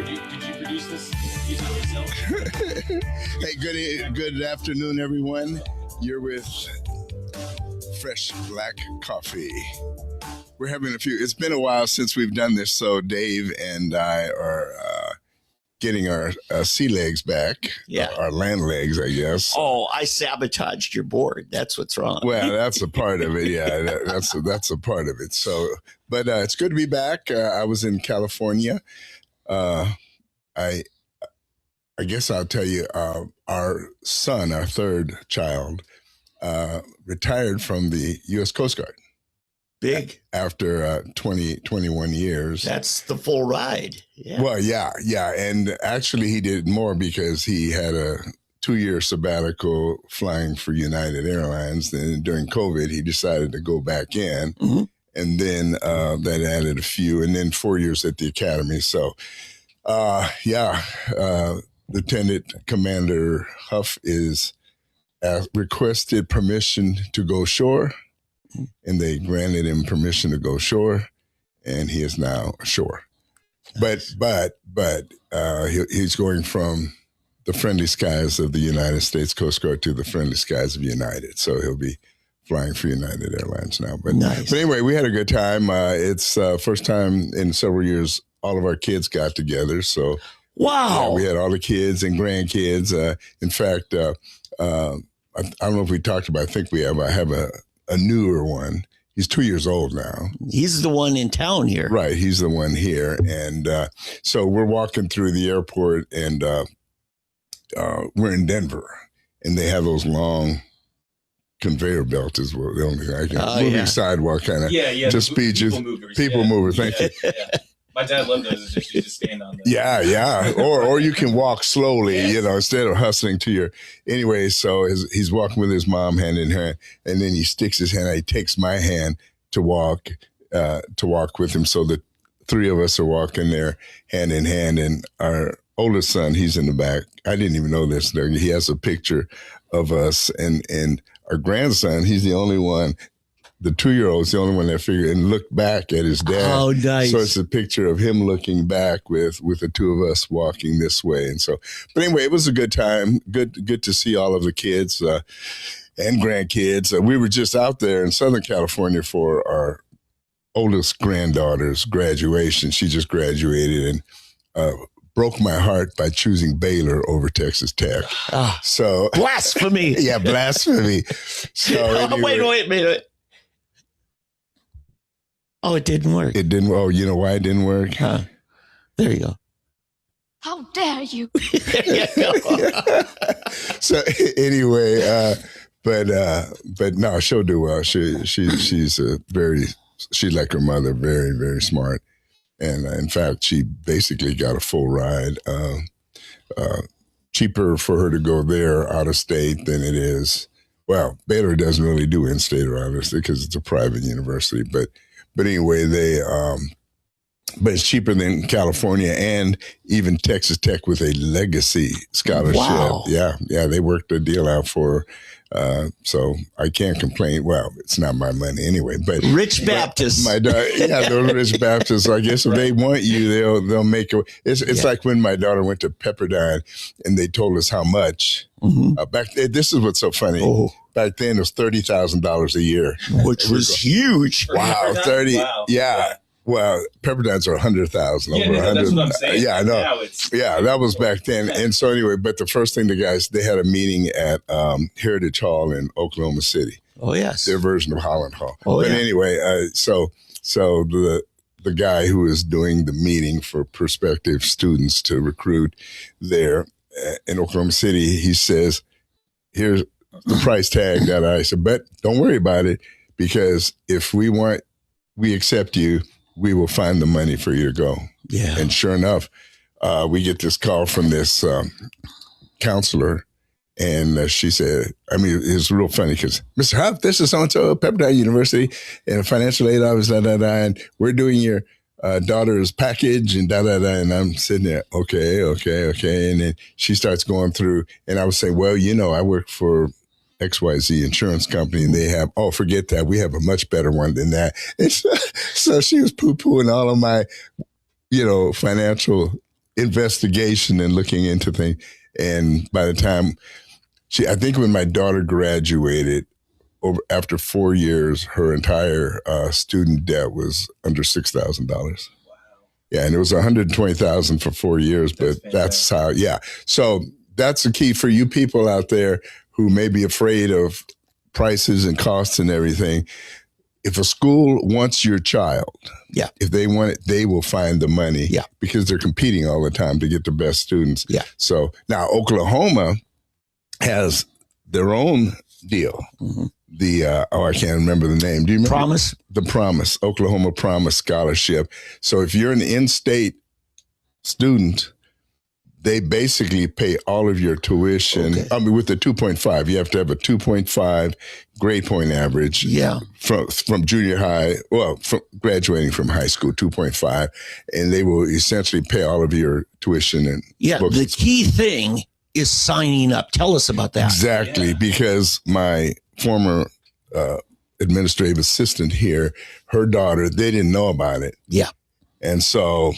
Did you produce this music yourself? Hey, good afternoon, everyone. You're with Fresh Black.Coffee. We're having it's been a while since we've done this, so Dave and I are getting our sea legs back. Yeah. Our land legs, I guess. Oh, I sabotaged your board. That's what's wrong. Well, that's a part of it. Yeah, that's a part of it. So, but it's good to be back. I was in California. I guess I'll tell you, our son, our third child, retired from the U.S. Coast Guard. Big. After 21 years. That's the full ride. Yeah. Well, yeah. And actually he did more because he had a 2-year sabbatical flying for United Airlines. Then during COVID, he decided to go back in. Mm-hmm. And then that added a few, and then 4 years at the academy. So, Lieutenant Commander Huff is requested permission to go ashore. And they granted him permission to go ashore, and he is now ashore. But he's going from the friendly skies of the United States Coast Guard to the friendly skies of United. So he'll be flying for United Airlines now. But anyway, we had a good time. It's first time in several years all of our kids got together. So wow, we had all the kids and grandkids. In fact, I don't know if we talked about. I think we have. I have a newer one. He's 2 years old now. He's the one in town here. Right. He's the one here. And so we're walking through the airport, and we're in Denver, and they have those long conveyor belts is what the only thing I can. Moving sidewalk kind of. Yeah. To speed you. People mover. Thank you. Yeah. My dad loved those. You just stand on them. Yeah. Or you can walk slowly, instead of hustling to your. Anyway, so he's walking with his mom hand in hand, and then he sticks his hand out. He takes my hand to walk with him. So the three of us are walking there hand in hand, and our oldest son, he's in the back. I didn't even know this. He has a picture of us, and our grandson, he's the only one. The 2-year-old's the only one that figured and looked back at his dad. Oh, nice. So it's a picture of him looking back with the two of us walking this way. And so, but anyway, it was a good time. Good to see all of the kids and grandkids. We were just out there in Southern California for our oldest granddaughter's graduation. She just graduated and broke my heart by choosing Baylor over Texas Tech. So blasphemy. Yeah, blasphemy. So anyway, wait a minute. Oh, it didn't work. It didn't. Oh, you know why it didn't work? Huh. There you go. How dare you? There you go. So anyway, but no, she'll do well. She's like her mother, very, very smart. And in fact, she basically got a full ride. Cheaper for her to go there out of state than it is. Well, Baylor doesn't really do in-state or out of state because it's a private university, but anyway, but it's cheaper than California and even Texas Tech with a legacy scholarship. Wow. Yeah, they worked a deal out for her. So I can't complain. Well, it's not my money anyway. But Rich Baptists. My daughter, those rich Baptists. I guess if they want you, they'll make it. It's like when my daughter went to Pepperdine and they told us how much. Mm-hmm. Back then, this is what's so funny. Oh. Back then, it was $30,000 a year, which was huge. Wow, 30. Wow. Yeah. Well, Pepperdine's are 100,000. Yeah, over 100. That's what I'm saying. Yeah, I know. Yeah, that was back then. And so anyway, but the first thing they had a meeting at Heritage Hall in Oklahoma City. Oh, yes. Their version of Holland Hall. Oh, but yeah. Anyway, so the guy who is doing the meeting for prospective students to recruit there in Oklahoma City, he says, here's the price tag that I said, but don't worry about it, because if we accept you, we will find the money for you to go. Yeah. And sure enough, we get this call from this counselor, and she said, it's real funny because, Mr. Huff, this is so-and-so, Pepperdine University, and a financial aid office, and we're doing your daughter's package and and I'm sitting there, okay. And then she starts going through, and I would say, well, I work for XYZ insurance company, and they have, forget that. We have a much better one than that. And so she was poo-pooing all of my, financial investigation and looking into things. And by the time I think when my daughter graduated, after 4 years, her entire student debt was under $6,000. Wow. Yeah, and it was $120,000 for 4 years, but that's how. Yeah, so that's the key for you people out there who may be afraid of prices and costs and everything. If a school wants your child, if they want it, they will find the money because they're competing all the time to get the best students. Yeah. So now Oklahoma has their own deal. Mm-hmm. The I can't remember the name. Do you remember? Promise? The Promise, Oklahoma Promise Scholarship. So if you're an in-state student, they basically pay all of your tuition. Okay. I mean, with the 2.5, you have to have a 2.5 grade point average. Yeah. From junior high, from graduating from high school, 2.5, and they will essentially pay all of your tuition and books. The key thing is signing up. Tell us about that. Exactly, because my former administrative assistant here, her daughter, they didn't know about it. Yeah. And so,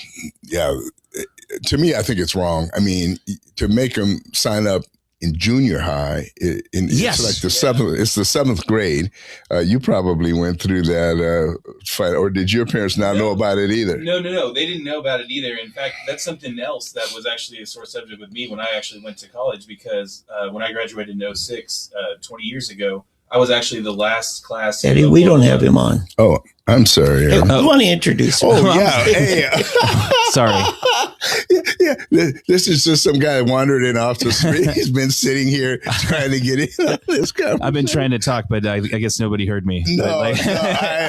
to me, I think it's wrong. I mean, to make them sign up in junior high, it's like the seventh. It's the seventh grade. You probably went through that fight, or did your parents not know about it either? No. They didn't know about it either. In fact, that's something else that was actually a sore subject with me when I actually went to college, because when I graduated in 2006, 20 years ago, I was actually the last class. Eddie, we don't have him on. Oh, I'm sorry. You want to introduce him? Oh, yeah. Hey. Sorry. Yeah. This is just some guy wandering off the street. He's been sitting here trying to get in on this conversation. I've been trying to talk, but I guess nobody heard me. No, I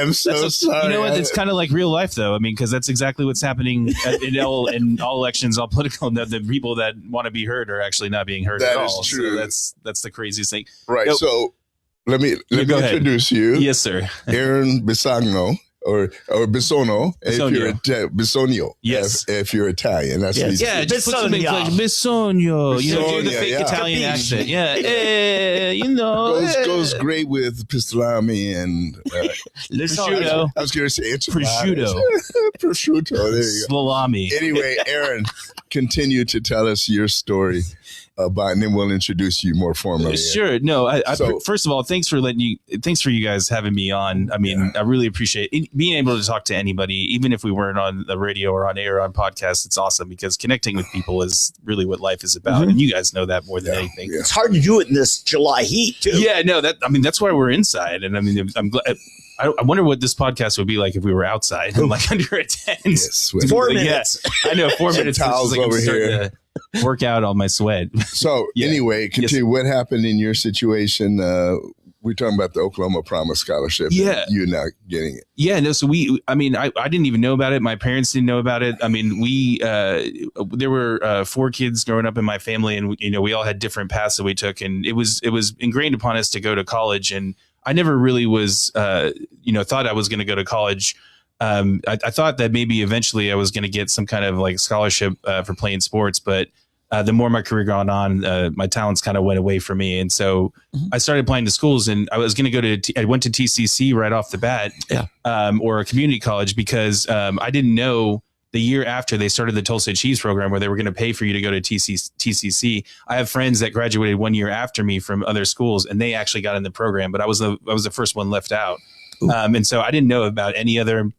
am so sorry. You know what? It's kind of like real life, though. I mean, because that's exactly what's happening in all elections, all political. The people that want to be heard are actually not being heard at all. That is true. So that's the craziest thing. Right. So let me introduce you. Yes, sir. Aaron Bisogno. Or Bisogno, Bisogno. Yes, if you're Italian, that's just put something like Bisogno. You know, do the fake Italian accent. Yeah, goes great with pastrami and prosciutto. I was going to say prosciutto. Prosciutto. There you go. Salami. Anyway, Aaron, continue to tell us your story. And then we'll introduce you more formally. Sure. No, first of all, thanks for you guys having me on. I mean, I really appreciate being able to talk to anybody, even if we weren't on the radio or on air or on podcasts. It's awesome because connecting with people is really what life is about. Mm-hmm. And you guys know that more than anything. Yeah. It's hard to do it in this July heat too. Yeah, no, that's why we're inside. And I mean, I'm glad. I wonder what this podcast would be like if we were outside and like under a tent. Yes, 4 minutes. I know 4 minutes. Towels like over here. Work out all my sweat. So anyway, continue. What happened in your situation? We're talking about the Oklahoma Promise Scholarship. Yeah. You're not getting it. Yeah, no. So I didn't even know about it. My parents didn't know about it. I mean, there were 4 kids growing up in my family, and we all had different paths that we took, and it was ingrained upon us to go to college. And I never really was, thought I was going to go to college. I thought that maybe eventually I was going to get some kind of like scholarship for playing sports, but the more my career gone on, my talents kind of went away from me. And so I started applying to schools, and I was going to go I went to TCC right off the bat, or a community college, because I didn't know the year after they started the Tulsa Cheese program where they were going to pay for you to go to TCC. I have friends that graduated 1 year after me from other schools, and they actually got in the program, but I was the first one left out. And so I didn't know about any other.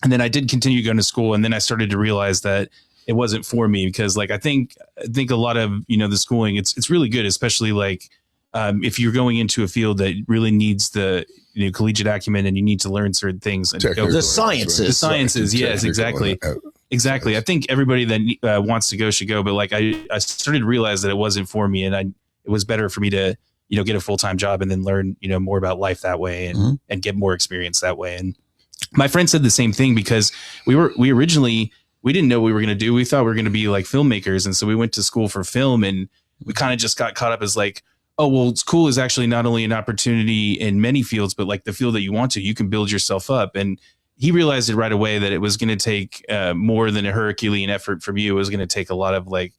And then I did continue going to school, and then I started to realize that it wasn't for me, because like I think a lot of the schooling, it's really good, especially like if you're going into a field that really needs the collegiate acumen and you need to learn certain things. And the sciences, yes, exactly. I think everybody that wants to go should go, but like I started to realize that it wasn't for me, and it was better for me to get a full-time job and then learn more about life that way and get more experience that way. And my friend said the same thing, because we originally didn't know what we were going to do. We thought we were going to be like filmmakers. And so we went to school for film, and we kind of just got caught up as like, oh, well, school is actually not only an opportunity in many fields, but like the field that you can build yourself up. And he realized it right away that it was going to take more than a Herculean effort from you. It was going to take a lot of like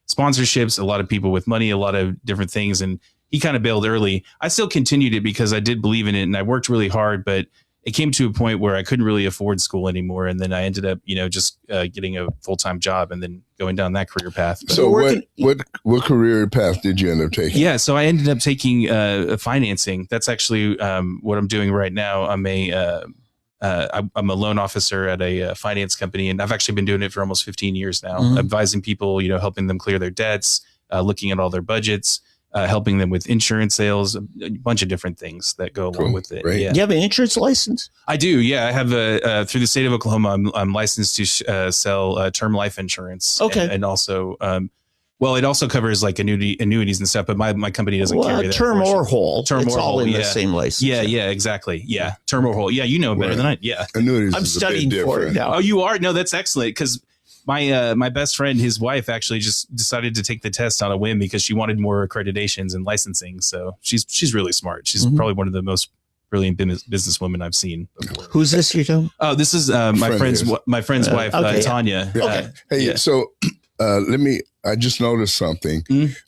sponsorships, a lot of people with money, a lot of different things. And he kind of bailed early. I still continued it because I did believe in it, and I worked really hard, but it came to a point where I couldn't really afford school anymore. And then I ended up, just getting a full-time job and then going down that career path. But, So what career path did you end up taking? yeah, so I ended up taking financing. That's actually what I'm doing right now. I'm a loan officer at a finance company, and I've actually been doing it for almost 15 years now, advising people, helping them clear their debts, looking at all through their budgets, helping them with insurance sales, a bunch of different things that go along with it. Great. Yeah. Do you have an insurance license? I do. Yeah, I have through the state of Oklahoma. I'm licensed to sell term life insurance. Okay, and also, it also covers like annuities and stuff. But my company doesn't carry that term portion. or whole. Term it's or all whole, in the yeah. same license. Yeah, exactly. Yeah, term or whole. Yeah, you know better than I. Yeah, Annuities I'm is a bit studying for it different. now. Oh, you are? No, that's excellent because my best friend, his wife, actually just decided to take the test on a whim because she wanted more accreditations and licensing. So she's really smart. She's probably one of the most brilliant businesswomen I've seen before. Who's this you're talking? Oh, this is my friend's wife, okay. Tanya. Okay. Hey, yeah. so I just noticed something.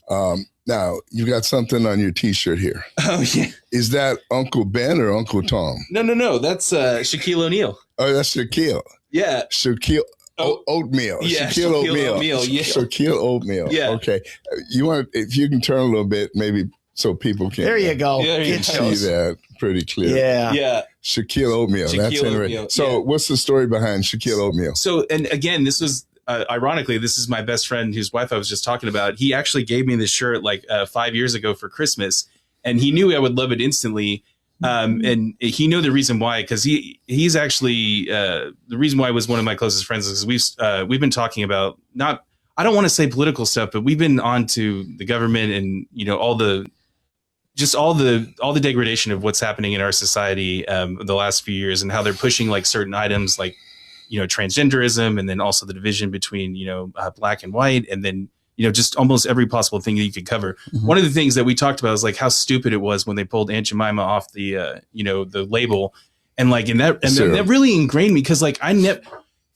Now, you got something on your T-shirt here. Oh yeah. Is that Uncle Ben or Uncle Tom? No. That's Shaquille O'Neal. Oh, that's Shaquille. Yeah. Shaquille Oatmeal. Yeah, Shaquille Shaquille O'Neal, yeah. Shaquille Oatmeal. Yeah. Okay. If you can turn a little bit, maybe so people can There you go. Yeah, there you It go. see shows. that pretty clear. Yeah. Yeah. Shaquille Oatmeal. Shaquille That's interesting. Oatmeal, So, yeah. what's the story behind Shaquille Oatmeal? So, and again, this was ironically, this is my best friend whose wife I was just talking about. He actually gave me this shirt like 5 years ago for Christmas, and he knew I would love it instantly. And he knew the reason why, because he's actually the reason why he was one of my closest friends is we've been talking about I don't want to say political stuff, but we've been on to the government and all the degradation of what's happening in our society the last few years and how they're pushing like certain items like transgenderism and then also the division between black and white and then just almost every possible thing that you could cover. Mm-hmm. One of the things that we talked about is like how stupid it was when they pulled Aunt Jemima off the the label and that really ingrained me because like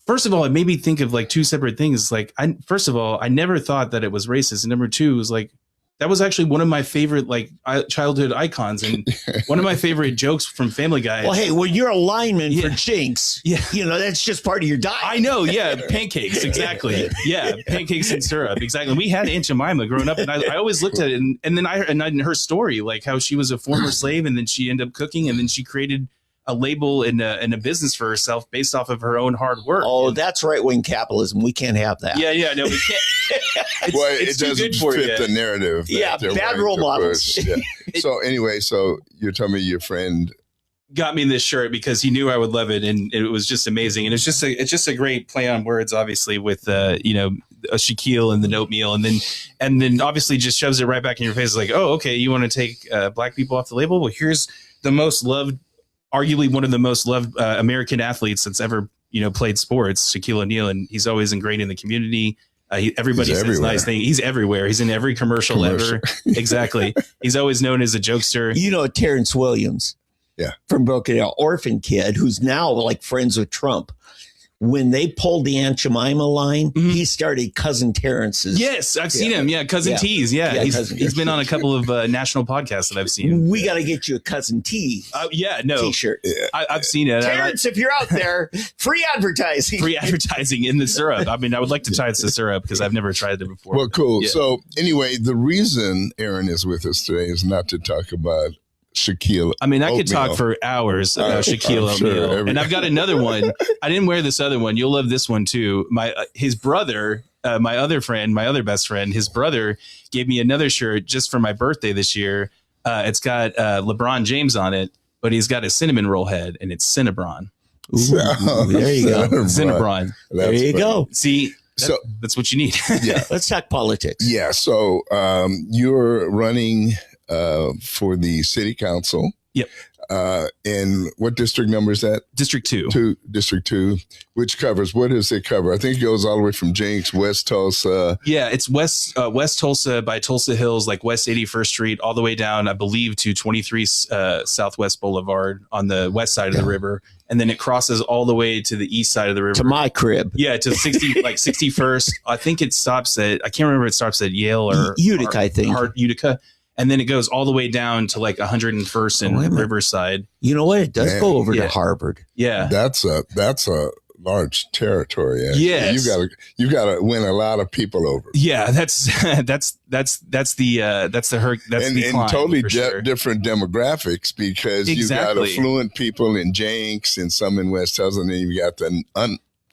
first of all, it made me think of like two separate things. Like first of all, I never thought that it was racist. And number two was like, that was actually one of my favorite like childhood icons and one of my favorite jokes from Family Guy. Well, hey, when you're a lineman for Jinx, yeah, that's just part of your diet. I know, yeah, pancakes, exactly, yeah, pancakes and syrup, exactly. We had Aunt Jemima growing up, and I always looked at it, and then I her story, like how she was a former slave, and then she ended up cooking, and then she created a label and a business for herself based off of her own hard work. Oh, that's right-wing capitalism. We can't have that. Yeah, no, we can't. It doesn't fit the narrative. Yeah, bad role models. Yeah. So anyway, you're telling me your friend got me this shirt because he knew I would love it, and it was just amazing. And it's just a great play on words, obviously, with a Shaquille and the oatmeal, and then obviously just shoves it right back in your face, like, oh, okay, you want to take black people off the label? Well, here's the most loved, arguably one of the most loved American athletes that's ever played sports, Shaquille O'Neal, and he's always ingrained in the community. Everybody says nice thing. He's everywhere. He's in every commercial ever. Exactly. He's always known as a jokester. Terrence Williams. Yeah. From Broken Arrow, orphan kid who's now like friends with Trump. When they pulled the Aunt Jemima line, he started Cousin Terrence's. Yes, I've seen him. Yeah, Cousin T's. Yeah, he's been on a couple of national podcasts that I've seen. We got to get you a Cousin T. T-shirt. Yeah. I've seen it. Terrence, if you're out there, free advertising. Free advertising in the syrup. I mean, I would like to try the syrup because I've never tried it before. Well, cool. Yeah. So anyway, the reason Aaron is with us today is not to talk about Shaquille. I mean, I could Oatmeal. talk for hours about Shaquille O'Neal, and I've got another one. I didn't wear this other one. You'll love this one too. His brother, my other best friend, his brother gave me another shirt just for my birthday this year. It's got LeBron James on it, but he's got a cinnamon roll head, and it's Cinnabron. Ooh, there you go, Cinnabron. There you go. See, that's what you need. Yeah. Let's talk politics. Yeah. So you're running for the city council. Yep. And what district number is that? District 2. District 2, which covers, what does it cover? I think it goes all the way from Jinx, West Tulsa. Yeah, it's West Tulsa by Tulsa Hills, like West 81st Street, all the way down, I believe, to 23 Southwest Boulevard on the west side of the river. And then it crosses all the way to the east side of the river. To my crib. Yeah, to 61st. I think it stops at, I can't remember if it stops at Yale or Utica, I think. Utica. and then it goes all the way down to like 101st and Riverside. You know what? It does go over to Harvard. Yeah, that's a large territory. Actually. Yes. You gotta win a lot of people over. Yeah, that's the climb, totally sure. different demographics, because you got affluent people in Jenks and some in West Tulsa, and then you got the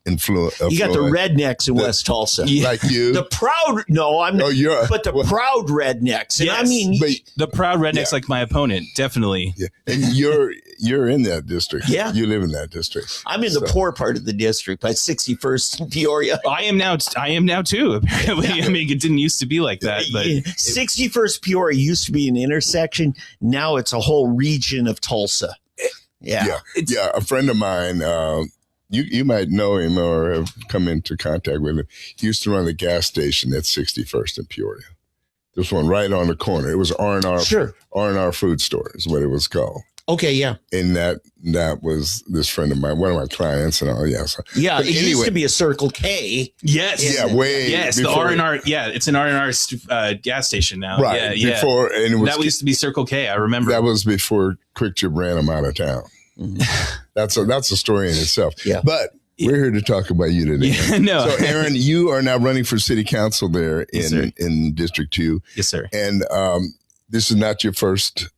you got the rednecks in West Tulsa, like you. The proud, no, I'm not. But the proud rednecks, and I mean the proud rednecks, like my opponent, definitely. Yeah, and you're in that district. Yeah, you live in that district. I'm in the poor part of the district by 61st and Peoria. I am now too. Apparently, I mean, it didn't used to be like that. But 61st Peoria used to be an intersection. Now it's a whole region of Tulsa. Yeah. A friend of mine. You might know him or have come into contact with him. He used to run the gas station at 61st in Peoria. This one right on the corner. It was R&R. Sure. R&R Food Store is what it was called. Okay, yeah. And that was this friend of mine, one of my clients, and all. Yeah, so, yeah. It used to be a Circle K. Yes. Yeah. Way. Yes. Before, the R&R. Yeah, it's an R&R gas station now. Right. Yeah. Before, and it was, that used to be Circle K. I remember. That was before Quick Trip ran them out of town. Mm-hmm. That's a story in itself. Yeah. But we're here to talk about you today. Yeah, no. So, Aaron, you are now running for city council there in District 2. Yes, sir. And this is not your first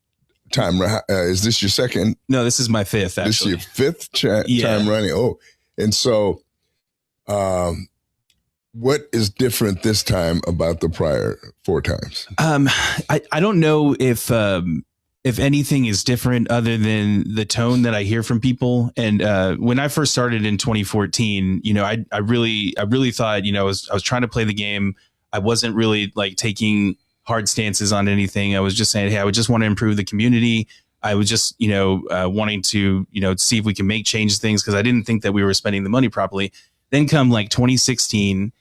time. Is this your second? No, this is my fifth, actually. This is your fifth time running. Oh, and so what is different this time about the prior 4 times? I don't know if anything is different other than the tone that I hear from people. And when I first started in 2014, I really thought, I was trying to play the game. I wasn't really like taking hard stances on anything. I was just saying, hey, I would just want to improve the community. I was just, wanting to, see if we can make change things, because I didn't think that we were spending the money properly. Then come like 2016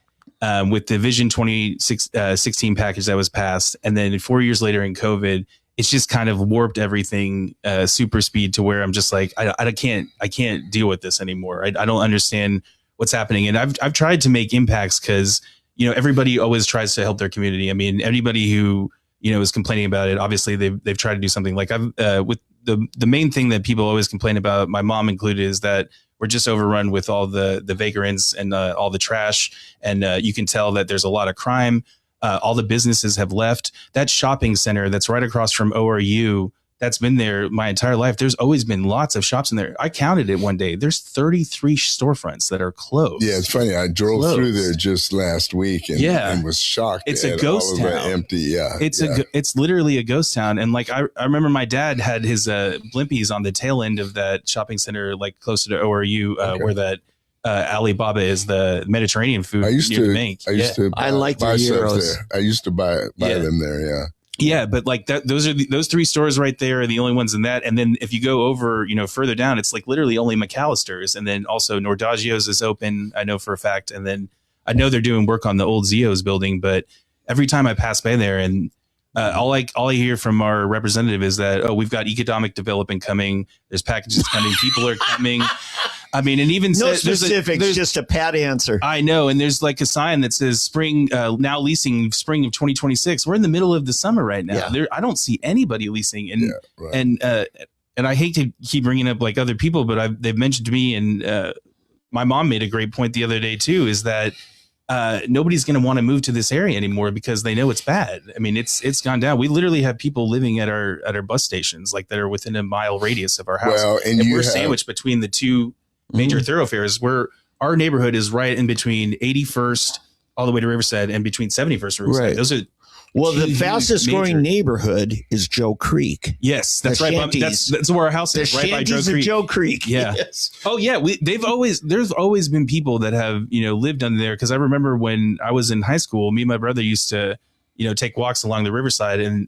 with the Vision 2016 package that was passed. And then 4 years later in COVID, it's just kind of warped everything super speed to where I'm just like, I can't deal with this anymore. I don't understand what's happening. And I've tried to make impacts because, everybody always tries to help their community. I mean, anybody who, is complaining about it, obviously they've tried to do something. Like with the main thing that people always complain about, my mom included, is that we're just overrun with all the vagrants and all the trash. And you can tell that there's a lot of crime. All the businesses have left. That shopping center that's right across from ORU, that's been there my entire life. There's always been lots of shops in there. I counted it one day. There's 33 storefronts that are closed. Yeah, it's funny. I drove through there just last week and was shocked. It's a ghost town. Empty. Yeah, it's literally a ghost town. And like I remember my dad had his blimpies on the tail end of that shopping center, like closer to ORU, where that Alibaba is, the Mediterranean food. I used to I like the gyros there. I used to buy them there. Yeah. Yeah, but like those 3 stores right there are the only ones in that. And then if you go over, further down, it's like literally only McAllister's, and then also Nordagio's is open, I know for a fact. And then I know they're doing work on the old Zio's building, but every time I pass by there, and all I hear from our representative is that, we've got economic development coming. There's packages coming. People are coming. I mean, and even no specifics, there's just a pat answer. I know. And there's like a sign that says spring, now leasing spring of 2026. We're in the middle of the summer right now. Yeah. I don't see anybody leasing. And, and I hate to keep bringing up like other people, but they've mentioned to me, and my mom made a great point the other day too, is that nobody's going to want to move to this area anymore because they know it's bad. I mean, it's gone down. We literally have people living at our bus stations, like that are within a mile radius of our house. Well, and we're sandwiched between the 2 major thoroughfares, where our neighborhood is right in between 81st all the way to Riverside and between 71st and Riverside. Right. Those are the fastest growing neighborhood is Joe Creek. Yes, that's right. That's where our house is, right by Joe Creek. Joe Creek. Yeah. Yes. Oh yeah. There's always been people that have lived under there, because I remember when I was in high school, me and my brother used to take walks along the Riverside, and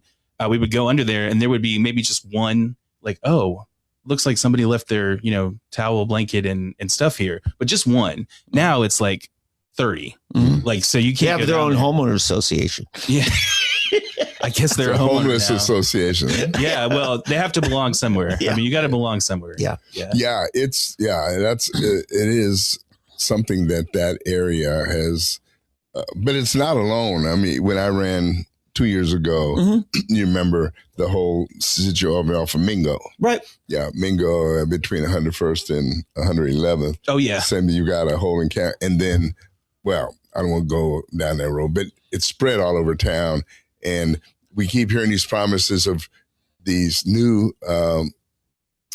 we would go under there, and there would be maybe just one, like, looks like somebody left their, towel, blanket and stuff here, but just one. Now it's like 30. Mm-hmm. Like, so you can't. They have their own homeowner association. Yeah. I guess they're a homeless now. Association. Yeah. Well, they have to belong somewhere. Yeah. I mean, you got to belong somewhere. Yeah. Yeah. Yeah. It is something that area has, but it's not alone. I mean, when I ran 2 years ago, you remember the whole situation off of Mingo. Right. Yeah, Mingo between 101st and 111th. Oh, yeah. Same thing, you got a hole in camp. And then, well, I don't want to go down that road, but it's spread all over town. And we keep hearing these promises of these new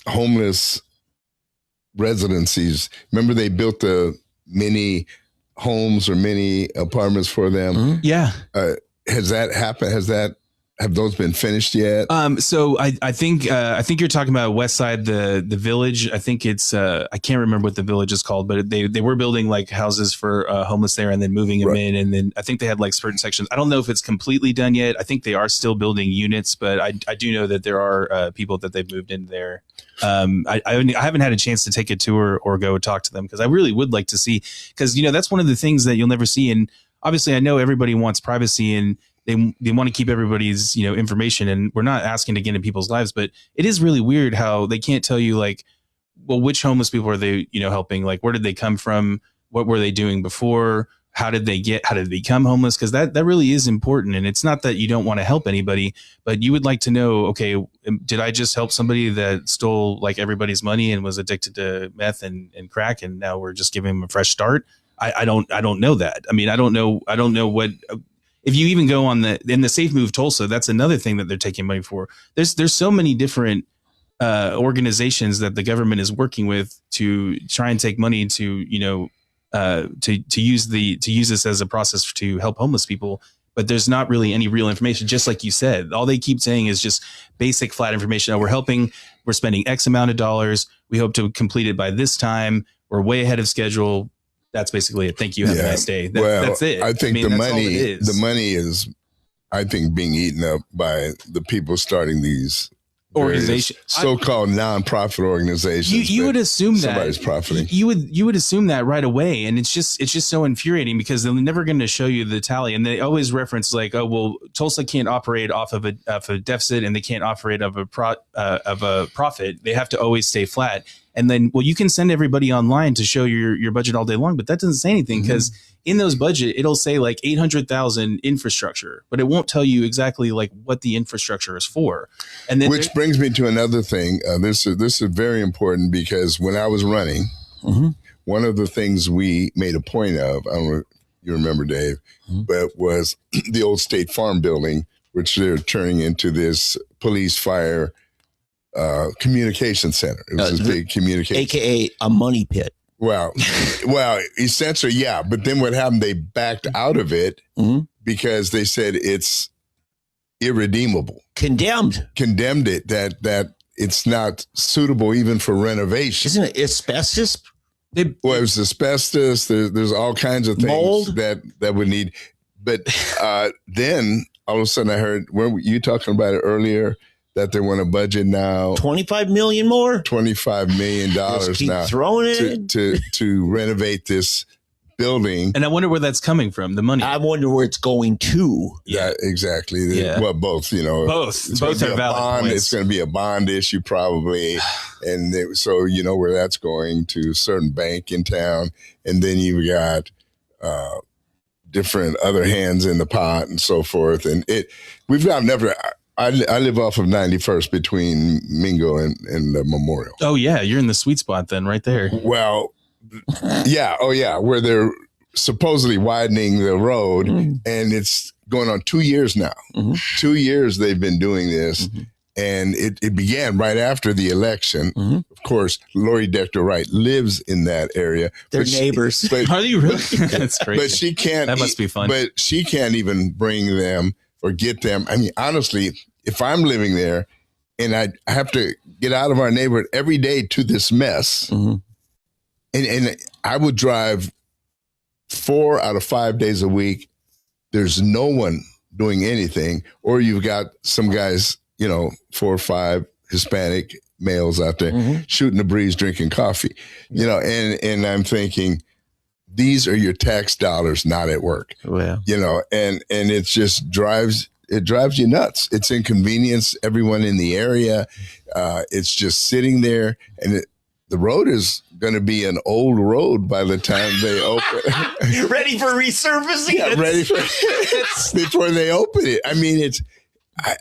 homeless residencies. Remember they built the mini homes or mini apartments for them? Yeah. Has that happened? Have those been finished yet? So I think you're talking about West Side, the village. I think it's I can't remember what the village is called, but they were building like houses for homeless there and then moving them in, and then I think they had like certain sections. I don't know if it's completely done yet. I think they are still building units, but I do know that there are people that they've moved in there. I haven't had a chance to take a tour or go talk to them because I really would like to see, because that's one of the things that you'll never see. And obviously, I know everybody wants privacy and they want to keep everybody's information, and we're not asking to get into people's lives, but it is really weird how they can't tell you like, well, which homeless people are they helping, like where did they come from, what were they doing before, how did they become homeless, because that really is important. And it's not that you don't want to help anybody, but you would like to know, okay, did I just help somebody that stole like everybody's money and was addicted to meth and crack, and now we're just giving them a fresh start? I don't know that. I mean, I don't know what. If you even go on the Safe Move Tulsa, that's another thing that they're taking money for. There's so many different organizations that the government is working with to try and take money to use this as a process to help homeless people. But there's not really any real information. Just like you said, all they keep saying is just basic flat information. Oh, we're spending X amount of dollars. We hope to complete it by this time. We're way ahead of schedule. That's basically it. Thank you. Have a nice day. That's it. I think the money is, I think, being eaten up by the people starting these organizations, so-called nonprofit organizations. You would assume that somebody's profiting. You would assume that right away, and it's just so infuriating because they're never going to show you the tally, and they always reference like, oh well, Tulsa can't operate off of a deficit, and they can't operate of a profit. They have to always stay flat. And then, well, you can send everybody online to show your budget all day long, but that doesn't say anything because in those budget, it'll say like 800,000 infrastructure, but it won't tell you exactly like what the infrastructure is for. And then, which brings me to another thing. This is very important because when I was running, one of the things we made a point of, I don't know if you remember, Dave, but was the old State Farm building, which they're turning into this police fire communication center. It was a big communication, AKA a money pit. Well, essentially, yeah. But then what happened? They backed out of it because they said it's irredeemable. Condemned it that it's not suitable even for renovation. Isn't it asbestos? It was asbestos. There's all kinds of things mold that would need. But then all of a sudden I heard, were you talking about it earlier, that they want a budget now $25 million more, $25 million now throwing it to renovate this building. And I wonder where that's coming from, the money. I wonder where it's going to. Yeah, exactly. Yeah. Well, both, both are valid points. It's going to be a bond issue probably. And so you know where that's going, to a certain bank in town. And then you've got different other hands in the pot and so forth. And I live off of 91st between Mingo and the Memorial. Oh, yeah. You're in the sweet spot then right there. Well, yeah. Oh, yeah. Where they're supposedly widening the road. And it's going on 2 years now. 2 years they've been doing this. And it began right after the election. Of course, Lori Dector Wright lives in that area. They're neighbors. Are you really? That's crazy. But she can't. That must be fun. But she can't even bring them or get them. I mean, honestly, if I'm living there and I have to get out of our neighborhood every day to this mess, and I would drive 4 out of 5 days a week, there's no one doing anything, or you've got some guys, 4 or 5 Hispanic males out there shooting the breeze, drinking coffee, and I'm thinking, these are your tax dollars not at work. Well, and it just drives you nuts. It's inconvenience everyone in the area. It's just sitting there, and the road is going to be an old road by the time they open. Ready for resurfacing? Yeah, ready for before they open it. I mean,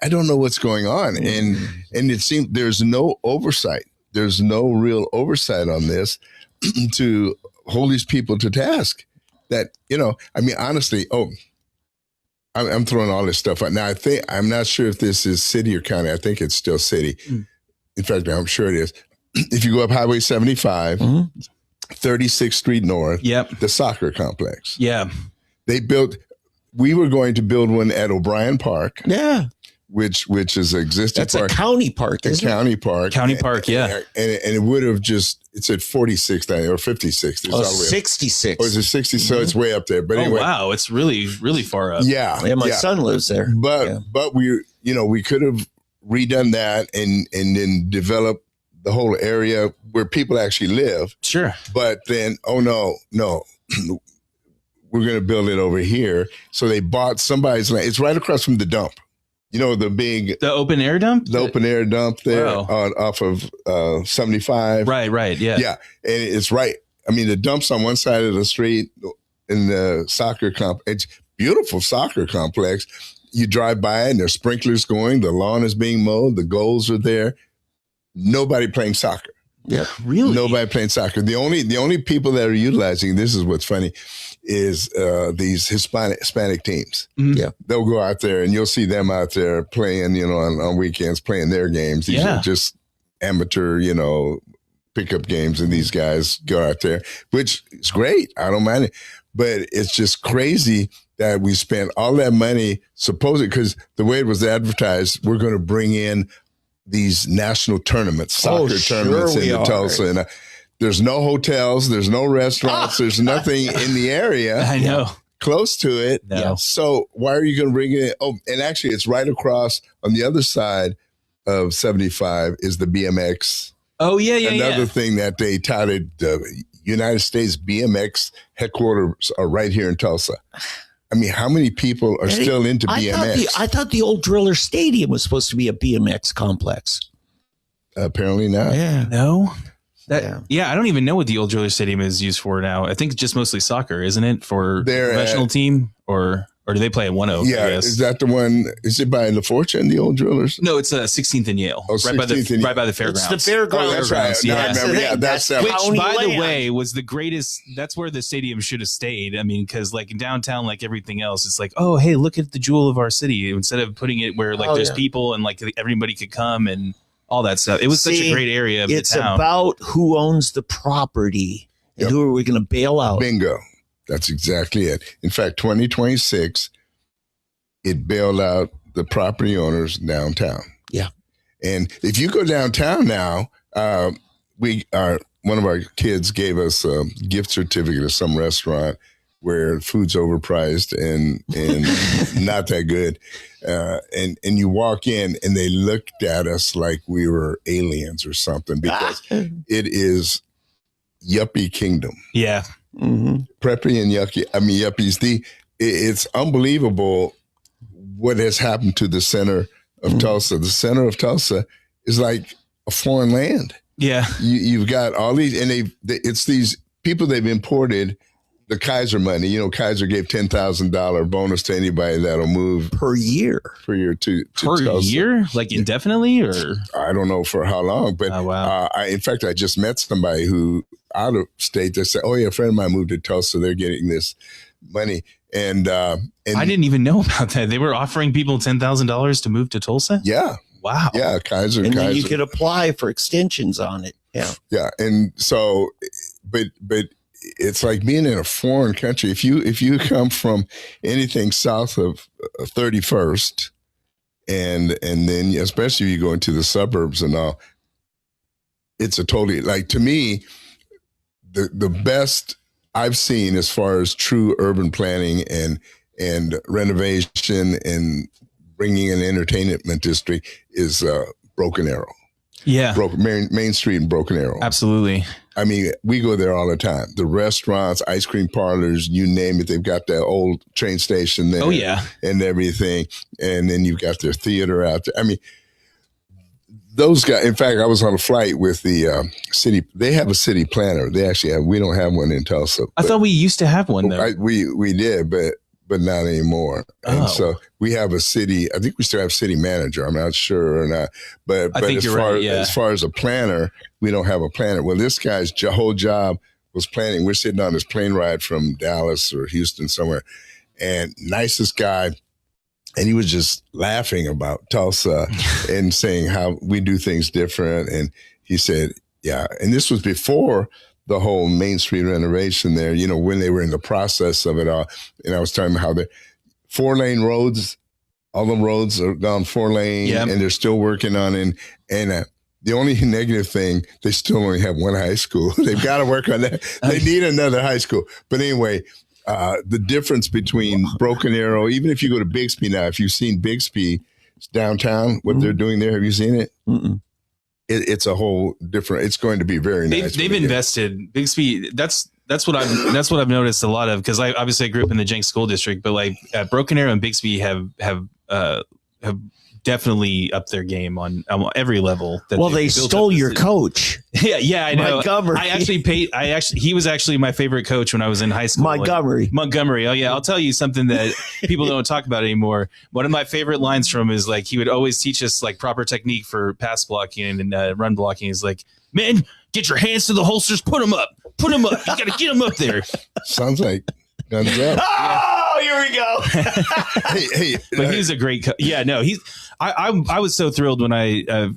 I don't know what's going on, and it seems there's no oversight. There's no real oversight on this to hold these people to task. That, I mean, honestly, I'm throwing all this stuff out. Now, I'm not sure if this is city or county. I think it's still city. In fact, I'm sure it is. If you go up Highway 75, 36th Street North, the soccer complex. Yeah. We were going to build one at O'Brien Park. Yeah. Which is existing That's park. a county park, isn't it? County park. County park, yeah. And it would have it's at 46th or 56th. It's 66. Or is it 60? So it's way up there. But anyway. Wow. It's really, really far up. Yeah. Yeah, my son lives there. But we could have redone that and then develop the whole area where people actually live. Sure. But then, no. We're going to build it over here. So they bought somebody's land. It's right across from the dump. The open air dump? The open air dump there off of 75. Right. Yeah. Yeah. And it's right. I mean, the dump's on one side of the street in the soccer complex. It's beautiful soccer complex. You drive by and there's sprinklers going. The lawn is being mowed. The goals are there. Nobody playing soccer. Yeah. Really? Nobody playing soccer. The only people that are utilizing, this is what's funny, is these Hispanic teams. Yeah. They'll go out there and you'll see them out there playing, on weekends, playing their games. These are just amateur, pickup games, and these guys go out there, which is great. I don't mind it. But it's just crazy that we spent all that money, supposedly, because the way it was advertised, we're going to bring in these national tournaments, soccer tournaments in Tulsa. And there's no hotels, there's no restaurants, there's nothing in the area. I know. Close to it. No. So why are you going to bring it in? Oh, and actually it's right across on the other side of 75 is the BMX. Oh, yeah. Another thing that they touted, the United States BMX headquarters are right here in Tulsa. I mean, how many people are still into BMX? I thought the old Driller Stadium was supposed to be a BMX complex. Apparently not. Yeah. No? I don't even know what the old Driller Stadium is used for now. I think it's just mostly soccer, isn't it? For the professional team? Or do they play at One Oak? Yeah, I guess? is that the one? Is it by La Fortune, the old Drillers? No, it's 16th and Yale. Oh, right by the fairgrounds. It's the fairgrounds. Oh, that's right. Yeah. I remember. Yeah, that's that. Which, by land. the way, was the greatest. That's where the stadium should have stayed. I mean, because like in downtown, like everything else, it's like, oh, hey, look at the jewel of our city. Instead of putting it where like there's people and like everybody could come and all that stuff. It was such a great area of the town. It's about who owns the property and who are we going to bail out. Bingo. That's exactly it. In fact, 2026, it bailed out the property owners downtown. Yeah. And if you go downtown now, one of our kids gave us a gift certificate of some restaurant where food's overpriced and not that good. And you walk in and they looked at us like we were aliens or something because it is yuppie kingdom. Yeah. Mm-hmm. Preppy and yuppies. It's unbelievable what has happened to the center of Tulsa. The center of Tulsa is like a foreign land. Yeah. You've got all these, and it's these people they've imported the Kaiser money. Kaiser gave $10,000 bonus to anybody that'll move per year to per Tulsa. year, like indefinitely, or I don't know for how long. But in fact, I just met somebody who out of state that said, "Oh yeah, a friend of mine moved to Tulsa. They're getting this money." And I didn't even know about that. They were offering people $10,000 to move to Tulsa. Yeah. Wow. Yeah, Kaiser. And then you could apply for extensions on it. Yeah. Yeah, and so, but it's like being in a foreign country. If you come from anything south of 31st, and then especially if you go into the suburbs and all, it's a totally, like, to me, the best I've seen as far as true urban planning and renovation and bringing an entertainment district is Broken Arrow. Yeah. Main Street and Broken Arrow. Absolutely. I mean, we go there all the time. The restaurants, ice cream parlors, you name it. They've got that old train station there. Oh, yeah. And everything. And then you've got their theater out there. I mean, those guys. In fact, I was on a flight with the city. They have a city planner. They actually have. We don't have one in Tulsa. I thought we used to have one though. We did, but not anymore. Oh. And so we have a city. I think we still have city manager. I'm not sure or not. But I think as you're far right, yeah. as far as a planner, we don't have a planner. Well, this guy's whole job was planning. We're sitting on this plane ride from Dallas or Houston somewhere, and nicest guy. And he was just laughing about Tulsa and saying how we do things different. And he said, yeah. And this was before the whole Main Street renovation there, you know, when they were in the process of it all. And I was talking about how the 4-lane roads, all the roads are gone 4-lane, Yep. and they're still working on it. And the only negative thing, they still only have one high school. They've got to work on that. They need another high school. But anyway, the difference between Broken Arrow, even if you go to Bixby now, if you've seen Bixby downtown, what they're doing there, have you seen it? Mm-mm. It's a whole different. It's going to be very nice. They've invested Bixby. That's what I've noticed a lot of, because I obviously grew up in the Jenks school district, but like Broken Arrow and Bixby have definitely upped their game on every level. Well, they stole your coach. Yeah, I know. Montgomery. He was actually my favorite coach when I was in high school. Montgomery. Oh yeah, I'll tell you something that people don't talk about anymore. One of my favorite lines from him is like, he would always teach us like proper technique for pass blocking and run blocking. He's like, man, get your hands to the holsters, put them up. You got to get them up there. Sounds like guns up. Oh, here we go. hey, But he's a great yeah, no, I was so thrilled when I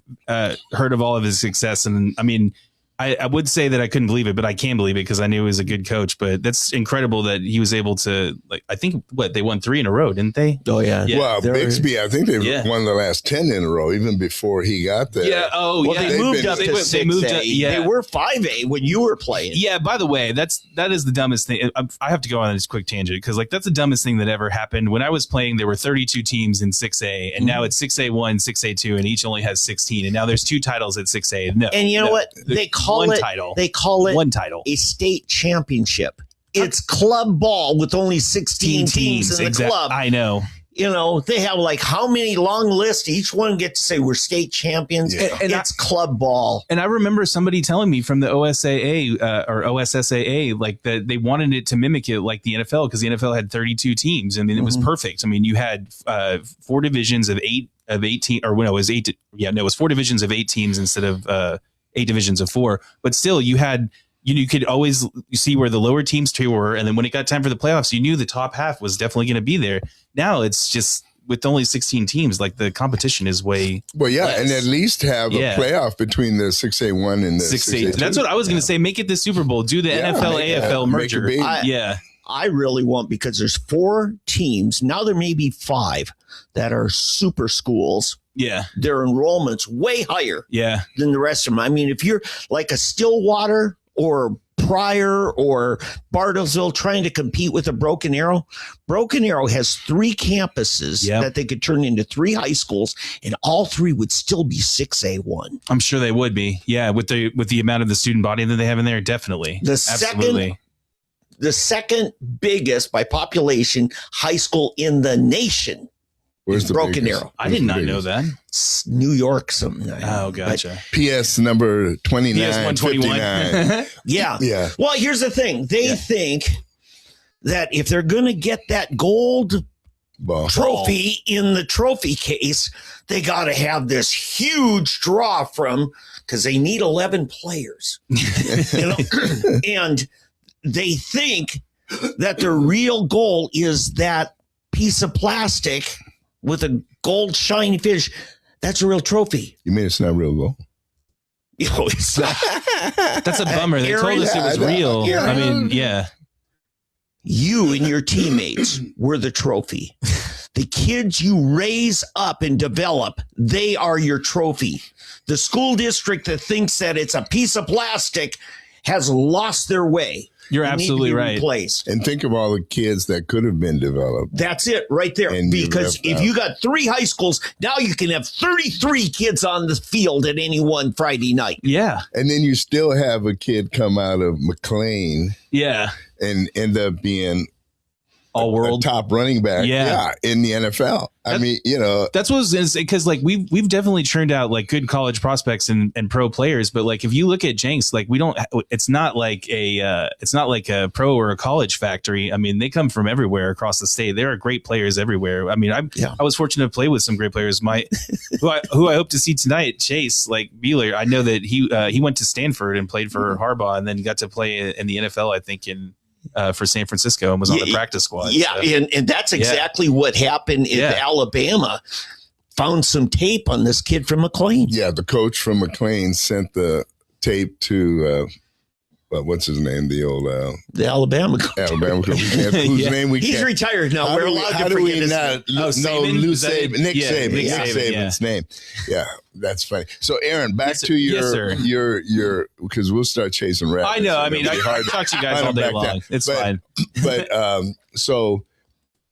heard of all of his success. And I mean, I would say that I couldn't believe it, but I can believe it because I knew he was a good coach. But that's incredible that he was able to, like, I think they won 3 in a row, didn't they? Oh yeah. Well, Bixby, I think they've won the last 10 in a row, even before he got there. Yeah. Oh, well, yeah. They moved up to 6A. Yeah. They were 5A when you were playing. Yeah. By the way, that is the dumbest thing. I have to go on this quick tangent because like that's the dumbest thing that ever happened. When I was playing, there were 32 teams in 6A, and now it's 6A1, 6A2, and each only has 16. And now there's 2 titles at 6A. No. And you know what? They call it title. They call it one title, a state championship. It's club ball with only 16 teams in the club. I know. You know, they have like how many long lists? Each one get to say we're state champions. Yeah. And it's club ball. And I remember somebody telling me from the OSAA or OSSAA, like that they wanted it to mimic it like the NFL, because the NFL had 32 teams. I mean, it was perfect. I mean, you had 4 divisions of 18, or when it was 8. It was 4 divisions of 8 teams instead of 8 divisions of 4. But still, you had. You could always see where the lower teams were, and then when it got time for the playoffs, you knew the top half was definitely going to be there. Now it's just with only 16 teams, like the competition is way less. And at least have a playoff between the 6A1 and the 6A2. That's what I was going to say. Make it the Super Bowl. Do the NFL AFL merger. I really want, because there's 4 teams now. There may be 5 that are super schools. Yeah, their enrollment's way higher. Than the rest of them. I mean, if you're like a Stillwater or Pryor or Bartlesville trying to compete with a Broken Arrow has 3 campuses that they could turn into 3 high schools, and all 3 would still be 6A1. I'm sure they would be. Yeah, with the amount of the student body that they have in there, definitely. The second biggest by population high school in the nation. Where's the Broken biggest? Arrow? I did not know that. It's New York, something. Oh, gotcha. PS number 29, PS 121. 59. Yeah. Well, here's the thing. They think that if they're going to get that gold trophy in the trophy case, they got to have this huge draw from, because they need 11 players. And they think that their real goal is that piece of plastic with a gold shiny fish. That's a real trophy. You mean it's not real gold? It's not. That's a bummer. They told us it was real. I mean, you and your teammates were the trophy. The kids you raise up and develop, they are your trophy. The school district that thinks that it's a piece of plastic has lost their way. You're absolutely right. Replaced. And think of all the kids that could have been developed. That's it right there. And because if you got 3 high schools, now you can have 33 kids on the field at any one Friday night. Yeah. And then you still have a kid come out of McLean. Yeah. And end up being all world top running back. Yeah, in the NFL. I mean, that's what I was going to say, because like we've definitely churned out like good college prospects and pro players, but like if you look at Jenks, like it's not like a pro or a college factory. I mean, they come from everywhere across the state. There are great players everywhere. I mean, I was fortunate to play with some great players. Who I hope to see tonight, Chase, like Beeler. I know that he went to Stanford and played for Harbaugh, and then got to play in the NFL, I think for San Francisco, and was on the practice squad. Yeah, so. And that's exactly what happened in Alabama. Found some tape on this kid from McLean. Yeah, the coach from McLean sent the tape to what's his name? The Alabama coach. Alabama coach. Whose name we He's can't. retired now. We're allowed to forget his name. Nick Saban's name. Yeah, that's funny. So, Aaron, back to your because we'll start chasing rabbits. I know. I mean, I talk to you guys all day long. It's fine. But so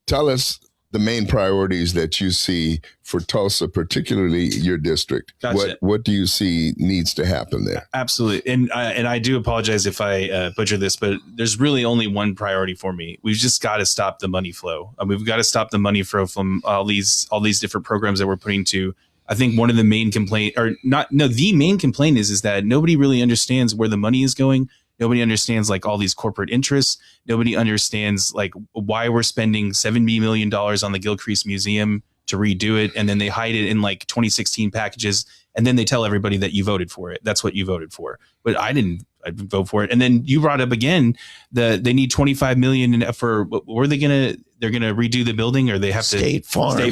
tell us the main priorities that you see for Tulsa, particularly your district. Gotcha. What do you see needs to happen there? Absolutely. And I do apologize if I butcher this, but there's really only one priority for me. We've just got to stop the money flow. We've got to stop the money flow from all these different programs that we're putting to. I think one of the main the main complaint is that nobody really understands where the money is going. Nobody understands like all these corporate interests. Nobody understands like why we're spending $70 million on the Gilcrease Museum to redo it. And then they hide it in like 2016 packages. And then they tell everybody that you voted for it. That's what you voted for. But I didn't vote for it. And then you brought up again they need $25 million for they're going to redo the building, or they have State Farm. Yeah,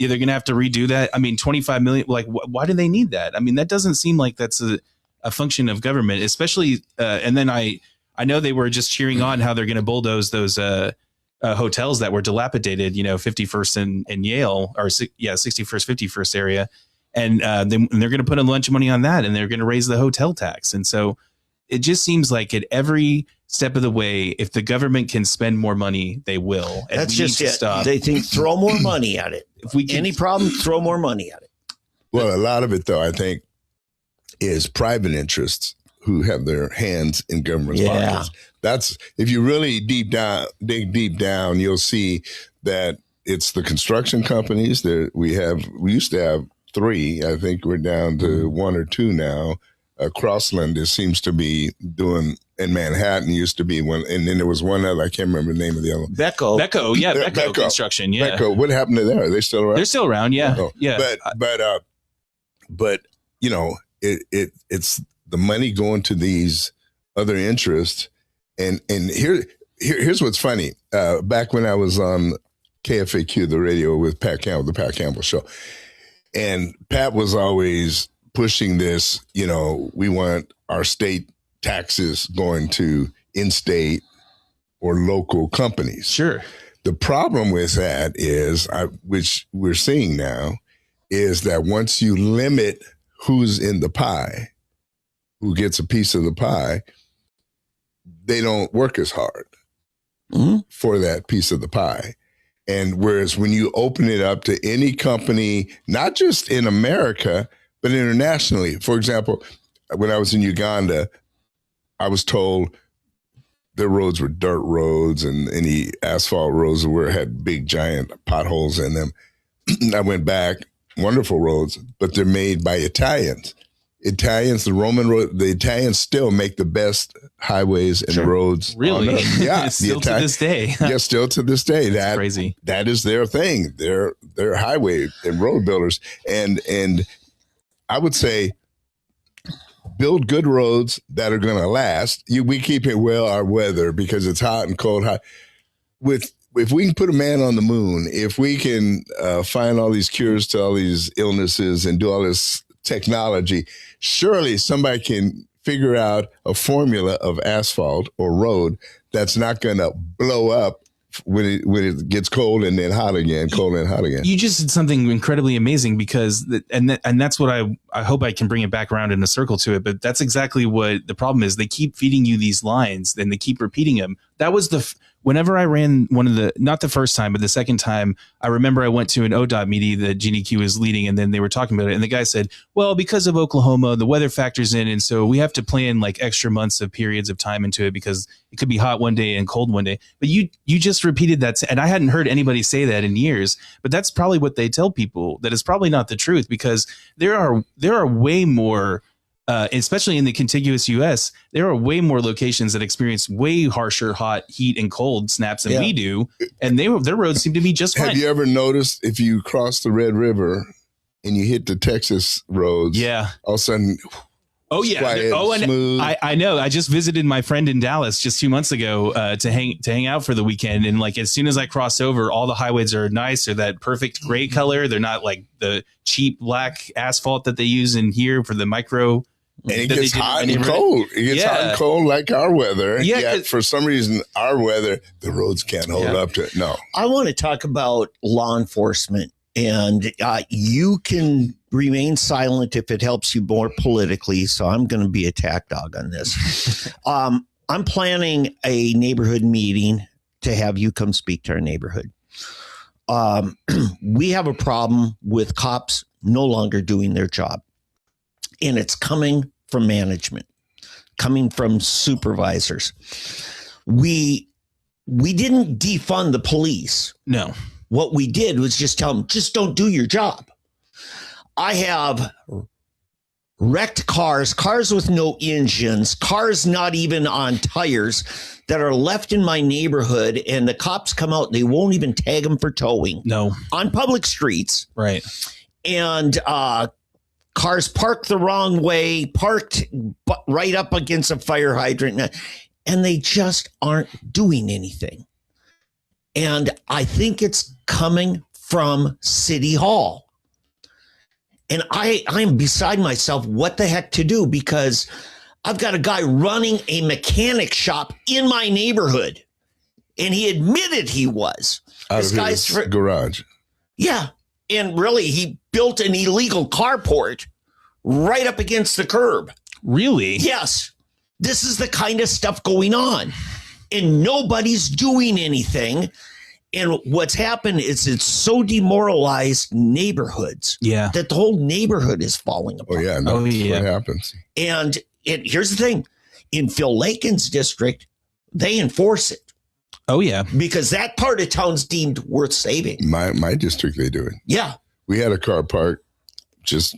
they're going to have to redo that. I mean, $25 million. Like, why do they need that? I mean, that doesn't seem like that's a function of government, especially. And then I know they were just cheering on how they're going to bulldoze those hotels that were dilapidated, 51st and Yale, or 61st, 51st area. And they're going to put a bunch of money on that, and they're going to raise the hotel tax. And so it just seems like at every step of the way, if the government can spend more money, they will. And that's just it. Stop. They think throw more money at it. If we any problem, throw more money at it. Well, a lot of it, though, I think, is private interests who have their hands in government pockets. That's, if you really dig deep down, you'll see that it's the construction companies that we used to have 3. I think we're down to 1 or 2 now. Crossland, it seems to be doing, in Manhattan used to be one, and then there was one other, I can't remember the name of the other one. Becco Construction. Yeah. Becco. What happened to that? Are they still around? They're still around. Yeah. Oh. Yeah. But it's the money going to these other interests. And here's what's funny. Back when I was on KFAQ, the radio with Pat Campbell, the Pat Campbell Show, and Pat was always pushing this, we want our state taxes going to in-state or local companies. Sure. The problem with that is, which we're seeing now, is that once you limit who's in the pie, who gets a piece of the pie, they don't work as hard for that piece of the pie. And whereas when you open it up to any company, not just in America, but internationally, for example, when I was in Uganda, I was told the roads were dirt roads, and any asphalt roads had big, giant potholes in them. I went back, wonderful roads, but they're made by Italians. The Roman road, the Italians still make the best highways and roads. Really? Yeah. Still to this day. Yeah, still to this day. That's crazy. That is their thing. They're highway and road builders. And I would say build good roads that are going to last. We keep it our weather because it's hot and cold. If we can put a man on the moon, if we can find all these cures to all these illnesses and do all this technology, surely somebody can figure out a formula of asphalt or road that's not going to blow up when it gets cold and then hot again, cold and hot again. You just did something incredibly amazing because, and that's what I hope I can bring it back around in a circle to it. But that's exactly what the problem is. They keep feeding you these lines and they keep repeating them. that was whenever I ran not the first time, but the second time, I remember I went to an ODOT meeting that Jeannie Q was leading, and then they were talking about it. And the guy said, well, because of Oklahoma, the weather factors in. And so we have to plan like extra months of periods of time into it because it could be hot one day and cold one day. But you just repeated that. And I hadn't heard anybody say that in years, but that's probably what they tell people. That is probably not the truth, because there are way more, especially in the contiguous U.S., there are way more locations that experience way harsher hot, heat, and cold snaps than we do, and their roads seem to be just fine. Have you ever noticed if you cross the Red River and you hit the Texas roads? Yeah. All of a sudden, quiet, and smooth. I know. I just visited my friend in Dallas just 2 months ago to hang out for the weekend, and like as soon as I cross over, all the highways are nice. They're that perfect gray color. They're not like the cheap black asphalt that they use in here for the micro. And it gets hot and cold. It gets hot and cold like our weather. Yeah, yet for some reason, our weather, the roads can't hold up to it. No. I want to talk about law enforcement, and you can remain silent if it helps you more politically. So I'm going to be a tack dog on this. I'm planning a neighborhood meeting to have you come speak to our neighborhood. We have a problem with cops no longer doing their job. And it's coming from management, coming from supervisors. We didn't defund the police. No. What we did was just tell them, just don't do your job. I have wrecked cars with no engines, cars not even on tires that are left in my neighborhood, and the cops come out and they won't even tag them for towing. No. On public streets. Right. And cars parked the wrong way, parked right up against a fire hydrant, and they just aren't doing anything. And I think it's coming from City Hall. And I'm beside myself what the heck to do, because I've got a guy running a mechanic shop in my neighborhood. And he admitted he was. Out of his garage. Yeah. And really, he built an illegal carport right up against the curb. Really? Yes. This is the kind of stuff going on. And nobody's doing anything. And what's happened is it's so demoralized neighborhoods that the whole neighborhood is falling apart. Oh, yeah. No, that's what happens. And here's the thing. In Phil Lakin's district, they enforce it. Oh, yeah. Because that part of town's deemed worth saving. My district, they do it. Yeah. We had a car park just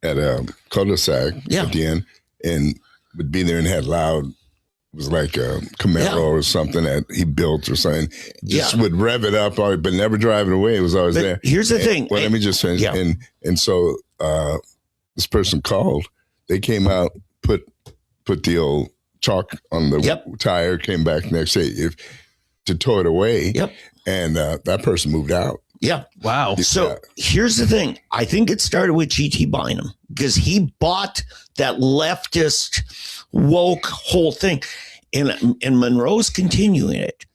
at a cul-de-sac at the end, and would be there and had loud, it was like a Camaro or something that he built or something. Just would rev it up, but never drive it away. It was always there. Here's the thing. Well, let me just finish. Yeah. And so this person called. They came out, put the old chalk on the tire, came back next day to tow it away. Yep. And that person moved out. Yeah. Wow. So here's the thing. I think it started with G.T. Bynum, because he bought that leftist woke whole thing. And Monroe's continuing it.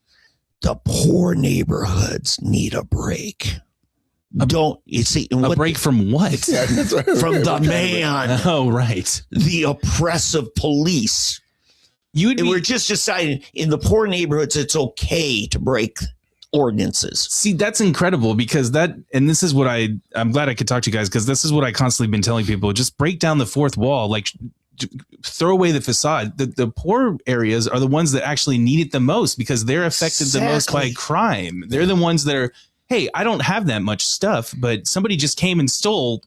The poor neighborhoods need a break. Don't you see? A break from what? Yeah, that's right. From the man. Oh, right. The oppressive police. We're just deciding in the poor neighborhoods, it's okay to break ordinances. See, that's incredible, because and this is what I'm glad I could talk to you guys, because this is what I constantly been telling people. Just break down the fourth wall, like throw away the facade. The poor areas are the ones that actually need it the most, because they're affected the most by crime. They're the ones that are, hey, I don't have that much stuff, but somebody just came and stole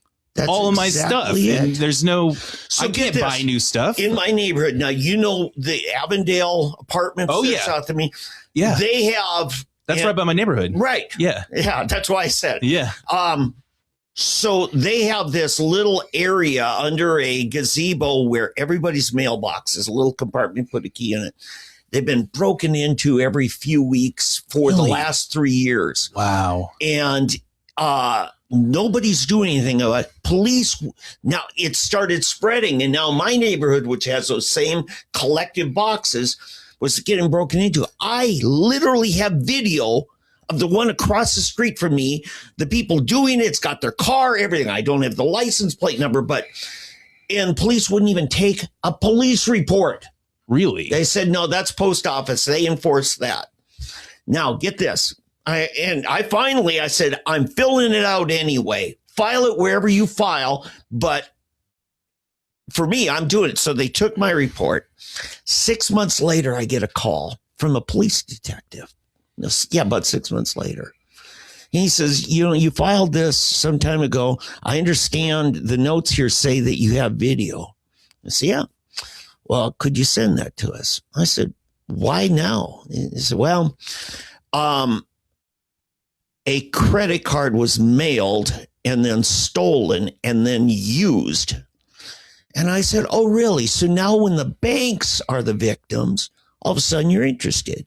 all of my stuff. And there's no, I can't buy new stuff. In my neighborhood, now, you know, the Avondale apartments south of me. Yeah. They have. That's right by my neighborhood. Right. Yeah. Yeah. That's why I said. Yeah. So they have this little area under a gazebo where everybody's mailbox is a little compartment, put a key in it. They've been broken into every few weeks for the last 3 years. Wow. And nobody's doing anything about it. Police, now it started spreading. And now my neighborhood, which has those same collective boxes, was getting broken into. I literally have video of the one across the street from me, the people doing it. It's got their car, everything. I don't have the license plate number, and police wouldn't even take a police report. Really? They said, no, that's post office. They enforce that. Now, get this. I said, I'm filling it out anyway. File it wherever you file. But for me, I'm doing it. So they took my report. 6 months later, I get a call from a police detective. Yeah, about 6 months later. He says, you filed this some time ago. I understand the notes here say that you have video. I said, yeah. Well, could you send that to us? I said, why now? He said, well, a credit card was mailed and then stolen and then used. And I said, oh, really? So now when the banks are the victims, all of a sudden you're interested.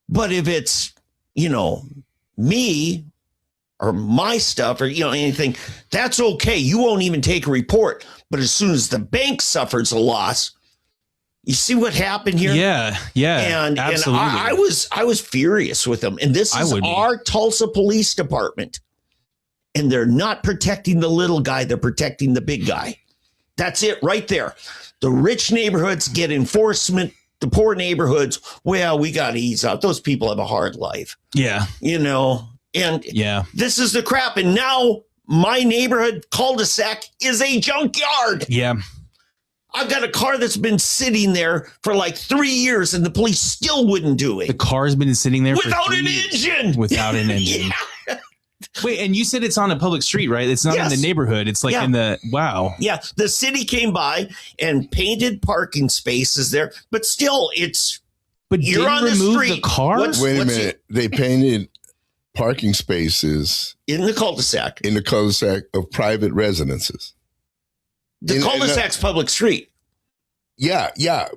But if it's, me or my stuff or, anything, that's okay. You won't even take a report. But as soon as the bank suffers a loss, you see what happened here? Yeah, and absolutely. And I was furious with them. And this is our Tulsa Police Department. And they're not protecting the little guy. They're protecting the big guy. That's it right there. The rich neighborhoods get enforcement. The poor neighborhoods, well, we got to ease out. Those people have a hard life. Yeah. And this is the crap. And now my neighborhood cul-de-sac is a junkyard. Yeah. I've got a car that's been sitting there for like 3 years and the police still wouldn't do it. The car's been sitting there without an engine. Without an engine. Yeah. Wait, and you said it's on a public street, right? It's not in the neighborhood. It's like in the, wow. Yeah, the city came by and painted parking spaces there, but still But you're on the street. The car? Wait a minute. They painted parking spaces in the cul-de-sac. In the cul-de-sac of private residences. The cul-de-sac's public street. Yeah.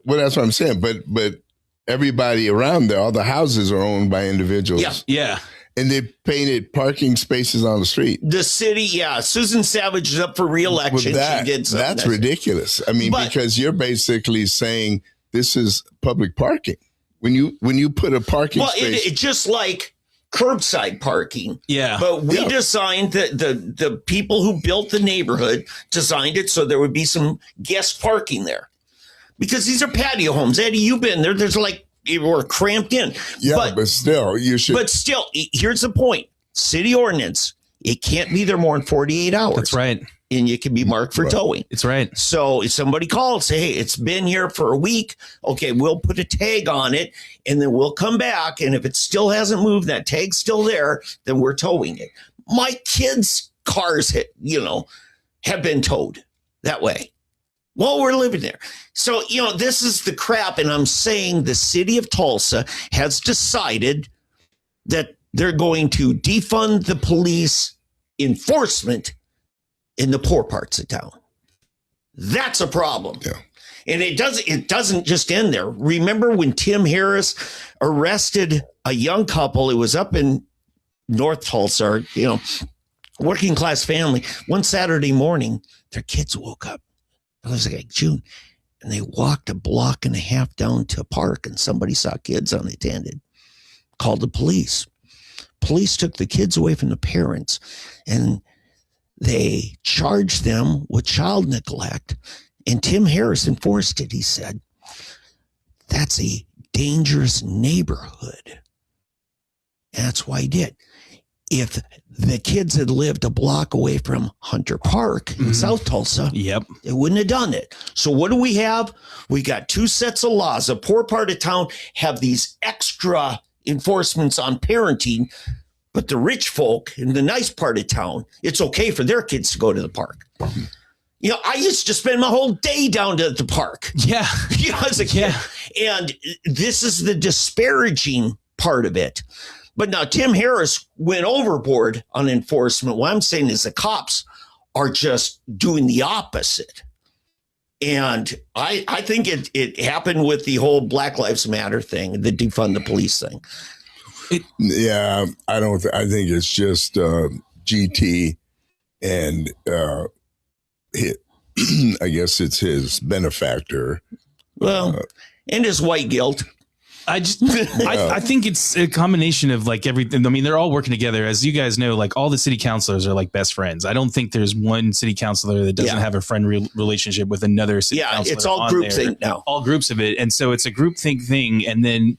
Well, that's what I'm saying. But everybody around there, all the houses are owned by individuals. Yeah. And they painted parking spaces on the street. The city, Susan Savage is up for re-election. She did something. That's ridiculous. I mean, because you're basically saying this is public parking. When you put a parking space. It's just like curbside parking. Yeah. But we designed the people who built the neighborhood designed it so there would be some guest parking there. Because these are patio homes. Eddie, you've been there. There's like, we're cramped in. Yeah, but still, you should. But still, here's the point. City ordinance, it can't be there more than 48 hours. That's right. And you can be marked for towing. It's right. So if somebody calls, say, hey, it's been here for a week. Okay, we'll put a tag on it and then we'll come back. And if it still hasn't moved, that tag's still there, then we're towing it. My kids' cars, have been towed that way. Well, we're living there. So, this is the crap. And I'm saying the city of Tulsa has decided that they're going to defund the police enforcement in the poor parts of town. That's a problem. Yeah. And it doesn't just end there. Remember when Tim Harris arrested a young couple? It was up in North Tulsa, working class family. One Saturday morning, their kids woke up. It was like June. And they walked a block and a half down to a park and somebody saw kids unattended. Called the police. Police took the kids away from the parents and they charged them with child neglect. And Tim Harris enforced it. He said, that's a dangerous neighborhood. And that's why he did. If the kids had lived a block away from Hunter Park in South Tulsa, they wouldn't have done it. So what do we have? We got two sets of laws. The poor part of town have these extra enforcements on parenting, but the rich folk in the nice part of town, it's okay for their kids to go to the park. I used to spend my whole day down to the park. Yeah. As a kid. Yeah. And this is the disparaging part of it. But now Tim Harris went overboard on enforcement. What I'm saying is the cops are just doing the opposite. And I think it happened with the whole Black Lives Matter thing, the defund the police thing. I think it's just GT and I guess it's his benefactor. Well, and his white guilt. I think it's a combination of like everything. I mean, they're all working together. As you guys know, like all the city councilors are like best friends. I don't think there's one city councilor that doesn't have a friend relationship with another city councilor. Yeah, it's all groupthink now. All groups of it. And so it's a groupthink thing. And then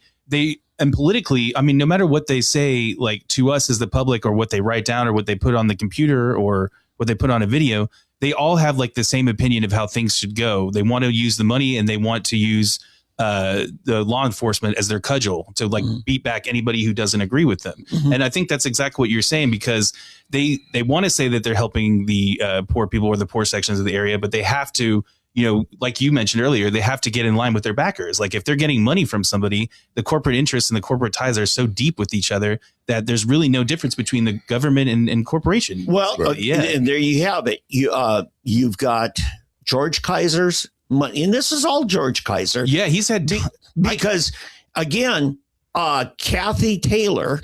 and politically, I mean, no matter what they say, like to us as the public, or what they write down, or what they put on the computer, or what they put on a video, they all have like the same opinion of how things should go. They want to use the money, and they want to use the law enforcement as their cudgel to like beat back anybody who doesn't agree with them. And I think that's exactly what you're saying, because they want to say that they're helping the poor people or the poor sections of the area, but they have to, you know, like you mentioned earlier, they have to get in line with their backers. Like if they're getting money from somebody, the corporate interests and the corporate ties are so deep with each other that there's really no difference between the government and corporation. Well, and there you have it. You've got George Kaiser's money, and this is all George Kaiser. Yeah, he's had because again, Kathy Taylor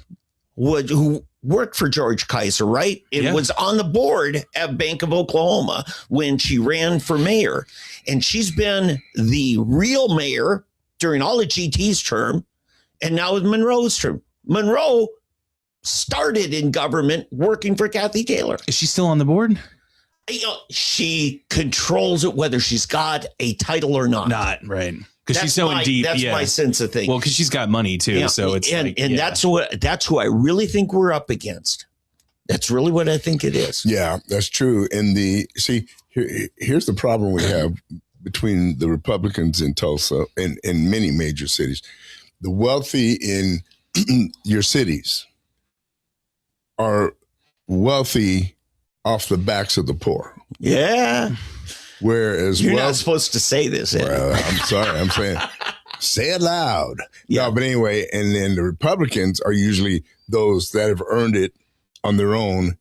who worked for George Kaiser, right? It was on the board at Bank of Oklahoma when she ran for mayor, and she's been the real mayor during all of GT's term, and now with Monroe's term. Monroe started in government working for Kathy Taylor. Is she still on the board? You know, she controls it whether she's got a title or not. Not right, because she's so deep. That's my sense of things. Well, because she's got money too, yeah. So it's that's who I really think we're up against. That's really what I think it is. Yeah, that's true. And here's the problem we have between the Republicans in Tulsa and in many major cities. The wealthy in your cities are wealthy off the backs of the poor. Yeah. Whereas you're not supposed to say this. Well, I'm sorry. I'm saying say it loud. Yeah. No, but anyway, and then the Republicans are usually those that have earned it on their own,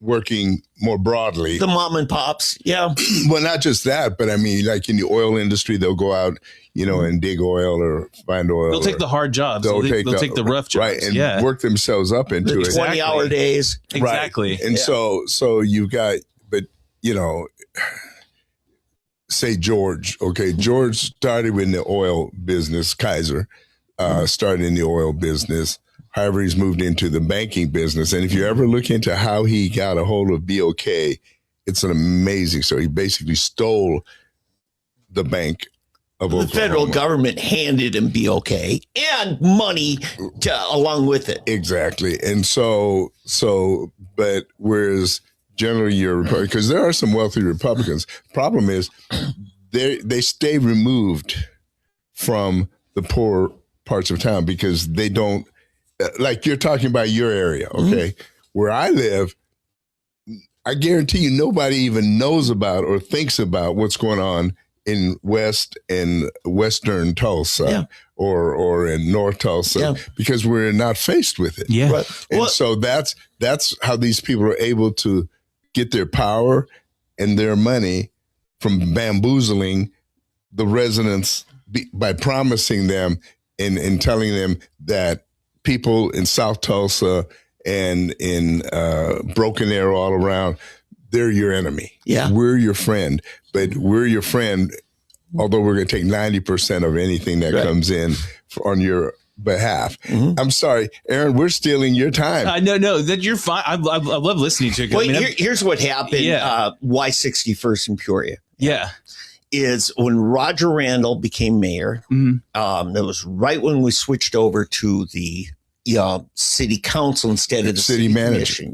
working more broadly. The mom and pops. Yeah. Well, not just that, but I mean, like in the oil industry, they'll go out, you know, and dig oil or find oil. They'll take the hard jobs. They'll take the rough jobs. Right. And work themselves up into the 20-hour days. Exactly. Right. And so you've got, but, you know, say George. Okay. George started in the oil business. Kaiser started in the oil business. However, he's moved into the banking business. And if you ever look into how he got a hold of BOK, it's an amazing story. He basically stole the bank of Oklahoma. The federal government handed him BOK and money along with it. Exactly. And but whereas generally you're because there are some wealthy Republicans. Problem is they stay removed from the poor parts of town because they don't, like you're talking about your area, okay? Where I live, I guarantee you nobody even knows about or thinks about what's going on in West and Western Tulsa or in North Tulsa because we're not faced with it. Yeah. Right? And so that's how these people are able to get their power and their money from bamboozling the residents by promising them and telling them that people in South Tulsa and in Broken Arrow all around, they're your enemy. Yeah. We're your friend, but we're your friend, although we're going to take 90% of anything that comes in on your behalf. I'm sorry, Aaron, we're stealing your time. No, that you're fine. I love listening to it. Well, here's what happened. Y61st in Peoria. Yeah. Is when Roger Randall became mayor. That was right when we switched over to the city council instead of the city manager.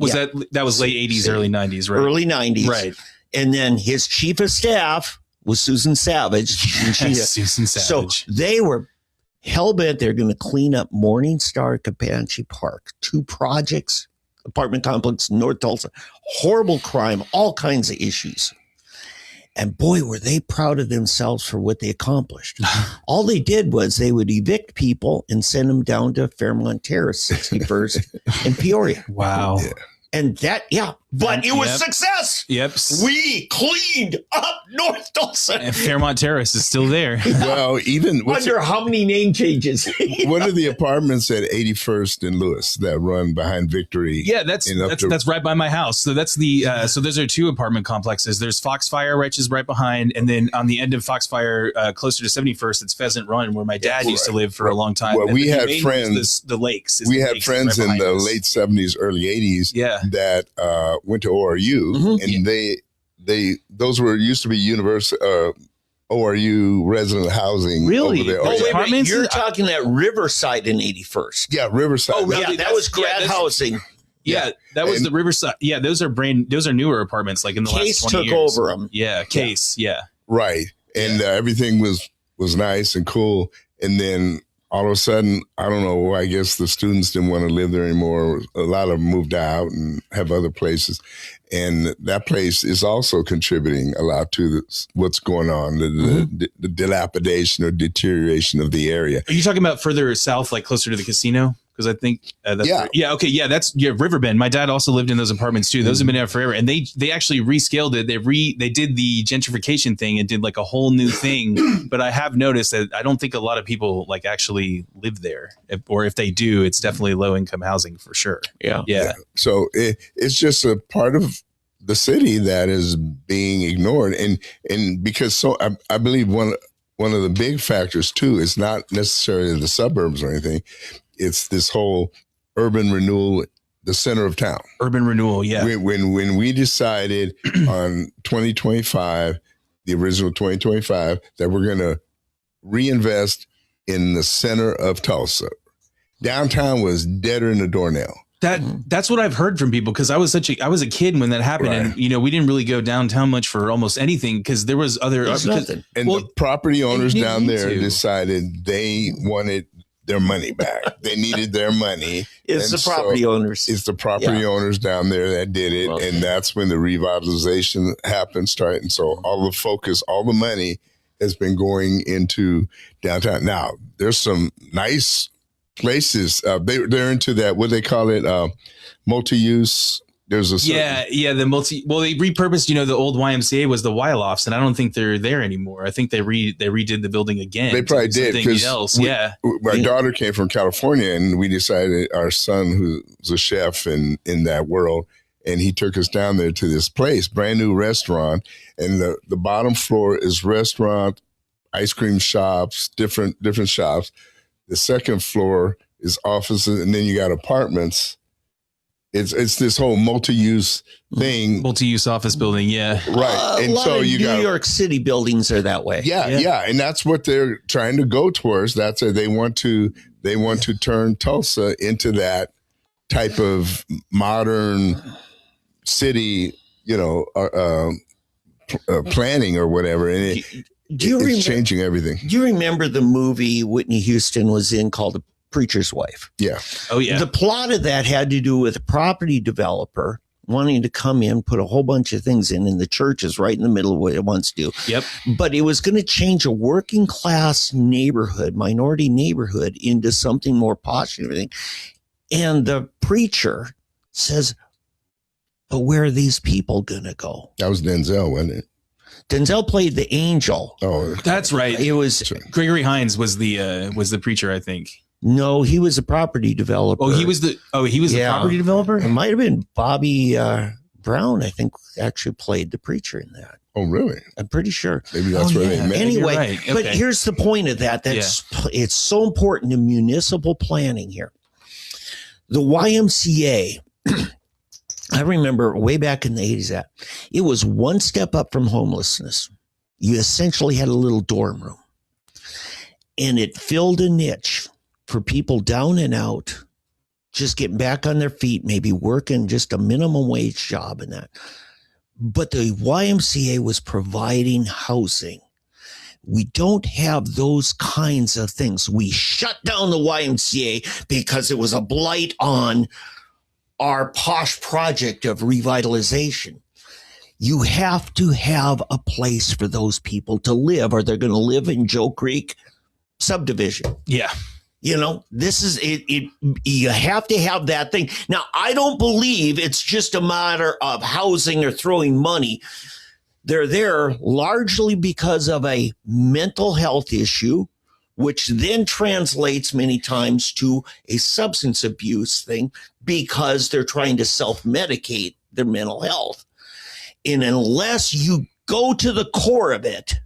That was late 80s, early 90s, right? Early 90s. Right. And then his chief of staff was Susan Savage. Susan Savage. So they were hell-bent they're going to clean up Morningstar Comanche Park. 2 projects, apartment complex, North Tulsa. Horrible crime, all kinds of issues. And boy, were they proud of themselves for what they accomplished. All they did was they would evict people and send them down to Fairmont Terrace, 61st in Peoria. Wow. Yeah. And But it was success. Yep. We cleaned up North Tulsa. And Fairmont Terrace is still there. Well, even Wonder how many name changes. what are the apartments at 81st and Lewis that run behind Victory? Yeah, that's right by my house. So that's the so those are two apartment complexes. There's Foxfire, which is right behind, and then on the end of Foxfire, closer to 71st, it's Pheasant Run, where my dad used to live for a long time. Well, and we had main friends. The lakes. We had friends in the late 70s, early 80s. Yeah. That went to ORU, and they those were used to be ORU resident housing. Really? Over there. Oh, wait, Apartments? you're talking at Riverside in 81st. Yeah, Riverside. Oh, yeah, that was grad housing. Yeah, that was the Riverside. Yeah, those are newer apartments, like in the Case last 20 took years. over them. Yeah, Case. Yeah. Right. And everything was nice and cool. And then all of a sudden, I don't know, I guess the students didn't want to live there anymore. A lot of them moved out and have other places. And that place is also contributing a lot to what's going on, the dilapidation or deterioration of the area. Are you talking about further south, like closer to the casino? Because I think that's that's Riverbend. My dad also lived in those apartments too. Those have been there forever, and they actually rescaled it. They did the gentrification thing and did like a whole new thing. But I have noticed that I don't think a lot of people like actually live there, or if they do, it's definitely low income housing for sure. Yeah. So it's just a part of the city that is being ignored, and because I believe one of the big factors too is not necessarily the suburbs or anything. It's this whole urban renewal, the center of town. Urban renewal, yeah. When we decided on 2025, the original 2025, that we're going to reinvest in the center of Tulsa. Downtown was deader than a doornail. That's what I've heard from people, because I was a kid when that happened, and we didn't really go downtown much for almost anything because there was other nothing. And the property owners down there decided they wanted their money back. They needed their money. It's the property owners. It's the property owners down there that did it. Okay. And that's when the revitalization happened, and so all the focus, all the money has been going into downtown. Now, there's some nice places. They're into that, what they call it, multi-use. There's a the they repurposed, the old YMCA was the Wylofts, and I don't think they're there anymore. I think they redid the building again. They probably did, because my daughter came from California, and we decided, our son, who's a chef in that world, and he took us down there to this place, brand new restaurant, and the bottom floor is restaurant, ice cream shops, different shops. The second floor is offices, and then you got apartments. It's this whole multi-use thing. Multi-use office building, yeah. Right. And so you got New York City buildings are that way. Yeah. And that's what they're trying to go towards. That's they want to turn Tulsa into that type of modern city, planning or whatever. And it's changing everything. Do you remember the movie Whitney Houston was in called The Preacher's Wife? Yeah. Oh, yeah. The plot of that had to do with a property developer wanting to come in, put a whole bunch of things in, and the church is right in the middle of what it wants to do. Yep. But it was going to change a working class neighborhood, minority neighborhood, into something more posh and everything. And the preacher says, but where are these people going to go? That was Denzel, wasn't it? Denzel played the angel. Oh, that's right. It was Gregory Hines was the preacher, I think. No, he was a property developer. He was the property developer? It might have been Bobby Brown, I think, actually played the preacher in that. Oh, really? I'm pretty sure. Maybe that's where they met. Anyway, right. Okay. But here's the point of that. It's so important to municipal planning here. The YMCA, I remember way back in the 80s, it was one step up from homelessness. You essentially had a little dorm room, and it filled a niche for people down and out, just getting back on their feet, maybe working just a minimum wage job and that. But the YMCA was providing housing. We don't have those kinds of things. We shut down the YMCA because it was a blight on our posh project of revitalization. You have to have a place for those people to live, or they're going to live in Joe Creek subdivision. Yeah. You know, this is it. You have to have that thing. Now, I don't believe it's just a matter of housing or throwing money. They're there largely because of a mental health issue, which then translates many times to a substance abuse thing because they're trying to self-medicate their mental health. And unless you go to the core of it,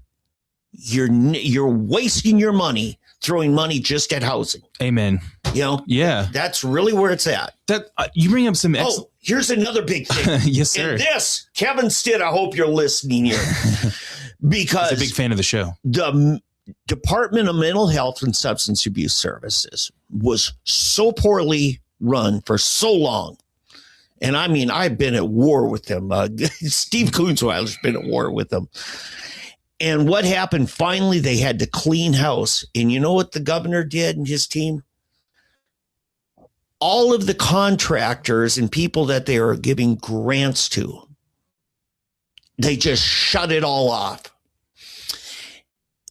you're wasting your money throwing money just at housing. Amen. You know? Yeah. That's really where it's at. That you bring up some Oh, here's another big thing. Yes, sir. And this, Kevin Stitt, I hope you're listening here. Because he's a big fan of the show. The Department of Mental Health and Substance Abuse Services was so poorly run for so long. And I mean, I've been at war with them. Steve Coonsweiler's been at war with them. And what happened? Finally, they had to clean house. And you know what the governor did and his team? All of the contractors and people that they are giving grants to, they just shut it all off.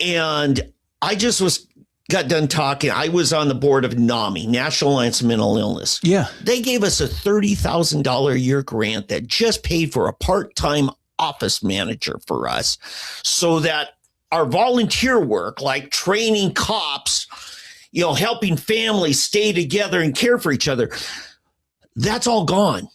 And I just got done talking. I was on the board of NAMI, National Alliance of Mental Illness. Yeah. They gave us a $30,000 a year grant that just paid for a part-time office manager for us so that our volunteer work, like training cops, you know, helping families stay together and care for each other, that's all gone.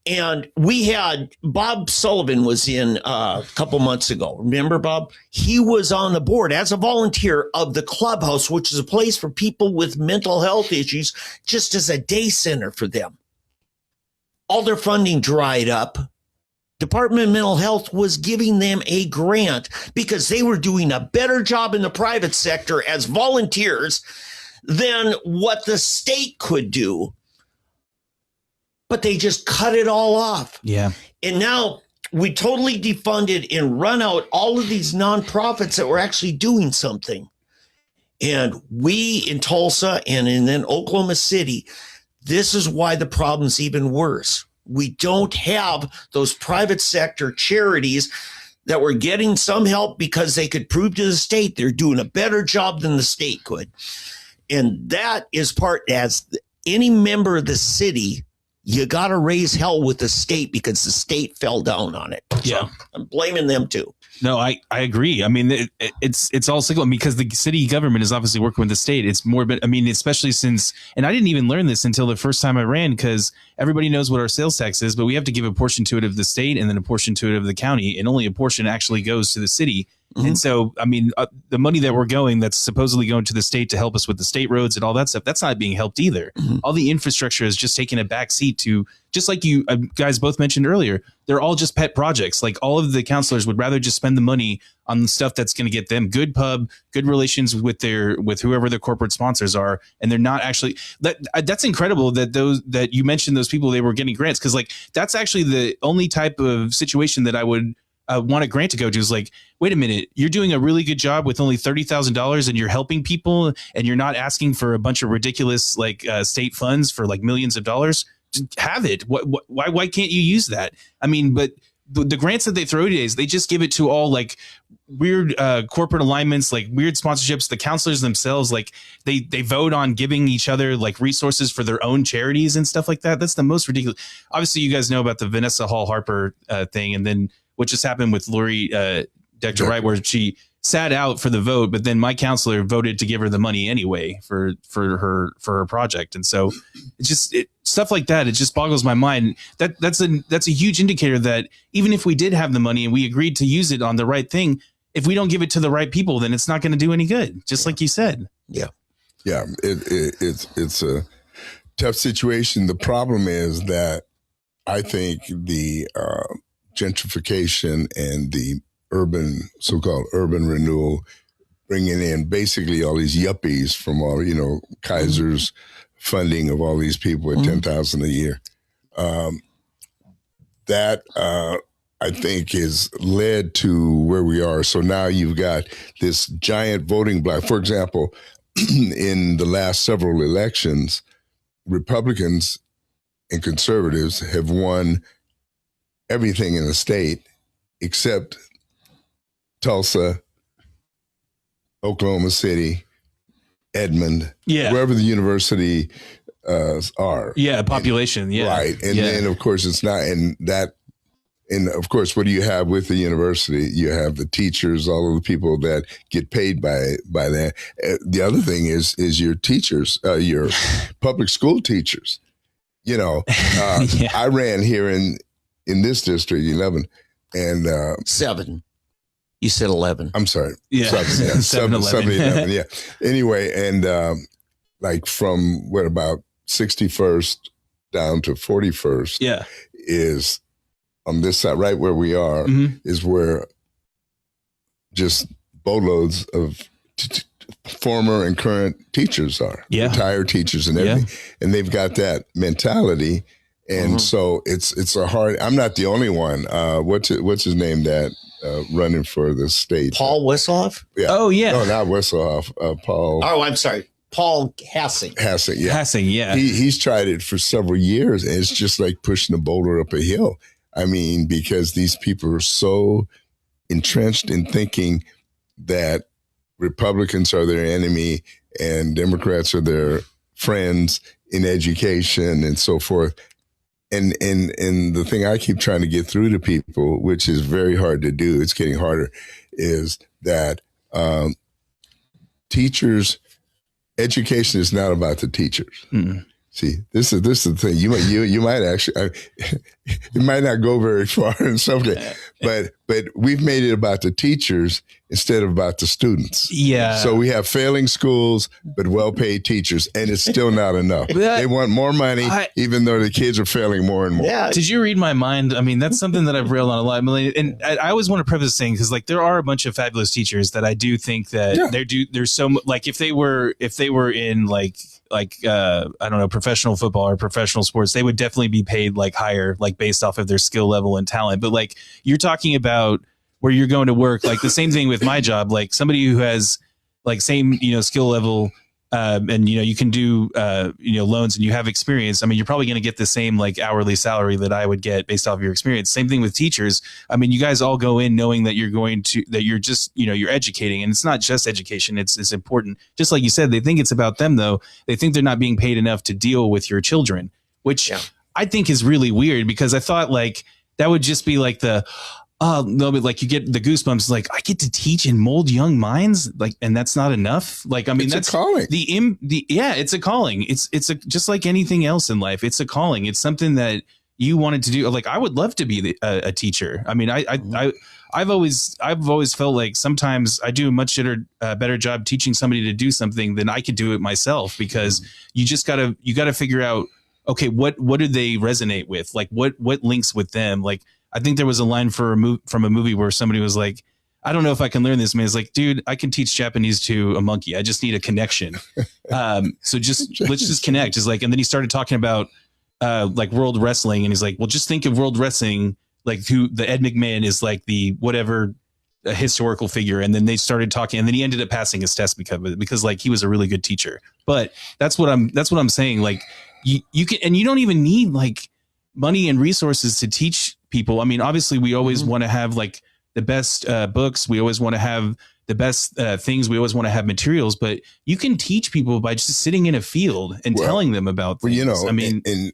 And we had Bob Sullivan was in a couple months ago. Remember, Bob? He was on the board as a volunteer of the Clubhouse, which is a place for people with mental health issues, just as a day center for them. All their funding dried up. Department of Mental Health was giving them a grant because they were doing a better job in the private sector as volunteers than what the state could do. But they just cut it all off. Yeah. And now we totally defunded and run out all of these nonprofits that were actually doing something. And we in Tulsa and then Oklahoma City, this is why the problem's even worse. We don't have those private sector charities that were getting some help because they could prove to the state they're doing a better job than the state could. And that is part, as any member of the city, you got to raise hell with the state because the state fell down on it. Yeah. So I'm blaming them too. No, I agree. I mean, it's all cyclical because the city government is obviously working with the state. It's more, but I mean, especially since, and I didn't even learn this until the first time I ran because everybody knows what our sales tax is, but we have to give a portion to it of the state and then a portion to it of the county, and only a portion actually goes to the city. Mm-hmm. And so, I mean, the money that we're that's supposedly going to the state to help us with the state roads and all that stuff, that's not being helped either. Mm-hmm. All the infrastructure is just taking a back seat to, just like you guys both mentioned earlier, they're all just pet projects. Like all of the counselors would rather just spend the money on the stuff that's going to get them good pub, good relations with whoever their corporate sponsors are. And they're not actually that's incredible that you mentioned those people, they were getting grants. Cause like, that's actually the only type of situation that I would want a grant to go to is like, wait a minute, you're doing a really good job with only $30,000 and you're helping people and you're not asking for a bunch of ridiculous like state funds for like millions of dollars. Just have it. Why can't you use that? I mean, but the grants that they throw nowadays, they just give it to all like weird corporate alignments, like weird sponsorships. The counselors themselves, like they vote on giving each other like resources for their own charities and stuff like that. That's the most ridiculous. Obviously, you guys know about the Vanessa Hall Harper thing, and then what just happened with Lori Dr. Wright, where she sat out for the vote, but then my counselor voted to give her the money anyway for her project. And so it's just stuff like that. It just boggles my mind. That's a huge indicator that even if we did have the money and we agreed to use it on the right thing, if we don't give it to the right people, then it's not going to do any good. Just like you said. Yeah. Yeah. It's a tough situation. The problem is that I think the gentrification and the so-called urban renewal, bringing in basically all these yuppies from all, Kaiser's funding of all these people at $10,000 a year. That I think has led to where we are. So now you've got this giant voting block. For example, in the last several elections, Republicans and conservatives have won everything in the state except Tulsa, Oklahoma City, Edmond, Yeah. wherever the university are. Yeah, population. Yeah. Right. And then, of course, it's not, and of course, what do you have with the university? You have the teachers, all of the people that get paid by that. The other thing is your teachers, your public school teachers. You know, I ran here in this district, 11, and 7. You said 11. I'm sorry. Yeah. 7, 11. 11, yeah. Anyway, and like from about 61st down to 41st is on this side, right where we are, is where just boatloads of former and current teachers are, retired teachers and everything. And they've got that mentality. And so it's a hard, I'm not the only one. What's his name that running for the state? Paul Wessoff? Yeah. Oh, yeah. No, not Wessoff. Paul. Oh, I'm sorry. Paul Hassing. Hassing, yeah. Hassing, yeah. He's tried it for several years, and it's just like pushing a boulder up a hill. I mean, because these people are so entrenched in thinking that Republicans are their enemy and Democrats are their friends in education and so forth. And the thing I keep trying to get through to people, which is very hard to do, it's getting harder, is that education is not about the teachers. See, this is the thing. You might actually, it might not go very far in some case, but we've made it about the teachers instead of about the students. Yeah. So we have failing schools, but well-paid teachers, and it's still not enough. They want more money, even though the kids are failing more and more. Yeah. Did you read my mind? I mean, that's something that I've railed on a lot. And I always want to preface saying, because like there are a bunch of fabulous teachers that I do think that there's so like if they were in like I don't know, professional football or professional sports, they would definitely be paid like higher, like based off of their skill level and talent. But like you're talking about where you're going to work, like the same thing with my job, like somebody who has like same, skill level, and, you can do, loans and you have experience. I mean, you're probably going to get the same like hourly salary that I would get based off of your experience. Same thing with teachers. I mean, you guys all go in knowing that you're just, you're educating, and it's not just education. It's important. Just like you said, they think it's about them though. They think they're not being paid enough to deal with your children, which I think is really weird, because I thought like that would just be like no, but like you get the goosebumps, like I get to teach and mold young minds, like, and that's not enough. Like, I mean, that's a calling. It's a calling. It's just like anything else in life. It's a calling. It's something that you wanted to do. Like, I would love to be a teacher. I mean, I've always felt like sometimes I do a much better job teaching somebody to do something than I could do it myself, because you gotta figure out, okay, what do they resonate with? Like what links with them? Like, I think there was a line from a movie where somebody was like, I don't know if I can learn this. Man, it's like, dude, I can teach Japanese to a monkey. I just need a connection. So let's just connect. It's like, and then he started talking about like world wrestling, and he's like, well, just think of world wrestling, like who the Ed McMahon is, like the whatever a historical figure. And then they started talking, and then he ended up passing his test because like he was a really good teacher. But that's what I'm saying. Like you can, and you don't even need like money and resources to teach people. I mean, obviously we always want to have like the best books. We always want to have the best things. We always want to have materials, but you can teach people by just sitting in a field and telling them about things. Well, I mean, and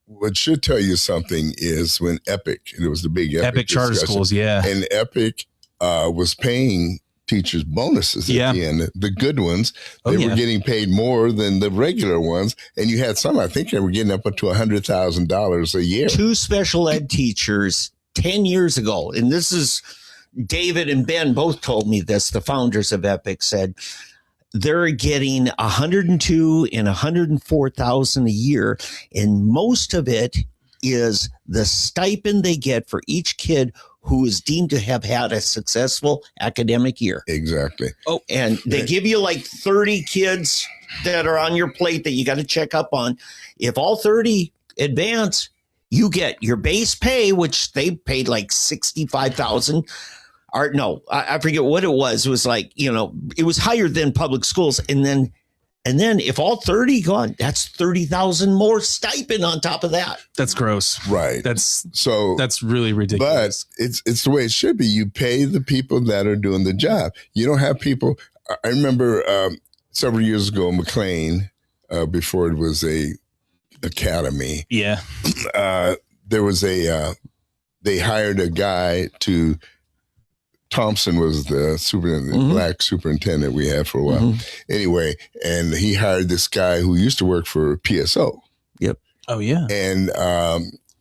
what should tell you something is when Epic, and it was the big Epic charter schools. Yeah. And Epic was paying teachers bonuses at the end. The good ones, they were getting paid more than the regular ones. And you had some, I think they were getting up to $100,000 a year. 2 special ed teachers 10 years ago. And this is, David and Ben both told me this. The founders of Epic said they're getting 102 and 104,000 a year. And most of it is the stipend they get for each kid who is deemed to have had a successful academic year. Exactly. Oh, and they give you like 30 kids that are on your plate that you got to check up on. If all 30 advance, you get your base pay, which they paid like 65,000. Or no, I forget what it was. It was like, it was higher than public schools. And then if all 30 gone, that's 30,000 more stipend on top of that. That's gross. Right. That's really ridiculous. But it's the way it should be. You pay the people that are doing the job. You don't have people. I remember several years ago, McLean, before it was a academy. Yeah. There was they hired a guy to. Thompson was the superintendent, black superintendent we had for a while. Anyway, and he hired this guy who used to work for PSO. Yep. Oh yeah. And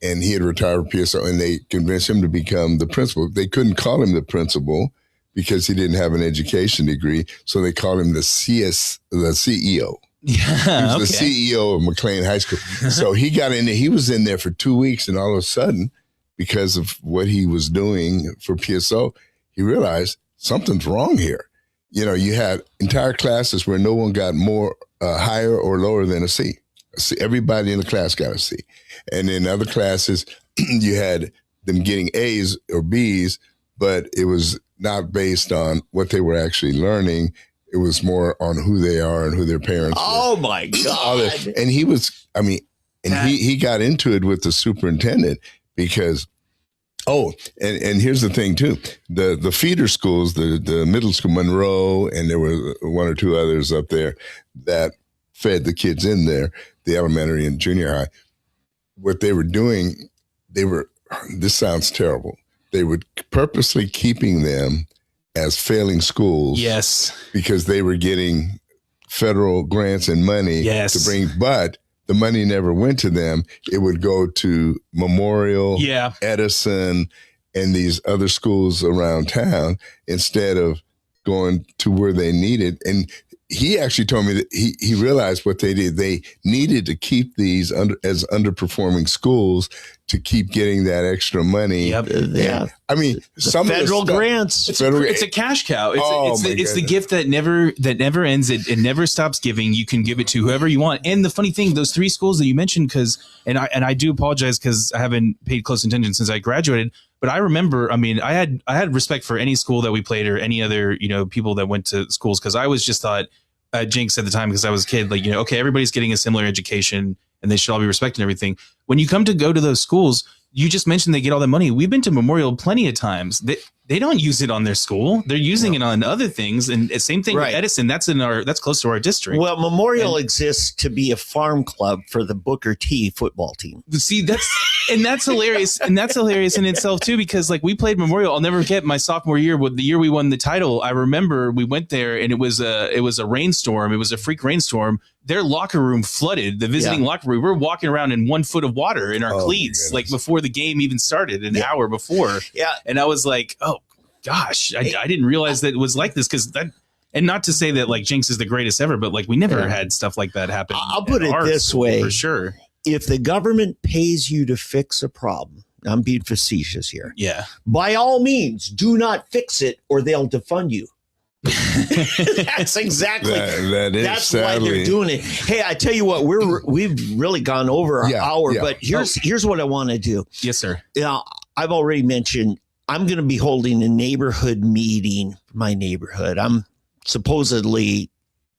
he had retired from PSO, and they convinced him to become the principal. They couldn't call him the principal because he didn't have an education degree, so they called him the CEO. Yeah, He was the CEO of McLean High School. So he got in there. He was in there for 2 weeks, and all of a sudden, because of what he was doing for PSO, he realized something's wrong here. You know, you had entire classes where no one got more higher or lower than a C. Everybody in the class got a C. And in other classes, you had them getting A's or B's, but it was not based on what they were actually learning. It was more on who they are and who their parents Oh, were. my God. And he was, I mean, and he got into it with the superintendent because, and here's the thing too, the feeder schools, the middle school, Monroe, and there were one or two others up there that fed the kids in there, the elementary and junior high. What they were doing, this sounds terrible, they were purposely keeping them as failing schools. Yes. Because they were getting federal grants and money to bring, but the money never went to them. It would go to Memorial, Edison, and these other schools around town instead of going to where they needed. And he actually told me that he realized what they did. They needed to keep these as underperforming schools to keep getting that extra money. Yep. And, I mean, some federal grants. It's a cash cow. It's the gift that never ends. It never stops giving. You can give it to whoever you want. And the funny thing, those three schools that you mentioned, and I do apologize because I haven't paid close attention since I graduated. But I remember, I mean, I had respect for any school that we played or any other, people that went to schools, because I always just thought, Jinx at the time, because I was a kid, like, okay, everybody's getting a similar education and they should all be respected and everything. When you come to go to those schools, you just mentioned they get all that money. We've been to Memorial plenty of times. They don't use it on their school. They're using it on other things. And same thing with Edison. That's close to our district. Well, Memorial exists to be a farm club for the Booker T football team. See, that's hilarious. And that's hilarious in itself too, because like we played Memorial. I'll never forget my sophomore year, the year we won the title. I remember we went there and it was a rainstorm. It was a freak rainstorm. Their locker room flooded, the visiting locker room. We were walking around in 1 foot of water in our cleats, like before the game even started, an hour before. Yeah. And I was like, oh gosh, I didn't realize that it was like this, because that, and not to say that like Jinx is the greatest ever, but like we never had stuff like that happen. I'll put it this way. For sure. If the government pays you to fix a problem, I'm being facetious here. Yeah. By By all means, do not fix it or they'll defund you. That's exactly that's why they're doing it. Hey, I tell you what, we've really gone over our hour, but here's what I want to do. Yes, sir. Yeah, I've already mentioned I'm going to be holding a neighborhood meeting for my neighborhood. I'm supposedly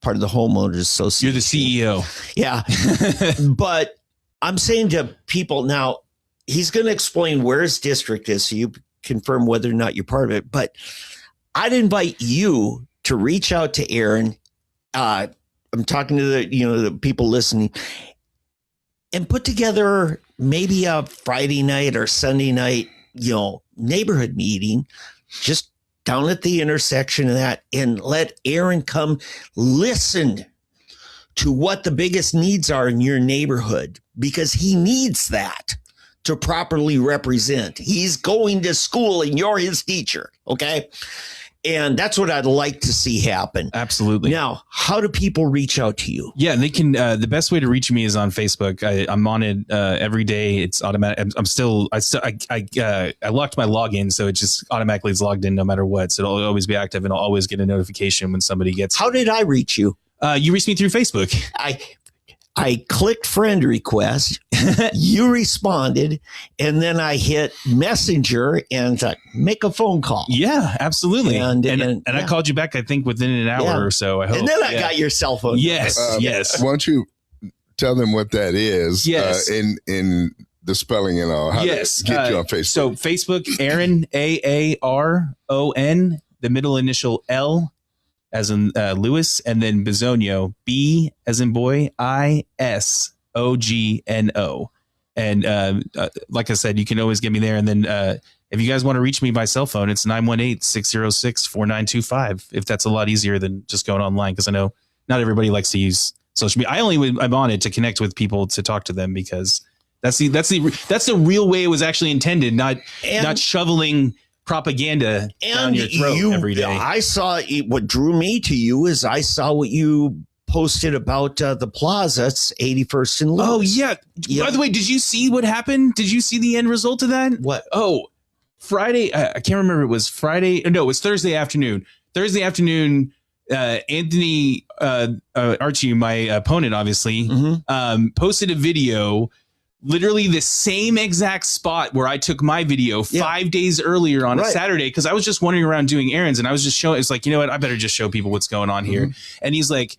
part of the homeowners association. You're the CEO. Yeah. But I'm saying to people now, he's going to explain where his district is so you confirm whether or not you're part of it. But I'd invite you to reach out to Aaron. I'm talking to the people listening, and put together maybe a Friday night or Sunday night, neighborhood meeting just down at the intersection of that, and let Aaron come listen to what the biggest needs are in your neighborhood, because he needs that to properly represent. He's going to school and you're his teacher. Okay. And that's what I'd like to see happen. Absolutely. Now, how do people reach out to you? Yeah, they can. The best way to reach me is on Facebook. I'm on it every day. It's automatic. I locked my login, so it just automatically is logged in no matter what. So it'll always be active, and I'll always get a notification when somebody gets. How did I reach you? You reached me through Facebook. I clicked friend request, you responded, and then I hit messenger and make a phone call. Yeah, absolutely. And yeah. I called you back, I think, within an hour or so. I hope. And then I got your cell phone. Yes, yes. Why don't you tell them what that is? Yes. In the spelling and all. How to get you on Facebook. So Facebook, Aaron, AARON, the middle initial L, as in Lewis, and then Bisogno, B as in boy, ISOGNO. And like I said, you can always get me there. And then if you guys want to reach me by cell phone, it's 918-606-4925. If that's a lot easier than just going online, because I know not everybody likes to use social media. I'm on it to connect with people, to talk to them, because that's the real way it was actually intended, not shoveling propaganda down your throat every day. I saw what drew me to you is I saw what you posted about the plaza. It's 81st and Lewis. Oh yeah. By the way, did you see what happened? Did you see the end result of that? What? Oh, Friday. I can't remember. It was Friday. No, it was Thursday afternoon. Anthony Archie, my opponent, obviously, posted a video, literally the same exact spot where I took my video 5 days earlier on a Saturday, because I was just wandering around doing errands, and I was just showing. It's like, you know what? I better just show people what's going on here. And he's like,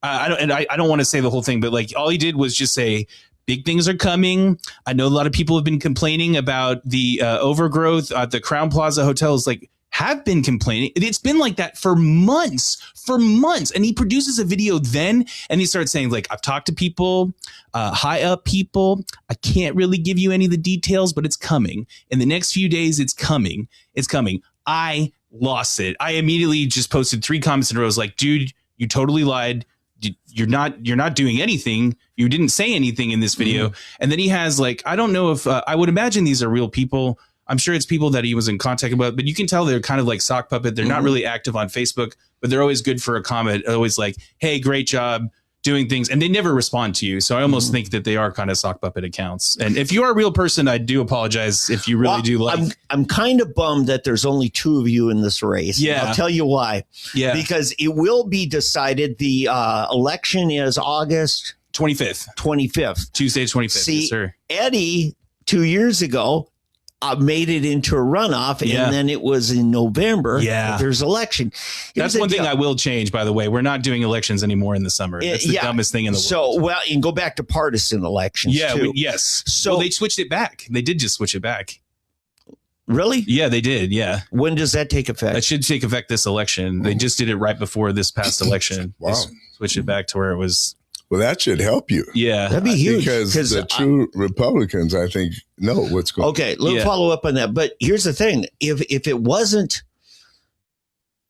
I don't want to say the whole thing, but like all he did was just say, big things are coming. I know a lot of people have been complaining about the overgrowth at the Crown Plaza hotels. Like, have been complaining. It's been like that for months. And he produces a video then, and he starts saying, like, I've talked to people, high up people. I can't really give you any of the details, but it's coming. In the next few days, it's coming. I lost it. I immediately just posted 3 comments in a row. I was like, dude, you totally lied. You're not doing anything. You didn't say anything in this video. And then he has, like, I don't know if I would imagine these are real people. I'm sure it's people that he was in contact with, but you can tell they're kind of like sock puppet. They're not really active on Facebook, but they're always good for a comment. Always like, hey, great job doing things. And they never respond to you. So I almost think that they are kind of sock puppet accounts. And if you are a real person, I do apologize if you really do like. I'm kind of bummed that there's only 2 of you in this race. Yeah. I'll tell you why. Yeah. Because it will be decided. The election is August 25th. Tuesday, 25th. See, yes, sir. Eddie, 2 years ago, made it into a runoff, and then it was in November. Yeah, there's election. That's one thing I will change, by the way. We're not doing elections anymore in the summer. That's the dumbest thing in the world. So, well, you can go back to partisan elections. Yeah, too. yes. So they switched it back. They did just switch it back. Really? Yeah, they did. Yeah. When does that take effect? That should take effect this election. They just did it right before this past election. Wow. They switched it back to where it was. Well, that should help you. Yeah. That'd be huge. Because the true Republicans, I think, know what's going on. Okay, let's follow up on that. But here's the thing. If it wasn't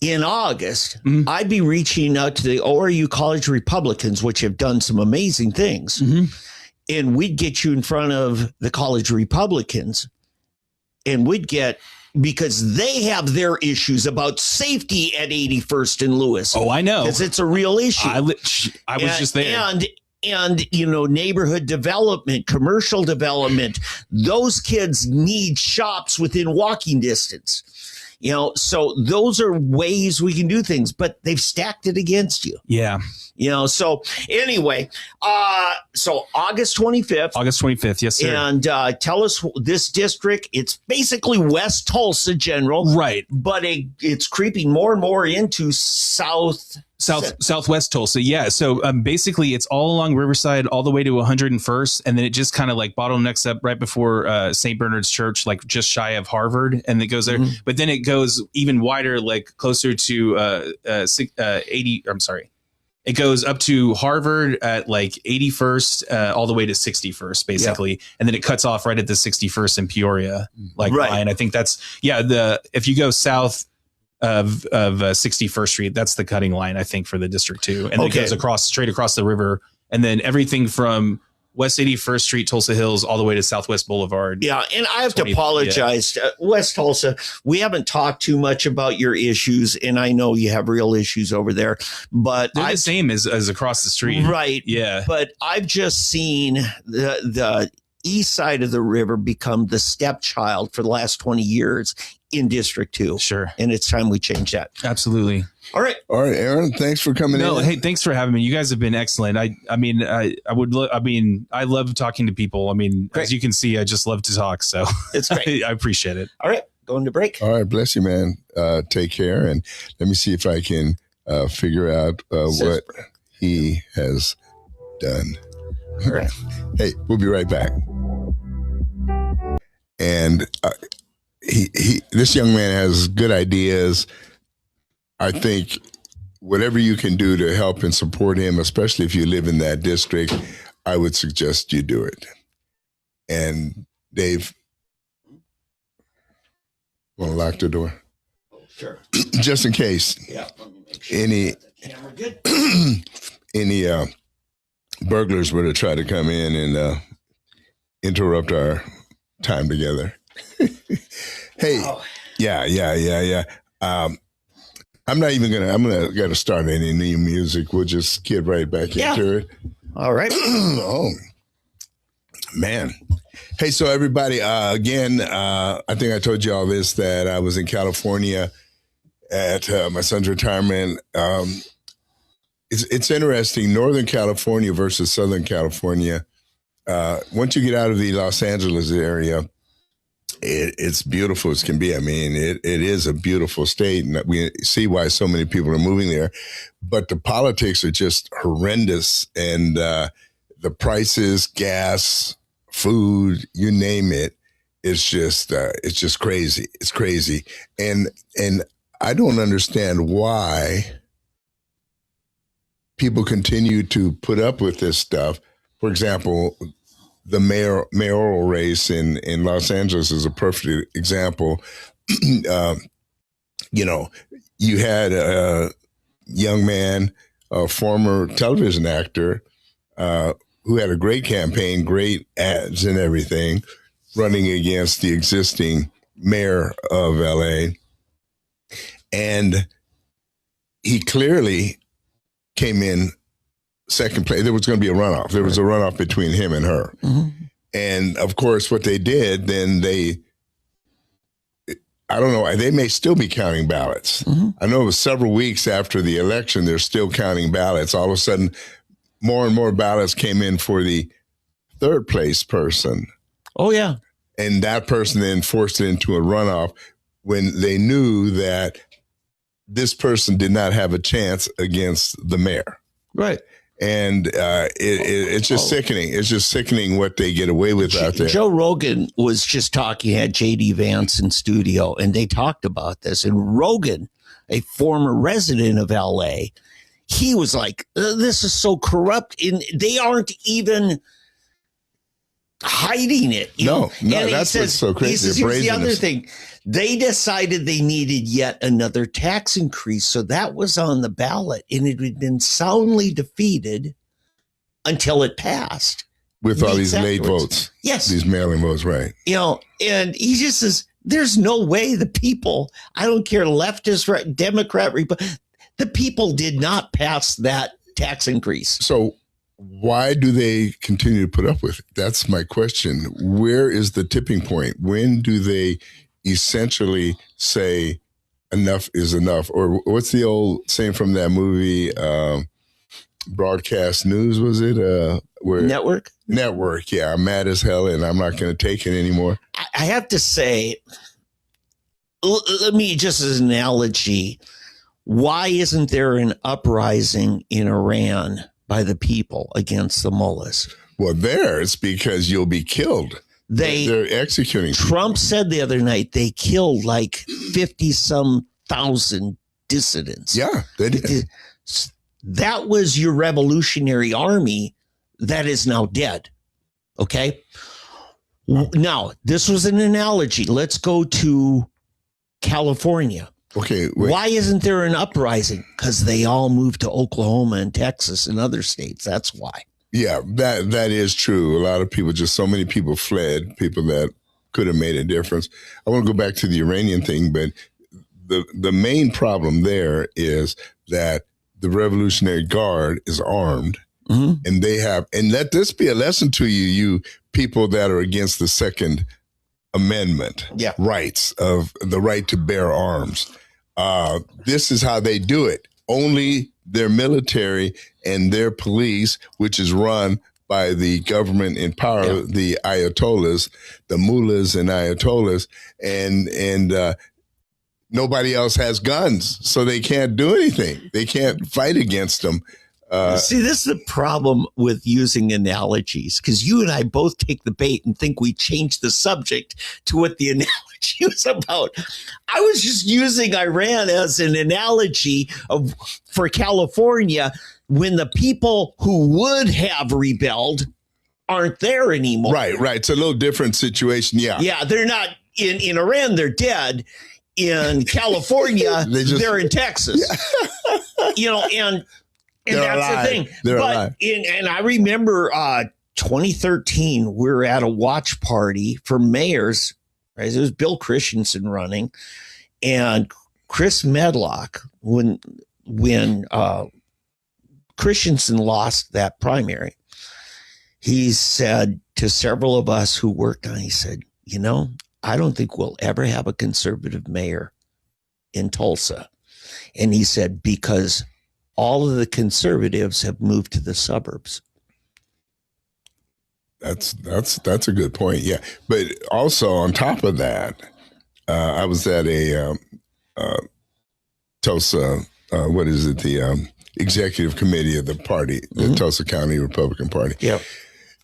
in August, I'd be reaching out to the ORU College Republicans, which have done some amazing things. And we'd get you in front of the college Republicans, and we'd get, because they have their issues about safety at 81st and Lewis. Oh, I know. Because it's a real issue. I was just there. And, you know, neighborhood development, commercial development, those kids need shops within walking distance. You know, so those are ways we can do things, but they've stacked it against you. Yeah. You know, so anyway, so August 25th. Yes, sir. And tell us this district. It's basically West Tulsa general. Right. But it's creeping more and more into Southwest Tulsa. Yeah. So basically it's all along Riverside all the way to 101st. And then it just kind of like bottlenecks up right before St. Bernard's Church, like just shy of Harvard. And it goes there. But then it goes even wider, like closer to 80. I'm sorry. It goes up to Harvard at like 81st, all the way to 61st, basically. Yeah. And then it cuts off right at the 61st in Peoria. Like, line. I think that's, if you go south of 61st Street, that's the cutting line, I think, for the District 2. And it goes straight across the river. And then everything from West 81st Street, Tulsa Hills, all the way to Southwest Boulevard. Yeah, and I have to apologize. West Tulsa, we haven't talked too much about your issues, and I know you have real issues over there, but they're the same as across the street. Right. Yeah. But I've just seen the east side of the river become the stepchild for the last 20 years in District 2. Sure. And it's time we change that. Absolutely. All right, Aaron. Thanks for coming in. No, hey, thanks for having me. You guys have been excellent. I love talking to people. I mean, as you can see, I just love to talk. So it's great. I appreciate it. All right, going to break. All right, bless you, man. Take care, and let me see if I can figure out what he has done. All right. Hey, we'll be right back. And this young man has good ideas. I think whatever you can do to help and support him, especially if you live in that district, I would suggest you do it. And Dave, want to lock the door? Sure. Just in case. Yeah. Let me make sure camera good. Any burglars were to try to come in and interrupt our time together. Hey, yeah. I'm gonna start any new music. We'll just get right back into it. All right. Oh, man. Hey, so everybody, again, I think I told you all this, that I was in California at my son's retirement. It's interesting, Northern California versus Southern California. Once you get out of the Los Angeles area, it's beautiful as can be. I mean, it is a beautiful state, and we see why so many people are moving there. But the politics are just horrendous, and the prices, gas, food, you name it, it's just crazy. It's crazy, and I don't understand why people continue to put up with this stuff. For example, the mayoral race in Los Angeles is a perfect example. You had a young man, a former television actor, who had a great campaign, great ads and everything, running against the existing mayor of LA. And he clearly came in second place. There was going to be a runoff. There was a runoff between him and her. Mm-hmm. And of course, what they did, then I don't know, they may still be counting ballots. Mm-hmm. I know it was several weeks after the election, they're still counting ballots. All of a sudden, more and more ballots came in for the third place person. Oh, yeah. And that person then forced it into a runoff when they knew that this person did not have a chance against the mayor. Right. And it's just sickening. It's just sickening what they get away with out there. Joe Rogan was just talking, had J.D. Vance in studio, and they talked about this. And Rogan, a former resident of L.A., he was like, this is so corrupt. And they aren't even hiding it. No, that's what's so crazy. He says, here's the other thing. They decided they needed yet another tax increase. So that was on the ballot, and it had been soundly defeated until it passed. With all these late votes. Yes. These mail-in votes, right. And he just says, there's no way the people, I don't care, leftist, Democrat, the people did not pass that tax increase. So why do they continue to put up with it? That's my question. Where is the tipping point? When do they essentially say enough is enough? Or what's the old saying from that movie, Broadcast News, was it? Network? Network, yeah. I'm mad as hell and I'm not going to take it anymore. I have to say, let me, just as an analogy, why isn't there an uprising in Iran by the people against the mullahs? Well, it's because you'll be killed. They're executing people. Trump said the other night they killed like 50-some thousand dissidents. Yeah, they did. That was your revolutionary army that is now dead. Okay? Now, this was an analogy. Let's go to California. Okay. Wait. Why isn't there an uprising? Because they all moved to Oklahoma and Texas and other states. That's why. Yeah, that is true. A lot of people, just so many people fled, people that could have made a difference. I want to go back to the Iranian thing, but the main problem there is that the Revolutionary Guard is armed, mm-hmm. and they have, and let this be a lesson to you people that are against the Second Amendment rights of the right to bear arms. This is how they do it. Only their military and their police, which is run by the government in power, the Ayatollahs, the mullahs and Ayatollahs, and nobody else has guns, so they can't do anything. They can't fight against them. See, this is the problem with using analogies, because you and I both take the bait and think we changed the subject to what the analogy was about. I was just using Iran as an analogy for California when the people who would have rebelled aren't there anymore. Right. It's a little different situation. Yeah. Yeah, they're not in Iran, they're dead. In California, they're in Texas. Yeah. And that's alive. The thing. And I remember 2013, we were at a watch party for mayors. Right? It was Bill Christensen running, and Chris Medlock, when Christensen lost that primary, he said to several of us who worked on it, he said, I don't think we'll ever have a conservative mayor in Tulsa. And he said, because all of the conservatives have moved to the suburbs. That's a good point. Yeah. But also on top of that, I was at a Tulsa, the executive committee of the party, the Tulsa County Republican Party. Yep.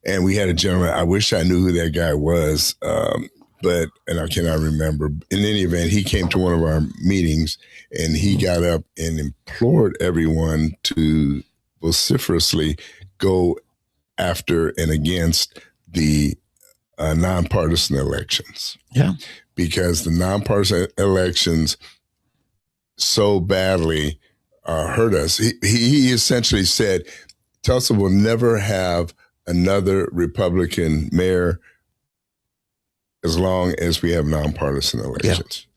And we had a gentleman, I wish I knew who that guy was, and I cannot remember. In any event, he came to one of our meetings and he got up and implored everyone to vociferously go after and against the nonpartisan elections. Yeah. Because the nonpartisan elections so badly hurt us. He essentially said, Tulsa will never have another Republican mayor as long as we have nonpartisan elections.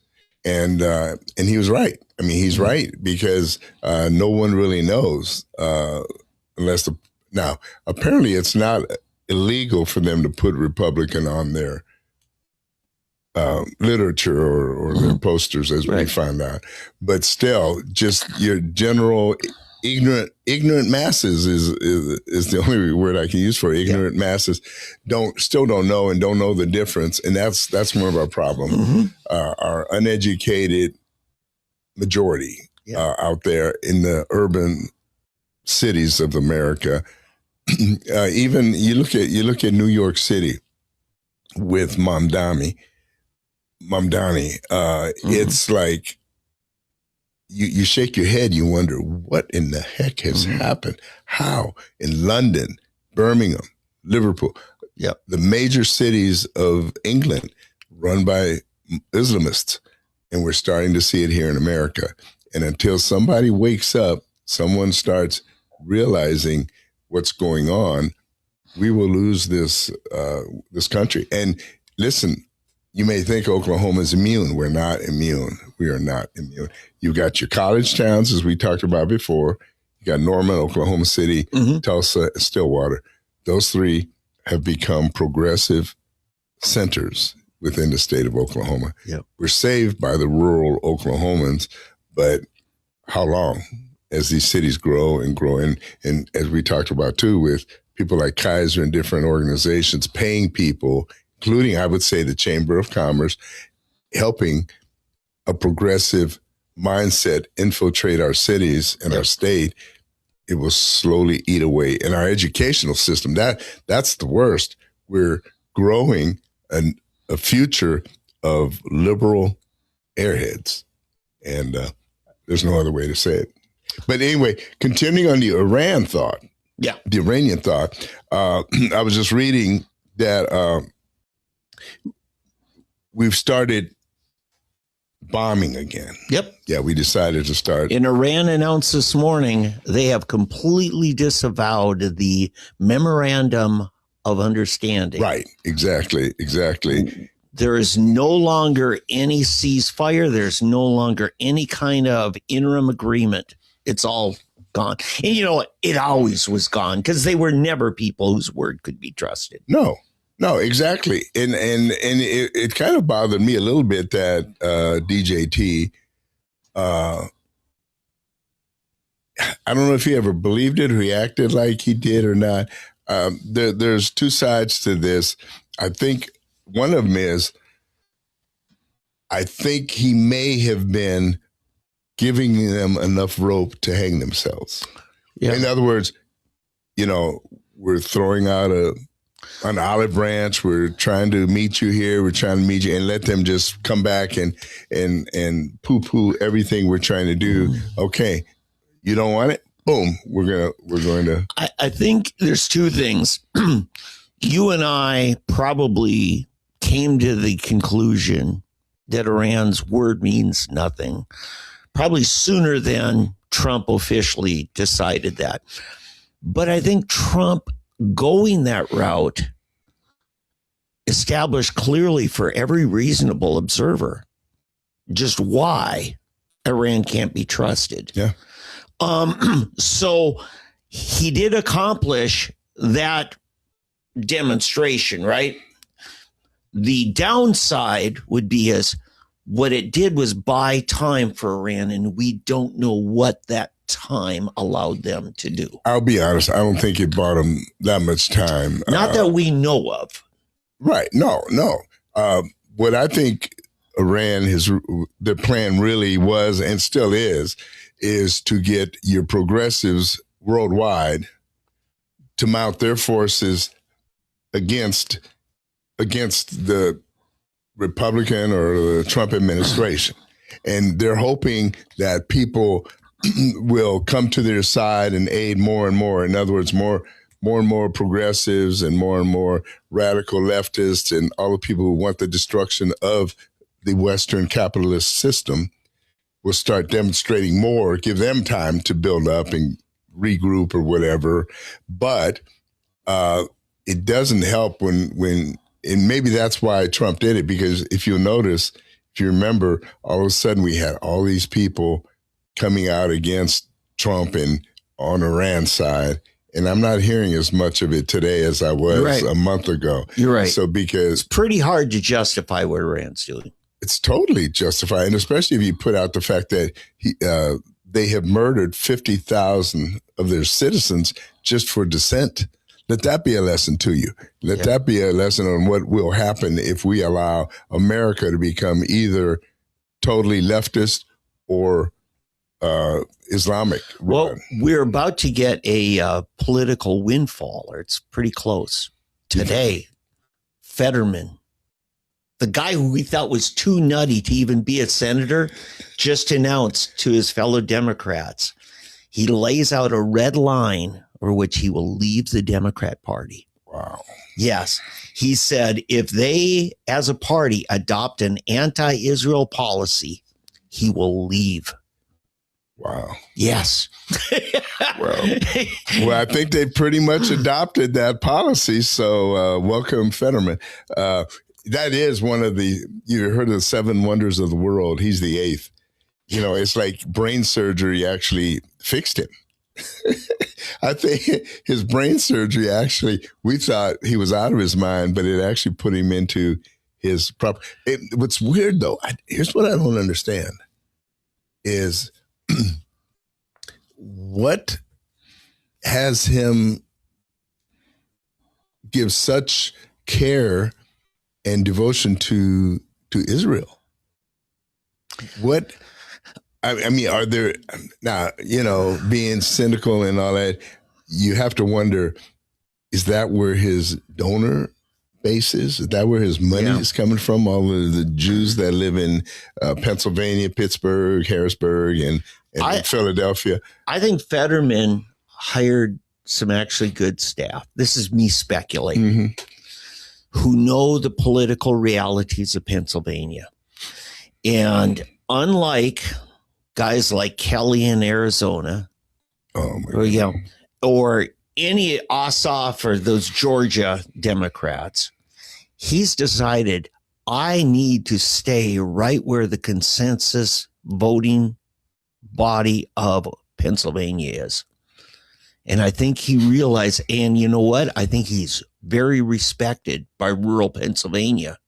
Yeah. And he was right. I mean, he's right, because no one really knows now, apparently it's not illegal for them to put Republican on their literature or their posters, as we found out. But still, just your general ignorant masses is the only word I can use for it. Ignorant masses still don't know and don't know the difference, and that's one of our problems. Our uneducated majority out there in the urban cities of America. Even you look at New York City with Mamdani. It's like you shake your head. You wonder what in the heck has happened. How in London, Birmingham, Liverpool, the major cities of England run by Islamists, and we're starting to see it here in America. And until somebody wakes up, someone starts realizing what's going on, we will lose this country. And listen, you may think Oklahoma is immune. We're not immune. We are not immune. You got your college towns, as we talked about before. You got Norman, Oklahoma City, Tulsa, and Stillwater. Those three have become progressive centers within the state of Oklahoma. Yep. We're saved by the rural Oklahomans, but how long? As these cities grow and grow, and as we talked about too, with people like Kaiser and different organizations paying people, including, I would say, the Chamber of Commerce, helping a progressive mindset infiltrate our cities and our state, it will slowly eat away. In our educational system, that's the worst. We're growing a future of liberal airheads, and there's no other way to say it. But anyway, continuing on the Iran thought, the Iranian thought, I was just reading that we've started bombing again. Yep. Yeah, we decided to start. And Iran announced this morning they have completely disavowed the memorandum of understanding. Right. Exactly. There is no longer any ceasefire. There's no longer any kind of interim agreement. It's all gone. And you know what? It always was gone, because they were never people whose word could be trusted. No, exactly. And it kind of bothered me a little bit that DJT, I don't know if he ever believed it or he acted like he did or not. There's two sides to this. I think one of them is, I think he may have been giving them enough rope to hang themselves. Yeah. In other words, we're throwing out an olive branch. We're trying to meet you here. We're trying to meet you and let them just come back and poo-poo everything we're trying to do. Okay, you don't want it? Boom. We're going to. I think there's two things. You and I probably came to the conclusion that Iran's word means nothing, probably sooner than Trump officially decided that. But I think Trump going that route established clearly for every reasonable observer just why Iran can't be trusted. Yeah. So he did accomplish that demonstration, right? The downside would be as what it did was buy time for Iran, and we don't know what that time allowed them to do. I'll be honest. I don't think it bought them that much time. Not that we know of. Right. No. What I think Iran, the plan really was and still is to get your progressives worldwide to mount their forces against the Republican or the Trump administration. And they're hoping that people will come to their side and aid more and more. In other words, more and more progressives and more radical leftists and all the people who want the destruction of the Western capitalist system will start demonstrating more, give them time to build up and regroup or whatever. But it doesn't help when and maybe that's why Trump did it, because if you remember, all of a sudden we had all these people coming out against Trump and on Iran's side. And I'm not hearing as much of it today as I was a month ago. You're right. So because it's pretty hard to justify what Iran's doing. It's totally justified. And especially if you put out the fact that they have murdered 50,000 of their citizens just for dissent. Let that be a lesson to you. Let that be a lesson on what will happen if we allow America to become either totally leftist or Islamic. Well, we're about to get a political windfall, or it's pretty close. Today, Fetterman, the guy who we thought was too nutty to even be a senator, just announced to his fellow Democrats, he lays out a red line or which he will leave the Democrat Party. Wow. Yes. He said if they, as a party, adopt an anti-Israel policy, he will leave. Wow. Yes. Well, I think they pretty much adopted that policy. So welcome, Fetterman. That is one of you heard of the 7 wonders of the world. He's the 8th. It's like brain surgery actually fixed him. I think his brain surgery we thought he was out of his mind, but it actually put him into his proper. What's weird though, here's what I don't understand is what has him give such care and devotion to Israel? What? I mean, are there now, being cynical and all that, you have to wonder, is that where his donor base is? Is that where his money is coming from? All of the Jews that live in Pennsylvania, Pittsburgh, Harrisburg, and Philadelphia. I think Fetterman hired some actually good staff. This is me speculating, who know the political realities of Pennsylvania. And unlike guys like Kelly in Arizona, or any Ossoff or those Georgia Democrats, he's decided I need to stay right where the consensus voting body of Pennsylvania is. And I think he realized, and you know what? I think he's very respected by rural Pennsylvania.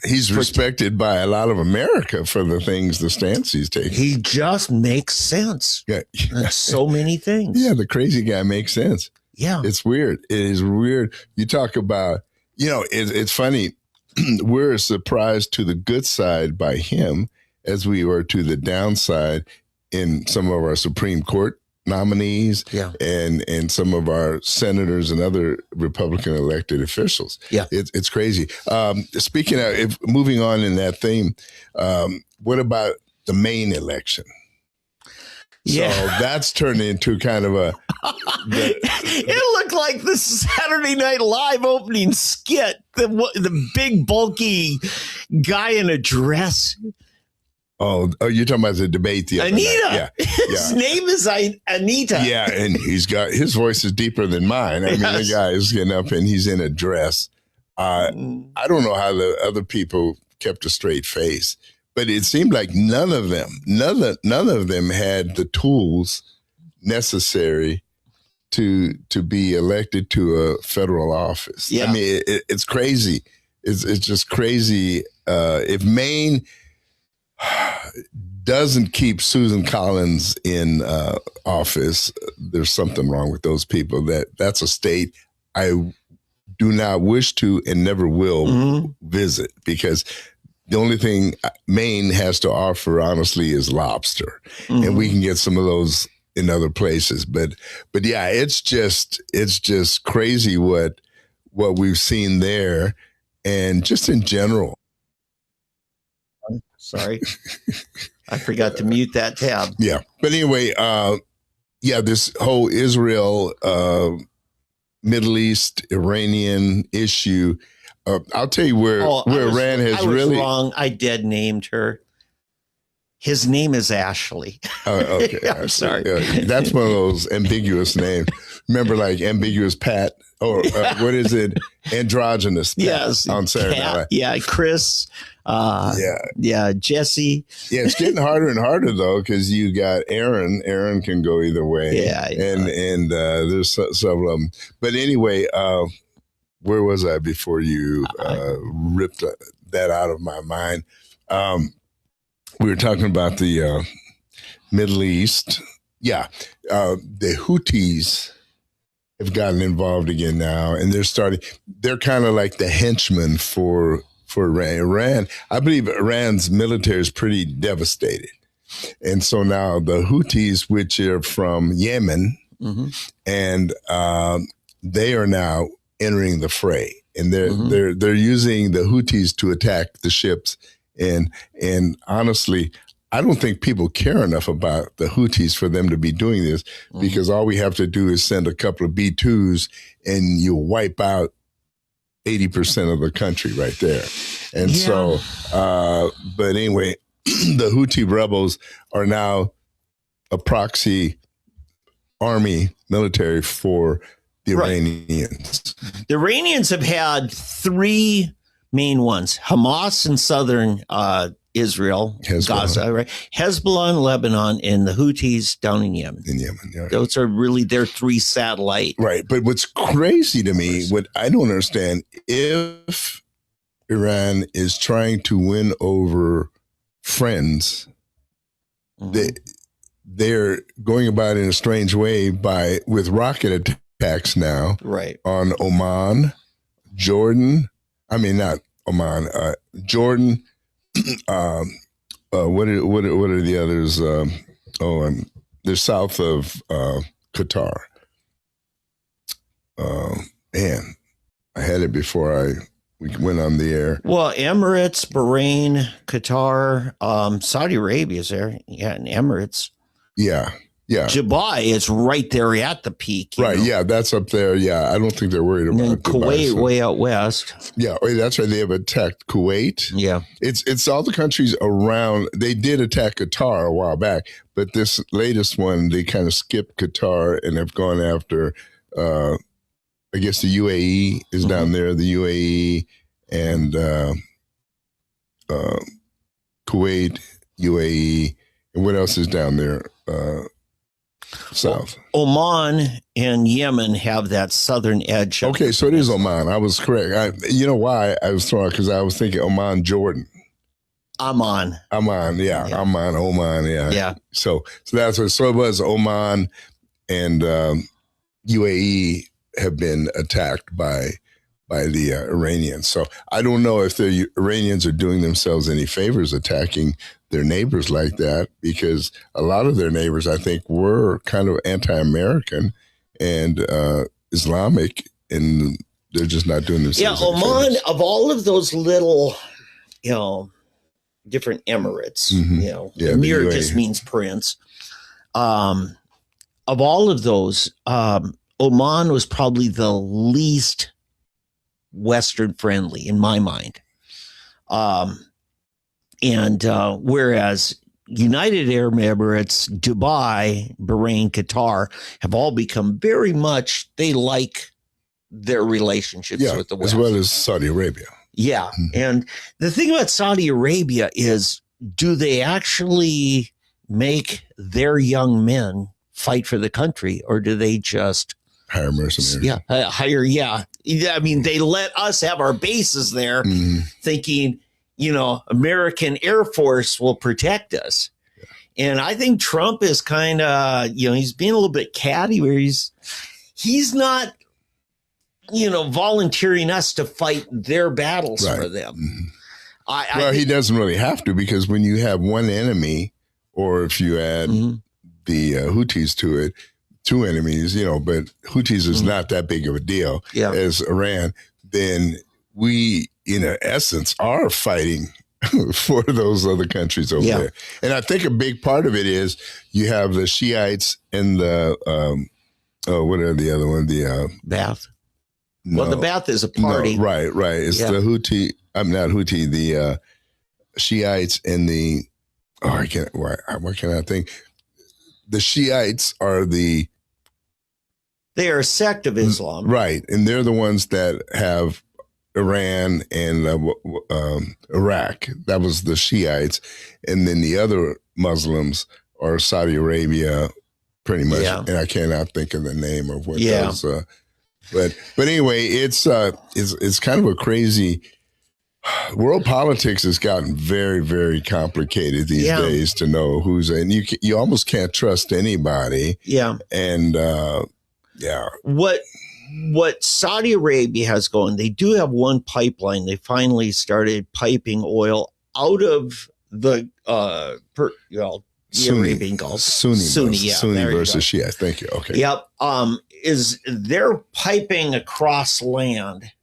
He's respected by a lot of America for the stance he's taking. He just makes sense. Yeah. So many things. Yeah, the crazy guy makes sense. Yeah. It's weird. It is weird. You talk about, it's funny. We're surprised to the good side by him as we were to the downside in some of our Supreme Court nominees Yeah. and some of our senators and other Republican elected officials. Yeah. It's crazy. Speaking of, moving on in that theme, what about the Maine election? Yeah. So that's turned into kind of a. It looked like the Saturday Night Live opening skit. The big bulky guy in a dress. Oh, you're talking about the debate the other Anita. night. Yeah. His name is Anita. Yeah, and his voice is deeper than mine. I mean, the guy is getting up and he's in a dress. I don't know how the other people kept a straight face, but it seemed like none of them had the tools necessary to be elected to a federal office. Yeah. I mean, it's crazy. It's just crazy. If Maine doesn't keep Susan Collins in office, there's something wrong with those people. That's a state I do not wish to and never will visit, because the only thing Maine has to offer, honestly, is lobster, and we can get some of those in other places. But yeah, it's just crazy what we've seen there, and just in general. Sorry, I forgot to mute that tab. Yeah, but anyway, this whole Israel, Middle East, Iranian issue. I'll tell you where Iran has really wrong. I dead named her. His name is Ashley. Okay, I'm sorry. That's one of those ambiguous names. Remember, like ambiguous Pat, or what is it? Androgynous Pat. Yes, on Saturday Night Live. Yeah, Chris. Jesse. Yeah, it's getting harder and harder though, because you got Aaron. Aaron can go either way. Yeah, and there's several of them. But anyway, where was I before you ripped that out of my mind? We were talking about the Middle East. Yeah, the Houthis have gotten involved again now, and they're kind of like the henchmen for Iran. I believe Iran's military is pretty devastated. And so now the Houthis, which are from Yemen, and they are now entering the fray. And they're using the Houthis to attack the ships. And honestly, I don't think people care enough about the Houthis for them to be doing this, because all we have to do is send a couple of B-2s and you wipe out 80% of the country right there. And so, but anyway, the Houthi rebels are now a proxy army military for the Iranians. The Iranians have had three main ones: Hamas in southern Israel, Gaza, right? Hezbollah in Lebanon, and the Houthis down in Yemen. Yeah. Those are really their three satellite. Right. But what's crazy to me, what I don't understand, if Iran is trying to win over friends, they're going about it in a strange way with rocket attacks now, right, on Oman, Jordan. I mean, not Oman, Jordan. What are the others? They're south of Qatar. Man, I had it before we went on the air. Well, Emirates, Bahrain, Qatar, Saudi Arabia is there. Yeah, and Emirates. Yeah. Dubai is right there at the peak. Right. Yeah, that's up there. Yeah, I don't think they're worried about and Kuwait, Dubai, way out west. Yeah, that's right. They have attacked Kuwait. Yeah, it's all the countries around. They did attack Qatar a while back, but this latest one, they kind of skipped Qatar and have gone after. I guess the UAE is down there. The UAE and Kuwait, UAE, and what else is down there? South. Oman and Yemen have that southern edge. Okay, so it is Oman. I was correct. You know why I was throwing? Because I was thinking Oman, Jordan. Oman, yeah. Oman, yeah. Yeah. So that's what. So it was Oman and UAE have been attacked by by the Iranians. So I don't know if the Iranians are doing themselves any favors attacking their neighbors like that, because a lot of their neighbors, I think, were kind of anti-American and Islamic, and they're just not doing themselves any Oman, favors. of all of those little, different emirates, Emir just means prince. Of all of those, Oman was probably the least Western friendly in my mind. Whereas United Arab Emirates, Dubai, Bahrain, Qatar have all become very much, they like their relationships with the West. As well as Saudi Arabia. Yeah. Mm-hmm. And the thing about Saudi Arabia is, do they actually make their young men fight for the country, or do they just hire mercenaries? I mean, they let us have our bases there, thinking, American Air Force will protect us. Yeah. And I think Trump is kind of, he's being a little bit catty, where he's not, volunteering us to fight their battles for them. Mm-hmm. He doesn't really have to, because when you have one enemy, or if you add the Houthis to it, two enemies, but Houthis is not that big of a deal as Iran, then we, in essence, are fighting for those other countries over there. And I think a big part of it is you have the Shiites and the, what are the other one? The Ba'ath. No, well, the Ba'ath is a party. No, right. It's the Houthi. I'm not Houthi. The Shiites and the. I can't. What can I think? The Shiites are the. They are a sect of Islam, right? And they're the ones that have Iran and Iraq. That was the Shiites, and then the other Muslims are Saudi Arabia, pretty much. Yeah. And I cannot think of the name of what those. But anyway, it's kind of a crazy world. Politics has gotten very, very complicated these days to know who's in. You almost can't trust anybody. Yeah. And what Saudi Arabia has going, they do have one pipeline. They finally started piping oil out of the Arabian Gulf. Sunni versus Shia. Thank you. Okay. Yep. Is they're piping across land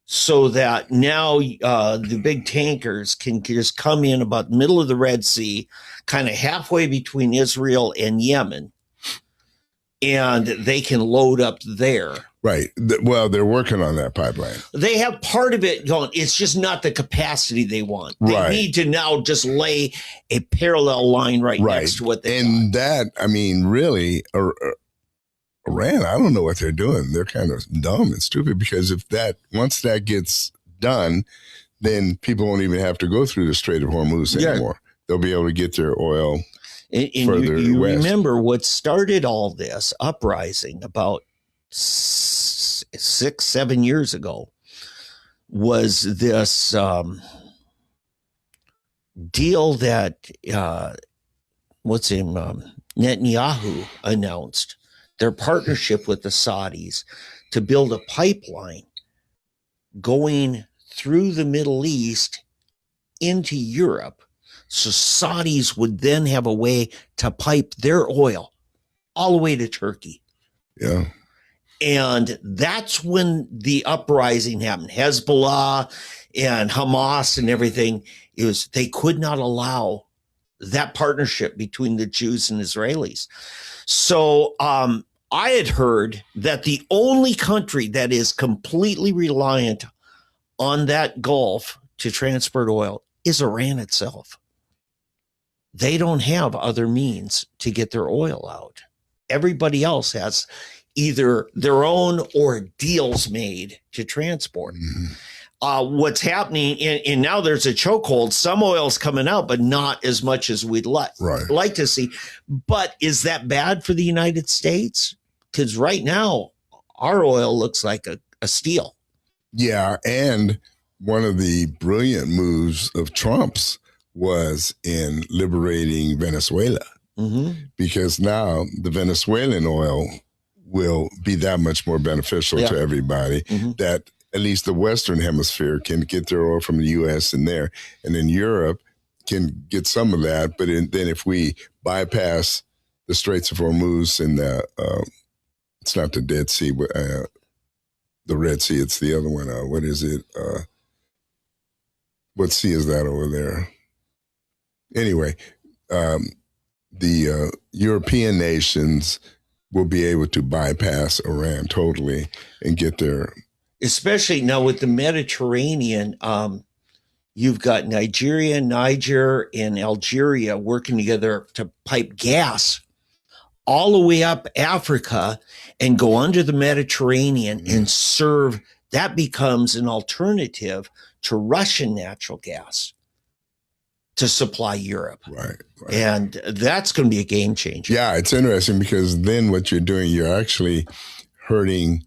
so that now the big tankers can just come in about the middle of the Red Sea, kind of halfway between Israel and Yemen, and they can load up there. Right. Well, they're working on that pipeline. They have part of it going. It's just not the capacity they want. They need to now just lay a parallel line next to what they want. That, I mean, really, Iran, I don't know what they're doing. They're kind of dumb and stupid, because once that gets done, then people won't even have to go through the Strait of Hormuz anymore. They'll be able to get their oil further you west. Remember what started all this uprising about 6-7 years ago was this deal that Netanyahu announced, their partnership with the Saudis to build a pipeline going through the Middle East into Europe. So Saudis would then have a way to pipe their oil all the way to Turkey. Yeah. And that's when the uprising happened. Hezbollah and Hamas and everything, they could not allow that partnership between the Jews and Israelis. So I had heard that the only country that is completely reliant on that Gulf to transport oil is Iran itself. They don't have other means to get their oil out. Everybody else has either their own or deals made to transport. Mm-hmm. What's happening, and now there's a chokehold. Some oil's coming out, but not as much as we'd like to see. But is that bad for the United States? Because right now, our oil looks like a steal. Yeah, and one of the brilliant moves of Trump's was in liberating Venezuela, because now the Venezuelan oil will be that much more beneficial to everybody that at least the Western Hemisphere can get their oil from the U.S. and there, and then Europe can get some of that. But then if we bypass the Straits of Hormuz and it's not the Dead Sea, but the Red Sea, it's the other one. What is it? What sea is that over there? Anyway, the European nations will be able to bypass Iran totally and get their... Especially now with the Mediterranean, you've got Nigeria, Niger, and Algeria working together to pipe gas all the way up Africa and go under the Mediterranean and serve. That becomes an alternative to Russian natural gas to supply Europe. Right. And that's going to be a game changer. Yeah, it's interesting because then what you're doing, you're actually hurting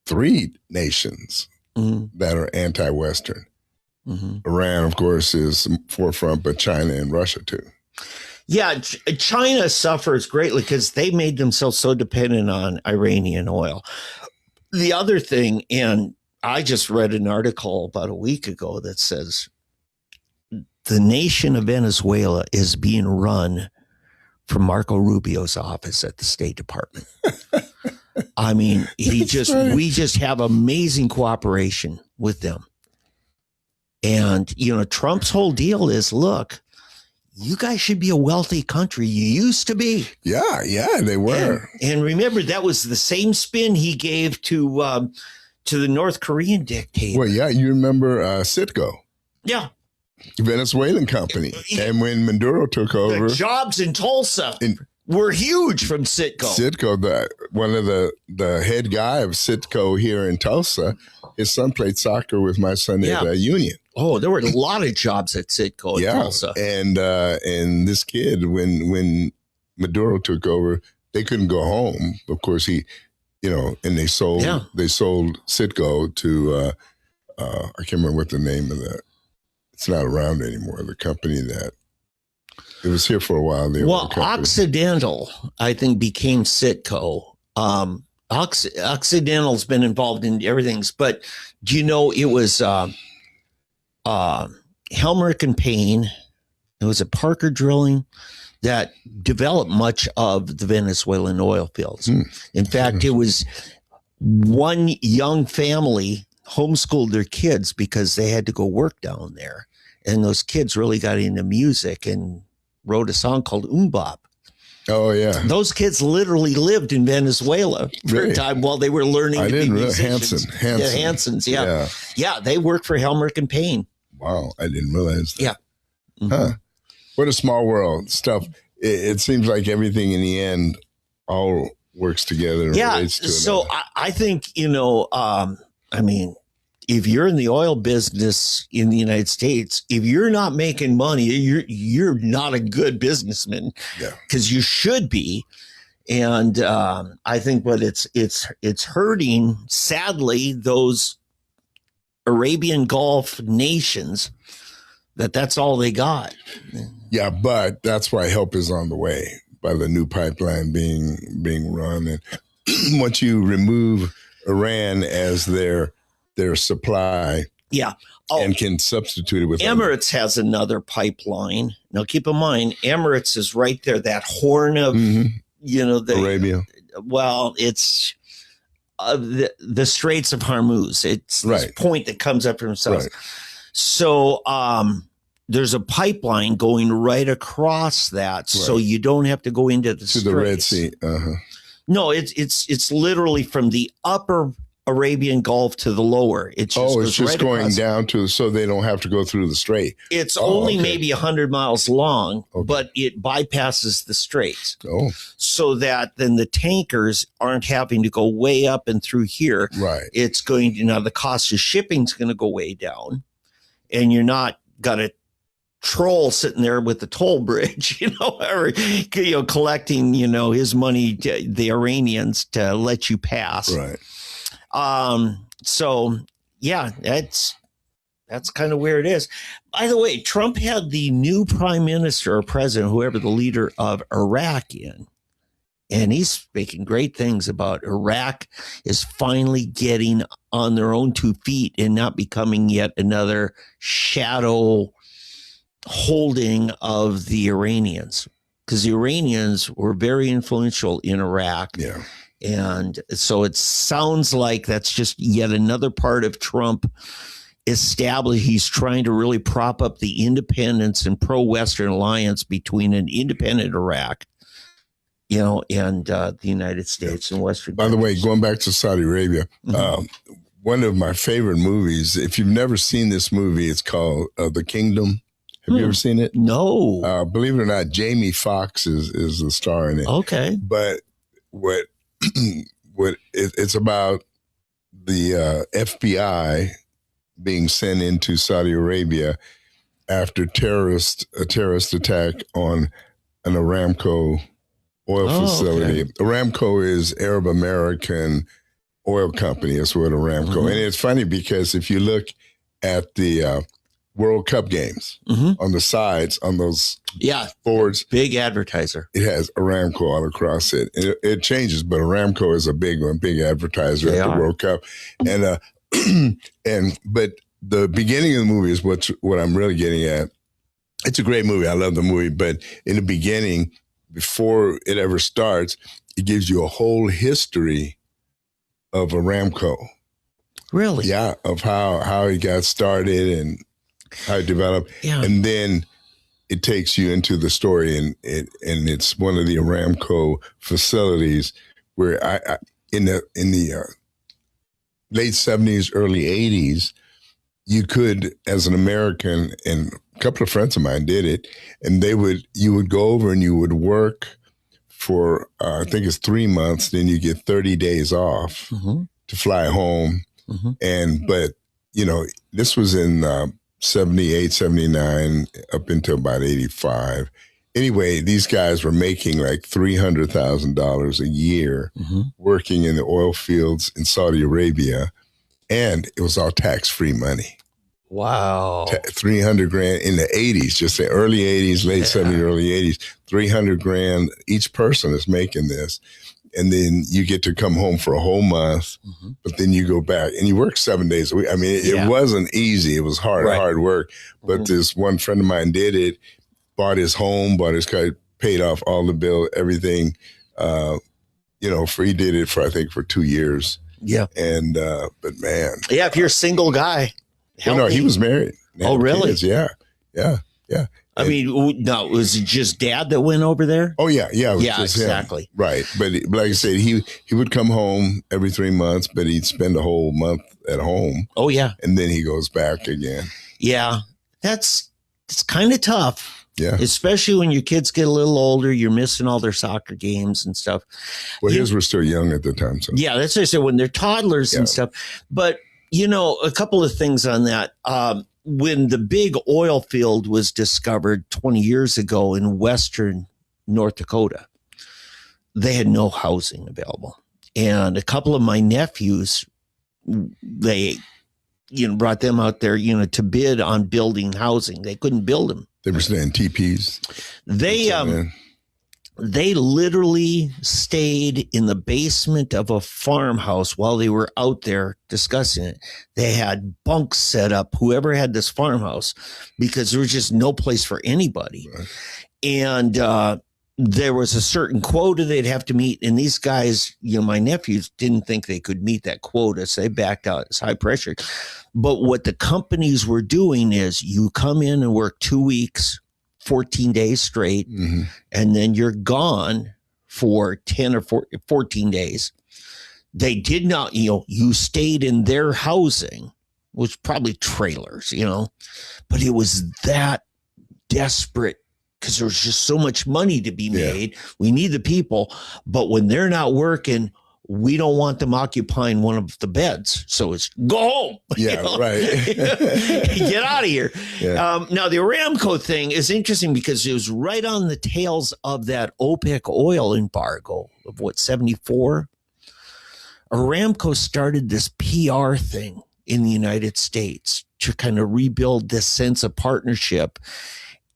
3 nations that are anti-Western. Iran, of course, is forefront, but China and Russia too. Yeah, China suffers greatly because they made themselves so dependent on Iranian oil. The other thing, and I just read an article about a week ago that says the nation of Venezuela is being run from Marco Rubio's office at the State Department. I mean, we just have amazing cooperation with them. And, Trump's whole deal is, look, you guys should be a wealthy country. You used to be. Yeah, they were. And remember, that was the same spin he gave to the North Korean dictator. Well, yeah, you remember Citgo. Yeah. Venezuelan company. And when Maduro took over. The jobs in Tulsa were huge from Citgo. Citgo, one of the head guy of Citgo here in Tulsa, his son played soccer with my son at Union. Oh, there were a lot of jobs at Citgo in Tulsa. And this kid, when Maduro took over, they couldn't go home. Of course, he, and they sold Citgo to I can't remember what the name of that. It's not around anymore. The company that it was here for a while. Occidental, I think, became Citgo. Occidental's been involved in everything, but do you know it was Helmerich and Payne? It was a Parker Drilling that developed much of the Venezuelan oil fields. In fact, it was one young family homeschooled their kids because they had to go work down there. And those kids really got into music and wrote a song called Bop. Oh, yeah. Those kids literally lived in Venezuela for a time while they were learning to be musicians. Hansons, yeah. Yeah, they worked for Helmerich and Payne. Wow, I didn't realize that. Yeah. Huh. What a small world. Stuff. It seems like everything in the end all works together. And so I think, I mean, if you're in the oil business in the United States, if you're not making money, you're not a good businessman. Yeah. Because you should be. And I think what it's hurting, sadly, those Arabian Gulf nations, that's all they got. Yeah, but that's why help is on the way by the new pipeline being run. And once you remove Iran as their supply, and can substitute it with Emirates has another pipeline. Now, keep in mind, Emirates is right there, that horn of Arabia. Well, it's the Straits of Hormuz. It's this point that comes up from south. Right. So there's a pipeline going right across that, so you don't have to go into the Red Sea. No, it's literally from the upper Arabian Gulf to the lower. It's just going down so they don't have to go through the strait. It's only maybe 100 miles long, but it bypasses the straits. Oh, so that then the tankers aren't having to go way up and through here. Right. It's going to the cost of shipping is going to go way down, and you're not got a troll sitting there with the toll bridge, or collecting his money, the Iranians, to let you pass. Right. So yeah, that's kind of where it is. By the way, Trump had the new prime minister or president, whoever the leader of Iraq in. And he's speaking great things about Iraq is finally getting on their own 2 feet and not becoming yet another shadow holding of the Iranians. Because the Iranians were very influential in Iraq. Yeah. And so it sounds like that's just yet another part of Trump established. He's trying to really prop up the independence and pro-Western alliance between an independent Iraq, and the United States and Western. By the way, going back to Saudi Arabia, one of my favorite movies, if you've never seen this movie, it's called The Kingdom. Have you ever seen it? No. Believe it or not, Jamie Foxx is the star in it. Okay. But what it's about the FBI being sent into Saudi Arabia after a terrorist attack on an Aramco oil facility. Okay. Aramco is Arab American oil company. That's what Aramco. And it's funny because if you look at the World Cup games on the sides, on those boards, big advertiser. It has Aramco all across it. It changes, but Aramco is a big one, big advertiser at the World Cup. And but the beginning of the movie is what I'm really getting at. It's a great movie. I love the movie, but in the beginning, before it ever starts, it gives you a whole history of Aramco. Really? Yeah, of how it got started and how it developed. Yeah. And then it takes you into the story, and it's one of the Aramco facilities where I in the late 70s, early 80s, you could, as an American, and a couple of friends of mine did it, and you would go over and you would work for I think it's 3 months, then you get 30 days off to fly home. But this was in 78, 79, up until about 85. Anyway, these guys were making like $300,000 a year working in the oil fields in Saudi Arabia, and it was all tax-free money. Wow. 300 grand in the 80s, just the early 80s, late 70s, early 80s, 300 grand each person is making this. And then you get to come home for a whole month, but then you go back and you work 7 days a week. I mean, it wasn't easy. It was hard work. But this one friend of mine did it, bought his home, bought his car, paid off all the bill, everything, he did it for 2 years. Yeah. And, but man. Yeah. If you're a single guy. Well, no, he was married. Oh, really? Kids. Yeah. I mean, no, was it just dad that went over there? Oh, yeah. Yeah, it was yeah, just exactly. Him. Right. But like I said, he would come home every 3 months, but he'd spend a whole month at home. Oh, yeah. And then he goes back again. Yeah. It's kind of tough. Yeah. Especially when your kids get a little older, you're missing all their soccer games and stuff. Well, his were still young at the time. So. Yeah, that's what I said, when they're toddlers and stuff. But, a couple of things on that. When the big oil field was discovered 20 years ago in western North Dakota, they had no housing available. And a couple of my nephews, they, brought them out there, to bid on building housing. They couldn't build them. They were staying teepees. They literally stayed in the basement of a farmhouse while they were out there discussing it. They had bunks set up, whoever had this farmhouse, because there was just no place for anybody. Right. And there was a certain quota they'd have to meet. And these guys, my nephews, didn't think they could meet that quota, so they backed out. It's high pressure. But what the companies were doing is you come in and work 2 weeks, 14 days straight, and then you're gone for 10 or 14 days. They did not, you stayed in their housing, which was probably trailers, but it was that desperate because there was just so much money to be made. Yeah. We need the people, but when they're not working, we don't want them occupying one of the beds. So it's go home. Yeah, right. Get out of here. Yeah. Now, the Aramco thing is interesting because it was right on the tails of that OPEC oil embargo of 74? Aramco started this PR thing in the United States to kind of rebuild this sense of partnership.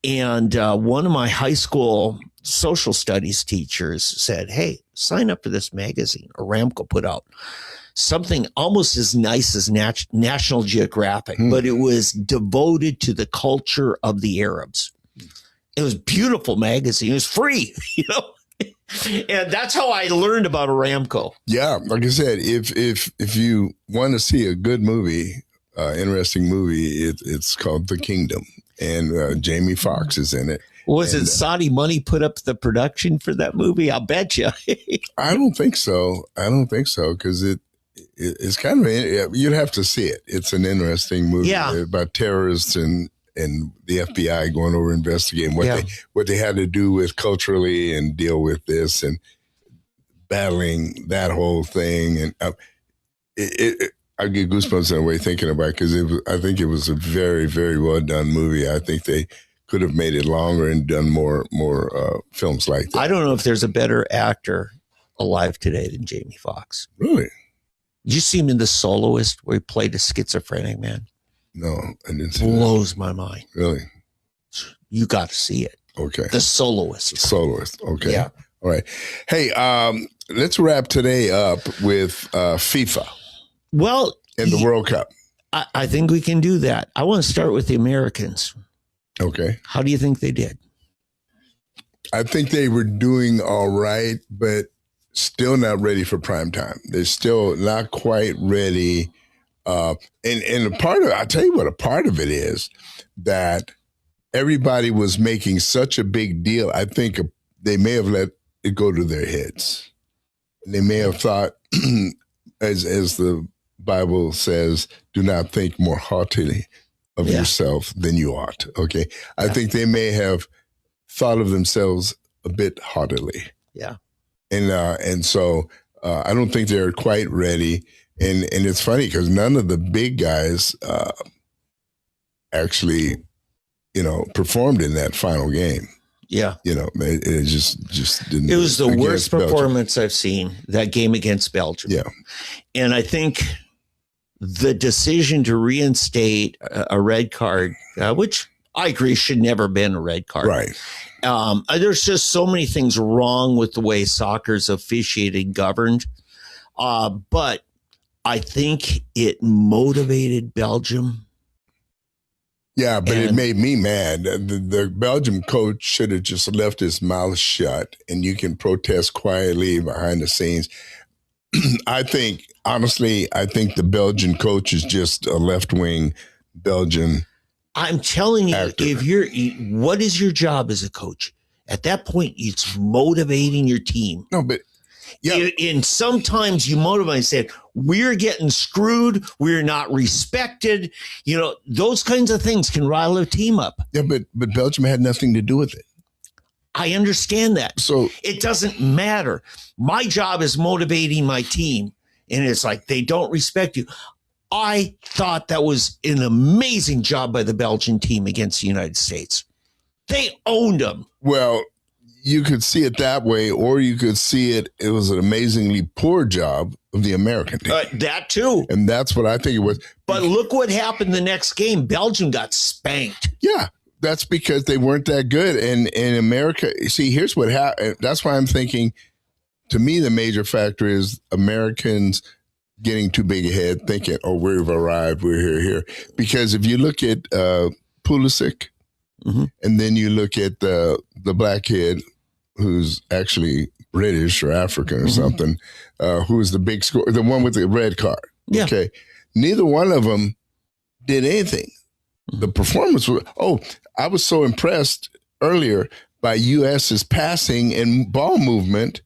And one of my high school social studies teachers said, hey, sign up for this magazine. Aramco put out something almost as nice as National Geographic, but it was devoted to the culture of the Arabs. It was a beautiful magazine. It was free, you know. And that's how I learned about Aramco. Yeah, like I said, if you want to see a good movie, interesting movie, it's called The Kingdom, and Jamie Foxx is in it. Was it Saudi money put up the production for that movie? I'll bet you. I don't think so. Because it's kind of, you'd have to see it. It's an interesting movie about terrorists and the FBI going over investigating what they had to do with culturally and deal with this and battling that whole thing. And I get goosebumps in a way thinking about it, because I think it was a very, very well done movie. I think they could have made it longer and done more films like that. I don't know if there's a better actor alive today than Jamie Foxx. Really? Did you see him in The Soloist, where he played a schizophrenic man? No, I didn't see Blows my mind. Really? You got to see it. Okay. The Soloist. Okay. Yeah. All right. Hey, let's wrap today up with FIFA. Well, and the World Cup. I think we can do that. I want to start with the Americans. Okay. How do you think they did? I think they were doing all right, but still not ready for prime time. They're still not quite ready. And a part of it, I'll tell you what, a part of it is that everybody was making such a big deal. I think they may have let it go to their heads. They may have thought, as the Bible says, do not think more haughtily of yourself than you ought. Okay. I think they may have thought of themselves a bit haughtily. Yeah. And so I don't think they're quite ready. And it's funny because none of the big guys actually, performed in that final game. Yeah. It just didn't. It was the worst performance I've seen, that game against Belgium. Yeah. And I think the decision to reinstate a red card, which I agree should never have been a red card. Right. There's just so many things wrong with the way soccer's officiated governed. But I think it motivated Belgium. Yeah, but it made me mad. The Belgium coach should have just left his mouth shut, and you can protest quietly behind the scenes. Honestly, I think the Belgian coach is just a left-wing Belgian. I'm telling you, actor. what is your job as a coach? At that point, it's motivating your team. No, but yeah. And sometimes you motivate and say, we're getting screwed. We're not respected. Those kinds of things can rile a team up. Yeah, but Belgium had nothing to do with it. I understand that. So it doesn't matter. My job is motivating my team. And it's like, they don't respect you. I thought that was an amazing job by the Belgian team against the United States. They owned them. Well, you could see it that way, or you could see it was an amazingly poor job of the American team. That too. And that's what I think it was. But look what happened the next game. Belgium got spanked. Yeah, that's because they weren't that good. And in America, see, here's what happened. That's why I'm thinking, to me, the major factor is Americans getting too big ahead, thinking, oh, we've arrived, we're here. Because if you look at Pulisic, and then you look at the black kid who's actually British or African or something, who's the big score, the one with the red card. Yeah. Okay. Neither one of them did anything. The performance was, I was so impressed earlier by U.S.'s passing and ball movement,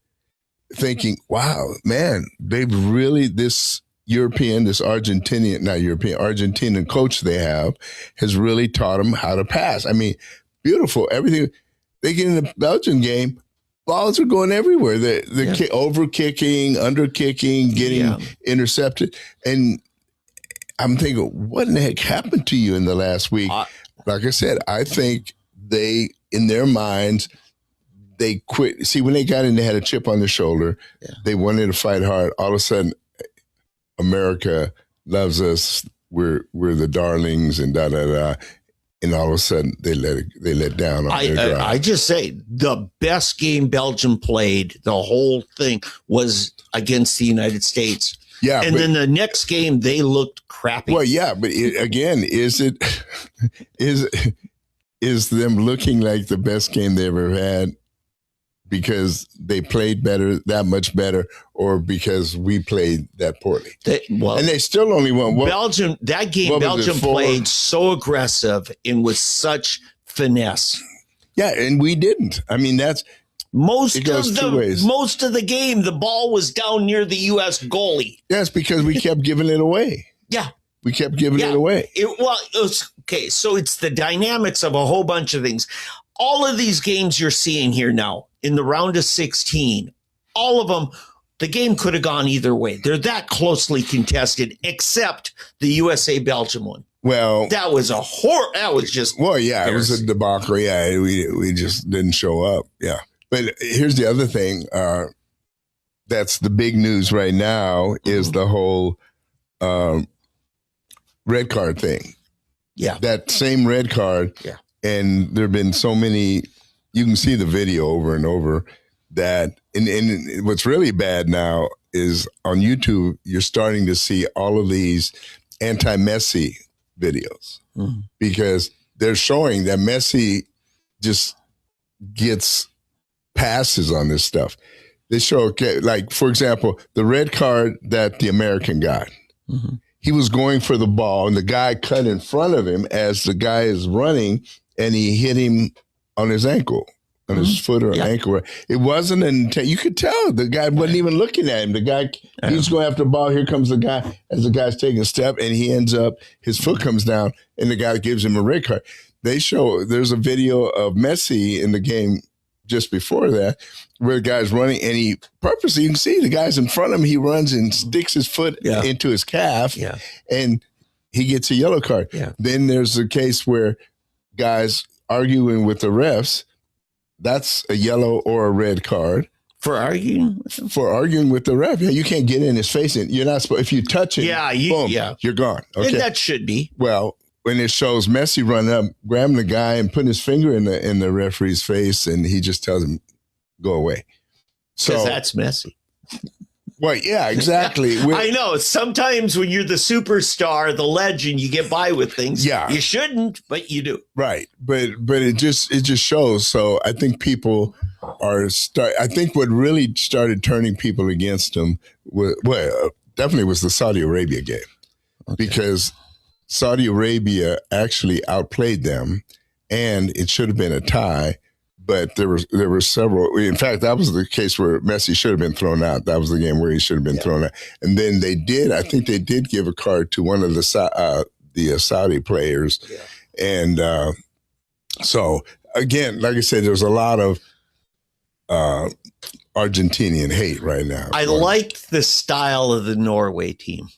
thinking, wow, man, they've really, this Argentinian coach they have has really taught them how to pass. I mean, beautiful. Everything. They get in the Belgian game, balls are going everywhere. They're over kicking, under kicking, getting intercepted. And I'm thinking, what in the heck happened to you in the last week? Like I said, I think they, in their minds, they quit. See, when they got in, they had a chip on their shoulder. Yeah. They wanted to fight hard. All of a sudden, America loves us. We're the darlings and da-da-da. and all of a sudden they let down on their drive. I just say the best game Belgium played, the whole thing, was against the United States. Yeah, and then the next game they looked crappy. Well, yeah, but again, is them looking like the best game they ever had because they played better, that much better, or because we played that poorly? And they still only won. Belgium, that game, Belgium played so aggressive and with such finesse. Yeah, and we didn't. I mean, most of the game, the ball was down near the U.S. goalie. Yes, because we kept giving it away. Yeah. We kept giving it away. It was, okay, so it's the dynamics of a whole bunch of things. All of these games you're seeing here now in the round of 16, all of them, the game could have gone either way. They're that closely contested, except the USA-Belgium one. Well, that was that was just. Well, yeah, it was a debacle. Yeah, we just didn't show up. Yeah. But here's the other thing. That's the big news right now is the whole red card thing. Yeah. That same red card. Yeah. And there have been so many, you can see the video over and over that, and what's really bad now is on YouTube, you're starting to see all of these anti-Messi videos because they're showing that Messi just gets passes on this stuff. They show, like, for example, the red card that the American got. He was going for the ball, and the guy cut in front of him as the guy is running, and he hit him on his ankle, on his foot or ankle. It wasn't you could tell the guy wasn't even looking at him. The guy, he's going after the ball. Here comes the guy as the guy's taking a step, and he ends up, his foot comes down, and the guy gives him a red card. There's a video of Messi in the game just before that, where the guy's running, and he purposely, you can see the guy's in front of him, he runs and sticks his foot into his calf, and he gets a yellow card. Then there's a case where guys arguing with the refs, that's a yellow or a red card. For arguing with him? For arguing with the ref. Yeah, you can't get in his face. And you're not supposed, if you touch him, boom, you're gone. Okay. And that should be. Well, when it shows Messi running up, grabbing the guy and putting his finger in the referee's face, and he just tells him, go away. Because that's Messi. Well, yeah, exactly. I know. Sometimes when you're the superstar, the legend, you get by with things. Yeah. You shouldn't, but you do. Right. But it just shows. So I think people I think what really started turning people against him definitely was the Saudi Arabia game. Because Saudi Arabia actually outplayed them, and it should have been a tie. But there were several. In fact, that was the case where Messi should have been thrown out. That was the game where he should have been thrown out. And then I think they did give a card to one of the Saudi players. And so again, like I said, there's a lot of Argentinian hate right now. I liked the style of the Norway team.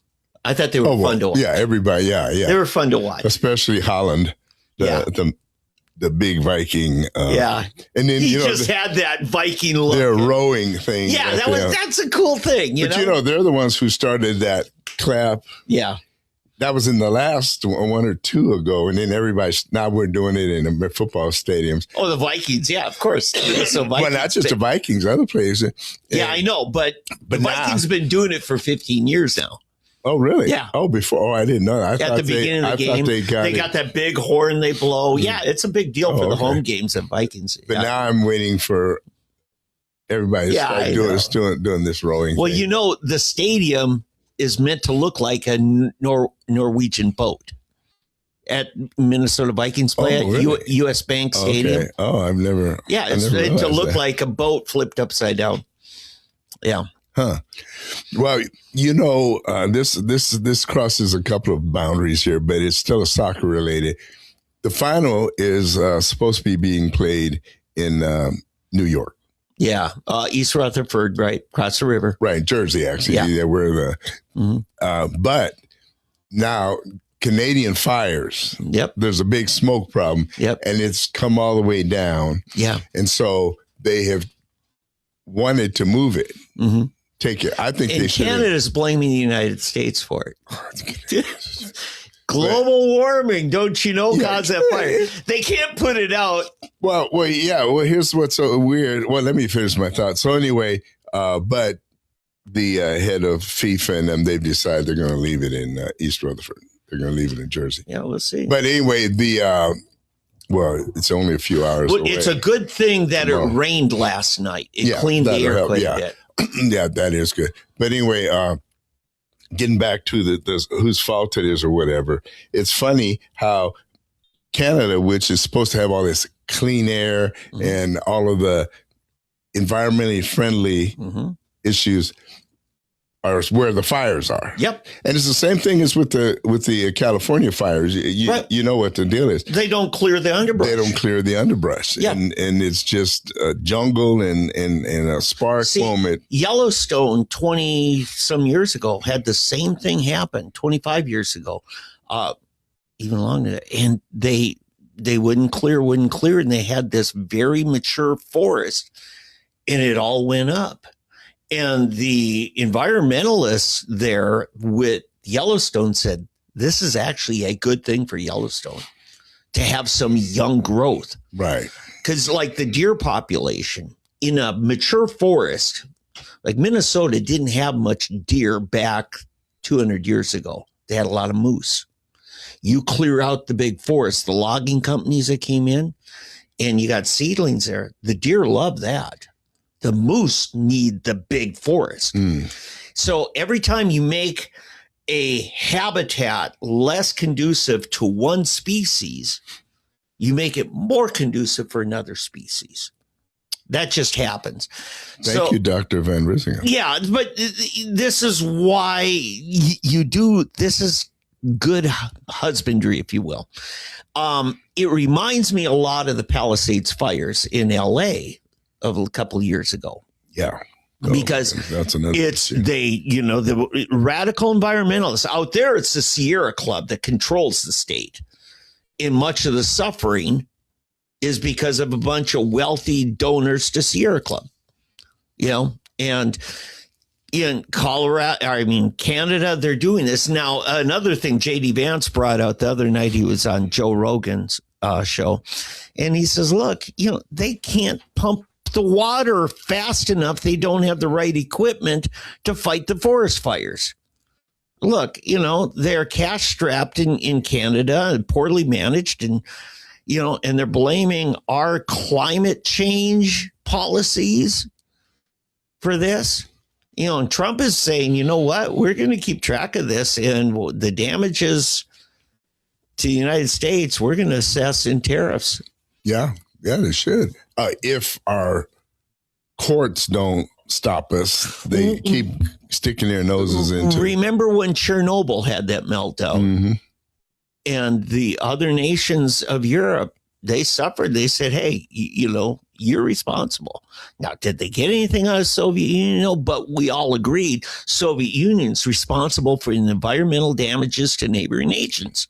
I thought they were fun to watch. Yeah, everybody. Yeah. They were fun to watch, especially Holland. The big Viking. And then he just had that Viking look. Their rowing thing. Yeah, that's a cool thing. But they're the ones who started that clap. Yeah. That was in the last one or two ago, and then now we're doing it in the football stadiums. Oh, the Vikings, yeah, of course. Well, not just the Vikings, other players. Yeah, I know, but the Vikings have been doing it for 15 years now. Oh, really? Yeah. Oh, before. Oh, I didn't know that. At the beginning of the game, they got that big horn they blow. Yeah, it's a big deal for the home games at Vikings. But now I'm waiting for everybody to start doing this rowing thing. The stadium is meant to look like a Norwegian boat. At Minnesota Vikings play at U.S. Bank Stadium. Okay. Oh, I've never. Yeah, it's meant to look like a boat flipped upside down. Yeah. Huh. Well, this crosses a couple of boundaries here, but it's still a soccer related. The final is supposed to be being played in New York. Yeah, East Rutherford, right across the river. Right, Jersey, actually. Yeah, where but now Canadian fires. Yep. There's a big smoke problem. Yep. And it's come all the way down. Yeah. And so they have wanted to move it. Mm-hmm. Take it. I think they should. Canada's blaming the United States for it. Global warming, don't you know, Yeah. cause that fire. They can't put it out. Well, yeah. Well, here's what's so weird. Well, let me finish my thought. So anyway, but the head of FIFA and them, they've decided they're going to leave it in East Rutherford. They're going to leave it in Jersey. Yeah, we'll see. But anyway, well, it's only a few hours away. It's a good thing that it rained last night. It cleaned the air quite a bit. Yeah, that is good. But anyway, getting back to the whose fault it is or whatever, it's funny how Canada, which is supposed to have all this clean air and all of the environmentally friendly issues, are where the fires are. Yep. And it's the same thing as with the California fires. You know what the deal is. They don't clear the underbrush. They don't clear the underbrush. Yeah. And it's just a jungle and a spark moment. Yellowstone 20 some years ago had the same thing happen 25 years ago. Even longer. And they wouldn't clear. And they had this very mature forest and it all went up. And the environmentalists there with Yellowstone said, this is actually a good thing for Yellowstone to have some young growth. Right. Because like the deer population in a mature forest, like Minnesota didn't have much deer back 200 years ago. They had a lot of moose. You clear out the big forest, the logging companies that came in, and you got seedlings there. The deer love that. The moose need the big forest. So every time you make a habitat less conducive to one species, you make it more conducive for another species. That just happens. Thank you, Dr. Van Rissinger. Yeah, but this is why you do, this is good husbandry, if you will. It reminds me a lot of the Palisades fires in LA of a couple of years ago. Yeah. Because that's another issue. The radical environmentalists out there, it's the Sierra Club that controls the state. And much of the suffering is because of a bunch of wealthy donors to Sierra Club, and in Canada, they're doing this. Now, another thing JD Vance brought out the other night, he was on Joe Rogan's show, and he says, look, they can't pump the water fast enough. They don't have the right equipment to fight the forest fires. Look, they're cash strapped in Canada, poorly managed, and they're blaming our climate change policies for this. And Trump is saying, you know what, we're going to keep track of this, and the damages to the United States, we're going to assess in tariffs. Yeah, they should. If our courts don't stop us, they keep sticking their noses into. Remember when Chernobyl had that meltdown, and the other nations of Europe, they suffered. They said, hey, you're responsible. Now, did they get anything out of Soviet Union? No, but we all agreed Soviet Union's responsible for the environmental damages to neighboring nations.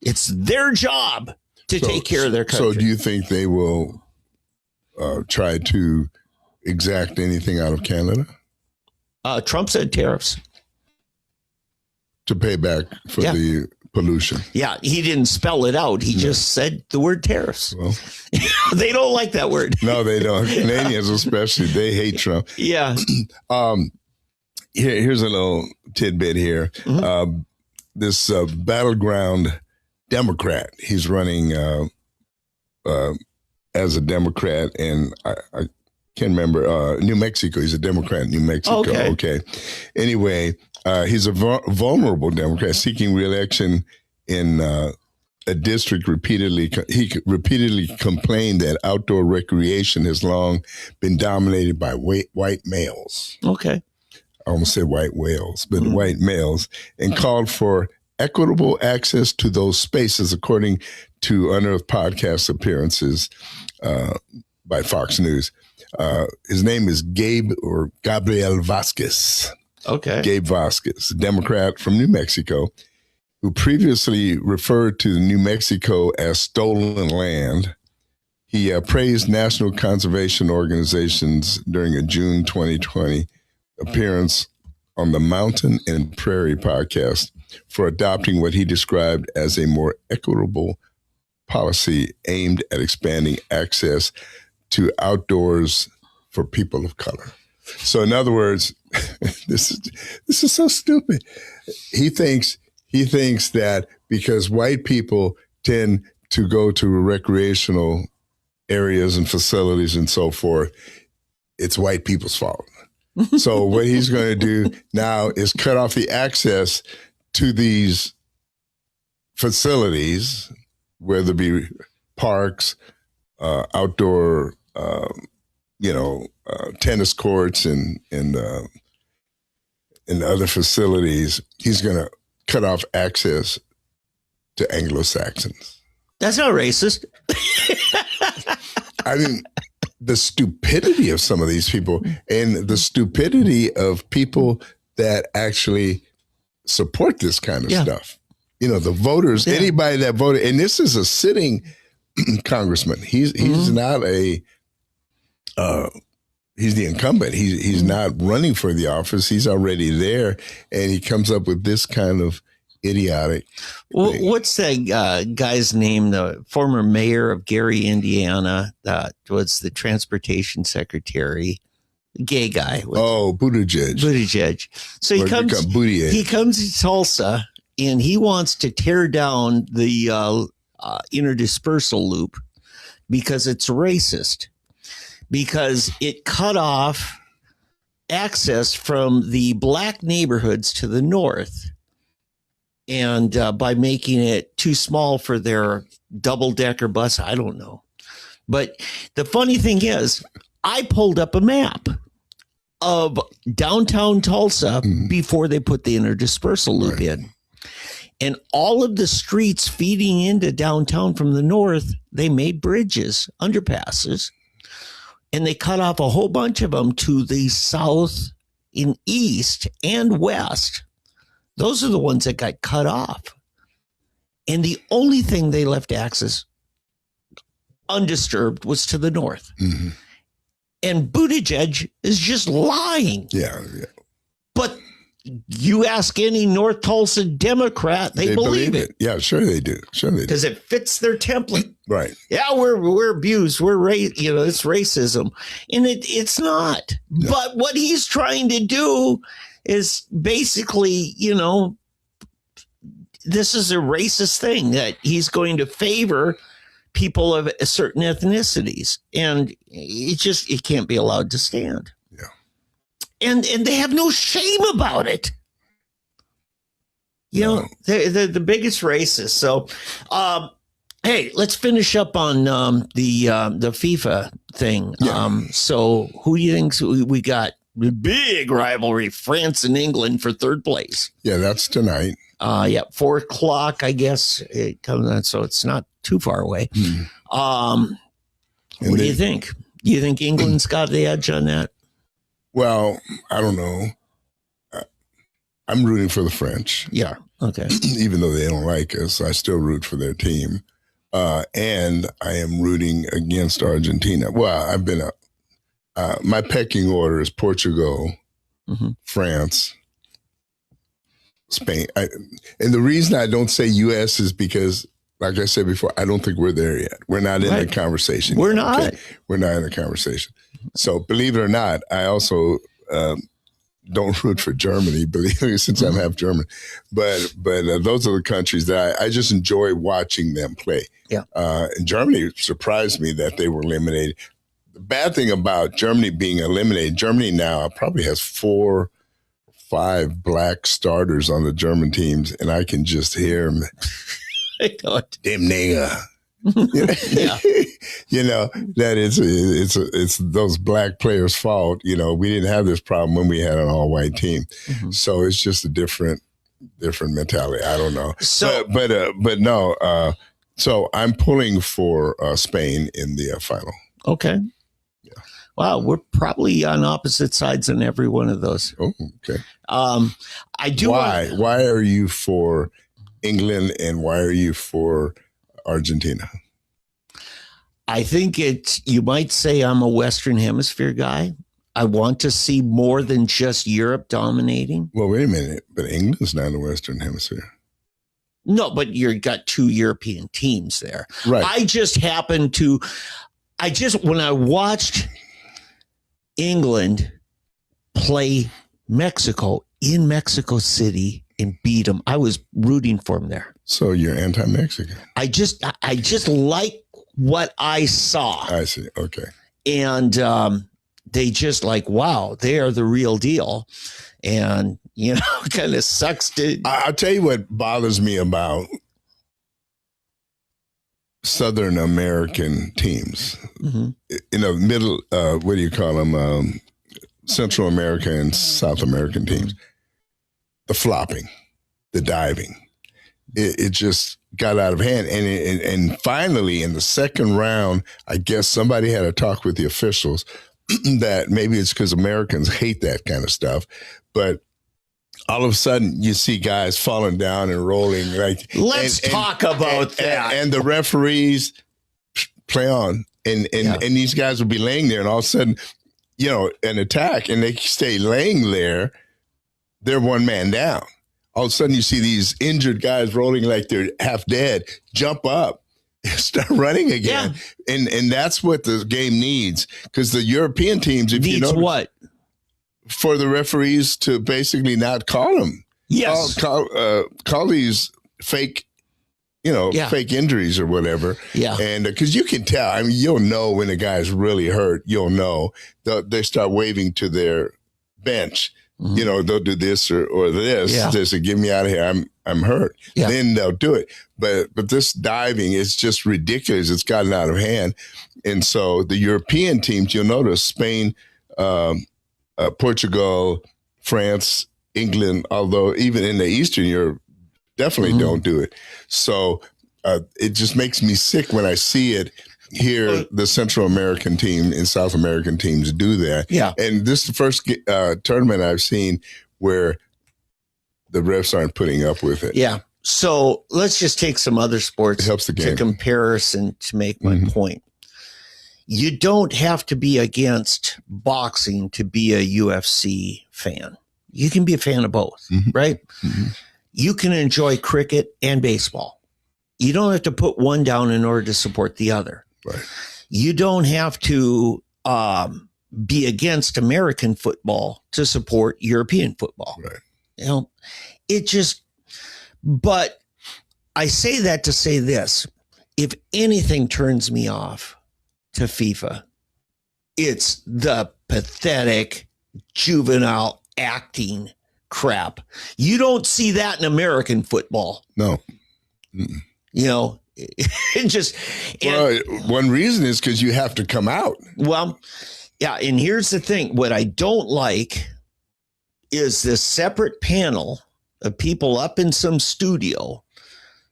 It's their job to take care of their country. So do you think they will try to exact anything out of Canada? Trump said tariffs. To pay back for the pollution. Yeah, he didn't spell it out. He just said the word tariffs. Well, they don't like that word. No, they don't. Canadians especially, they hate Trump. Yeah. Here's a little tidbit here. This battleground Democrat, he's running as a Democrat, and I can't remember, New Mexico. He's a Democrat in New Mexico. Okay. Anyway, he's a vulnerable Democrat seeking re-election in a district he repeatedly complained that outdoor recreation has long been dominated by white males. Okay. I almost said white whales, but white males, and called for equitable access to those spaces, according to Unearthed podcast appearances by Fox News. His name is Gabriel Vasquez. Okay. Gabe Vasquez, a Democrat from New Mexico, who previously referred to New Mexico as stolen land. He praised national conservation organizations during a June 2020 appearance on the Mountain and Prairie podcast for adopting what he described as a more equitable policy aimed at expanding access to outdoors for people of color. So in other words, this is so stupid. He thinks that because white people tend to go to recreational areas and facilities and so forth, it's white people's fault. So what he's going to do now is cut off the access to these facilities, whether it be parks, outdoor, tennis courts and other facilities. He's going to cut off access to Anglo-Saxons. That's not racist. I mean, the stupidity of some of these people and the stupidity of people that actually support this kind of stuff. You know, the voters, anybody that voted, and this is a sitting congressman. He's not a, he's the incumbent. He's not running for the office. He's already there. And he comes up with this kind of idiotic. What's that guy's name? The former mayor of Gary, Indiana, that was the transportation secretary, gay guy. Buttigieg. So he comes to Tulsa and he wants to tear down the interdispersal loop because it's racist, because it cut off access from the black neighborhoods to the north. And by making it too small for their double-decker bus, I don't know. But the funny thing is, I pulled up a map of downtown Tulsa before they put the interdispersal loop in. And all of the streets feeding into downtown from the north, they made bridges, underpasses, and they cut off a whole bunch of them to the south and east and west. Those are the ones that got cut off. And the only thing they left access undisturbed was to the north. Mm-hmm. And Buttigieg is just lying. Yeah. But you ask any North Tulsa Democrat, they believe it. Yeah, sure they do. Because it fits their template. Right. Yeah, we're abused. It's racism. And it's not. No. But what he's trying to do is basically, this is a racist thing that he's going to favor people of certain ethnicities. And it can't be allowed to stand. Yeah. And they have no shame about it. They're the biggest racists. So, hey, let's finish up on the FIFA thing. Yeah. So who do you think we got? The big rivalry, France and England for third place. Yeah, that's tonight. 4:00, I guess it comes on, so it's not too far away. What do you think? Do you think England's got the edge on that? Well, I don't know. I'm rooting for the French. Yeah. Okay. Even though they don't like us, I still root for their team. And I am rooting against Argentina. Well, I've been my pecking order is Portugal, France, Spain. And the reason I don't say U.S. is because, like I said before, I don't think we're there yet. We're not in the conversation. We're not. Okay? We're not in the conversation. So believe it or not, I also don't root for Germany, since I'm half German. But those are the countries that I just enjoy watching them play. Yeah. And Germany surprised me that they were eliminated. The bad thing about Germany being eliminated, Germany now probably has 4 or 5 black starters on the German teams, and I can just hear them. Dem nigger. Yeah. That it's those black players' fault. We didn't have this problem when we had an all-white team. Mm-hmm. So it's just a different mentality. I don't know. So, but no. So I'm pulling for Spain in the final. Okay. Wow, we're probably on opposite sides on every one of those. Oh, okay. I do. Why are you for England and why are you for Argentina? I think you might say I'm a Western Hemisphere guy. I want to see more than just Europe dominating. Well, wait a minute. But England's not in the Western Hemisphere. No, but you got 2 European teams there. Right. When I watched England play Mexico in Mexico City and beat them, I was rooting for them there. So you're anti-Mexican. I just like what I saw. I see. Okay. And they just like, wow, they are the real deal. And, kind of sucks to. I'll tell you what bothers me about Southern American teams. Mm-hmm. Middle, what do you call them? Central American and South American teams. The flopping, the diving. It just got out of hand. And finally, in the second round, I guess somebody had a talk with the officials that maybe it's because Americans hate that kind of stuff. But all of a sudden, you see guys falling down and rolling. Let's talk about that. And the referees play on. And these guys will be laying there, and all of a sudden, an attack, and they stay laying there. They're one man down. All of a sudden, you see these injured guys rolling like they're half dead, jump up, start running again. Yeah. And that's what the game needs. Because the European teams, if you know what? For the referees to basically not call them. Yes. Call these fake, fake injuries or whatever. Yeah. And because you can tell, I mean, you'll know when a guy's really hurt, you'll know. They start waving to their bench. Mm-hmm. They'll do this or this. Yeah. They say, "Get me out of here. I'm hurt." Yeah. Then they'll do it. But this diving is just ridiculous. It's gotten out of hand. And so the European teams, you'll notice Spain, Portugal, France, England, although even in the Eastern Europe, definitely don't do it. So it just makes me sick when I see it. Here, the Central American team and South American teams do that. Yeah. And this is the first tournament I've seen where the refs aren't putting up with it. Yeah. So let's just take some other sports it helps the game. to comparison to make my point. You don't have to be against boxing to be a UFC fan. You can be a fan of both, right? Mm-hmm. You can enjoy cricket and baseball. You don't have to put one down in order to support the other. Right. You don't have to be against American football to support European football. Right. But I say that to say this. If anything turns me off to FIFA, it's the pathetic, juvenile acting crap. You don't see that in American football. No. It just. One reason is because you have to come out. Well, yeah. And here's the thing. What I don't like is this separate panel of people up in some studio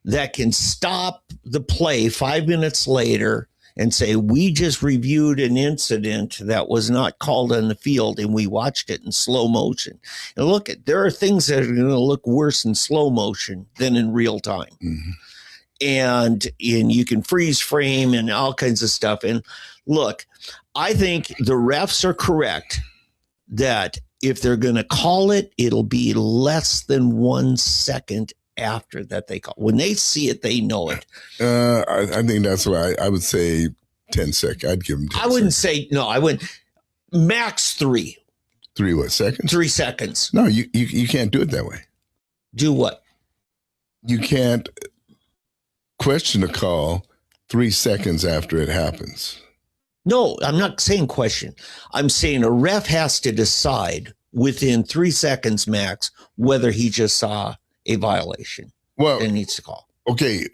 that can stop the play 5 minutes later and say, we just reviewed an incident that was not called on the field and we watched it in slow motion. And look, there are things that are going to look worse in slow motion than in real time. Mm-hmm. And you can freeze frame and all kinds of stuff. And look, I think the refs are correct that if they're going to call it, it'll be less than 1 second after that they call. When they see it, they know it. I think that's why I would say 10 seconds. I'd give them 10 I wouldn't seconds. say, no, I wouldn't. Max 3. 3 what, seconds? 3 seconds. No, you can't do it that way. Do what? You can't question a call 3 seconds after it happens. No, I'm not saying question. I'm saying a ref has to decide within 3 seconds max whether he just saw a violation. Well, and needs to call. Okay.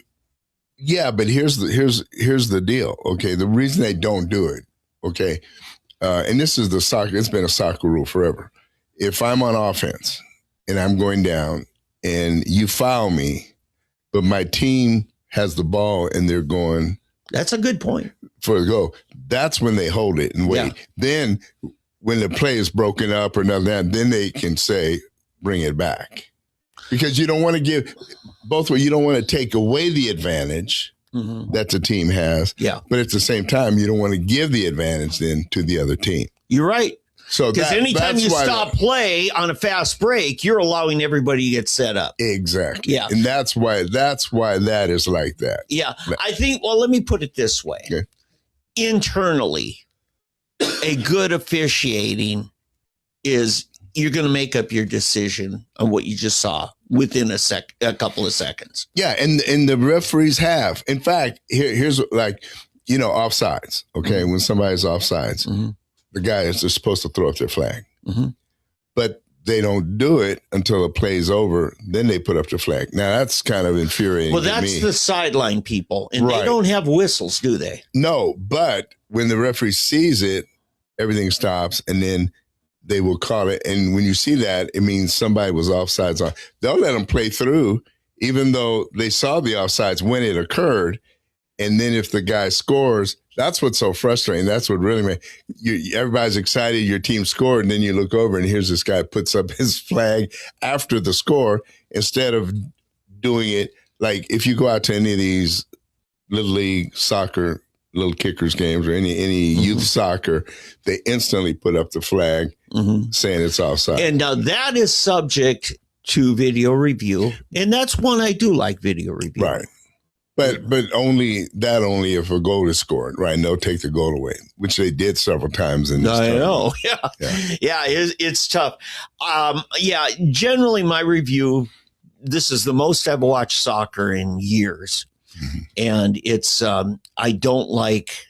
Yeah, but here's the deal. Okay. The reason they don't do it. Okay. And this is the soccer, it's been a soccer rule forever. If I'm on offense and I'm going down and you foul me, but my team has the ball and they're going. That's a good point. For the goal. That's when they hold it and wait. Yeah. Then when the play is broken up or nothing, then they can say, bring it back. Because you don't want to give both ways. You don't want to take away the advantage that the team has. Yeah. But at the same time, you don't want to give the advantage then to the other team. You're right. So because anytime that's you why stop play on a fast break, you're allowing everybody to get set up. Exactly. Yeah. And that's why that is like that. Yeah. I think, well, let me put it this way. Okay. Internally, a good officiating is you're going to make up your decision on what you just saw within a couple of seconds. Yeah, and the referees have. In fact, here's like, offsides. Okay, when somebody's offsides, the guy is just supposed to throw up their flag, but they don't do it until the play's over. Then they put up the flag. Now that's kind of infuriating. Well, that's to me. the sideline people, and Right. they don't have whistles, do they? No, but when the referee sees it, everything stops, and then they will call it. And when you see that, it means somebody was offsides on. They'll let them play through, even though they saw the offsides when it occurred. And then if the guy scores, that's what's so frustrating. That's what really makes everybody's excited. Your team scored, and then you look over and here's this guy puts up his flag after the score instead of doing it. Like if you go out to any of these little league soccer, little kickers games or any youth soccer, they instantly put up the flag saying it's offside. And now that is subject to video review, and that's one I do like video review. Right. But only if a goal is scored, right? And they'll take the goal away, which they did several times in this I tournament. know. Yeah. It's tough. Generally my review, this is the most I've watched soccer in years. And it's, I don't like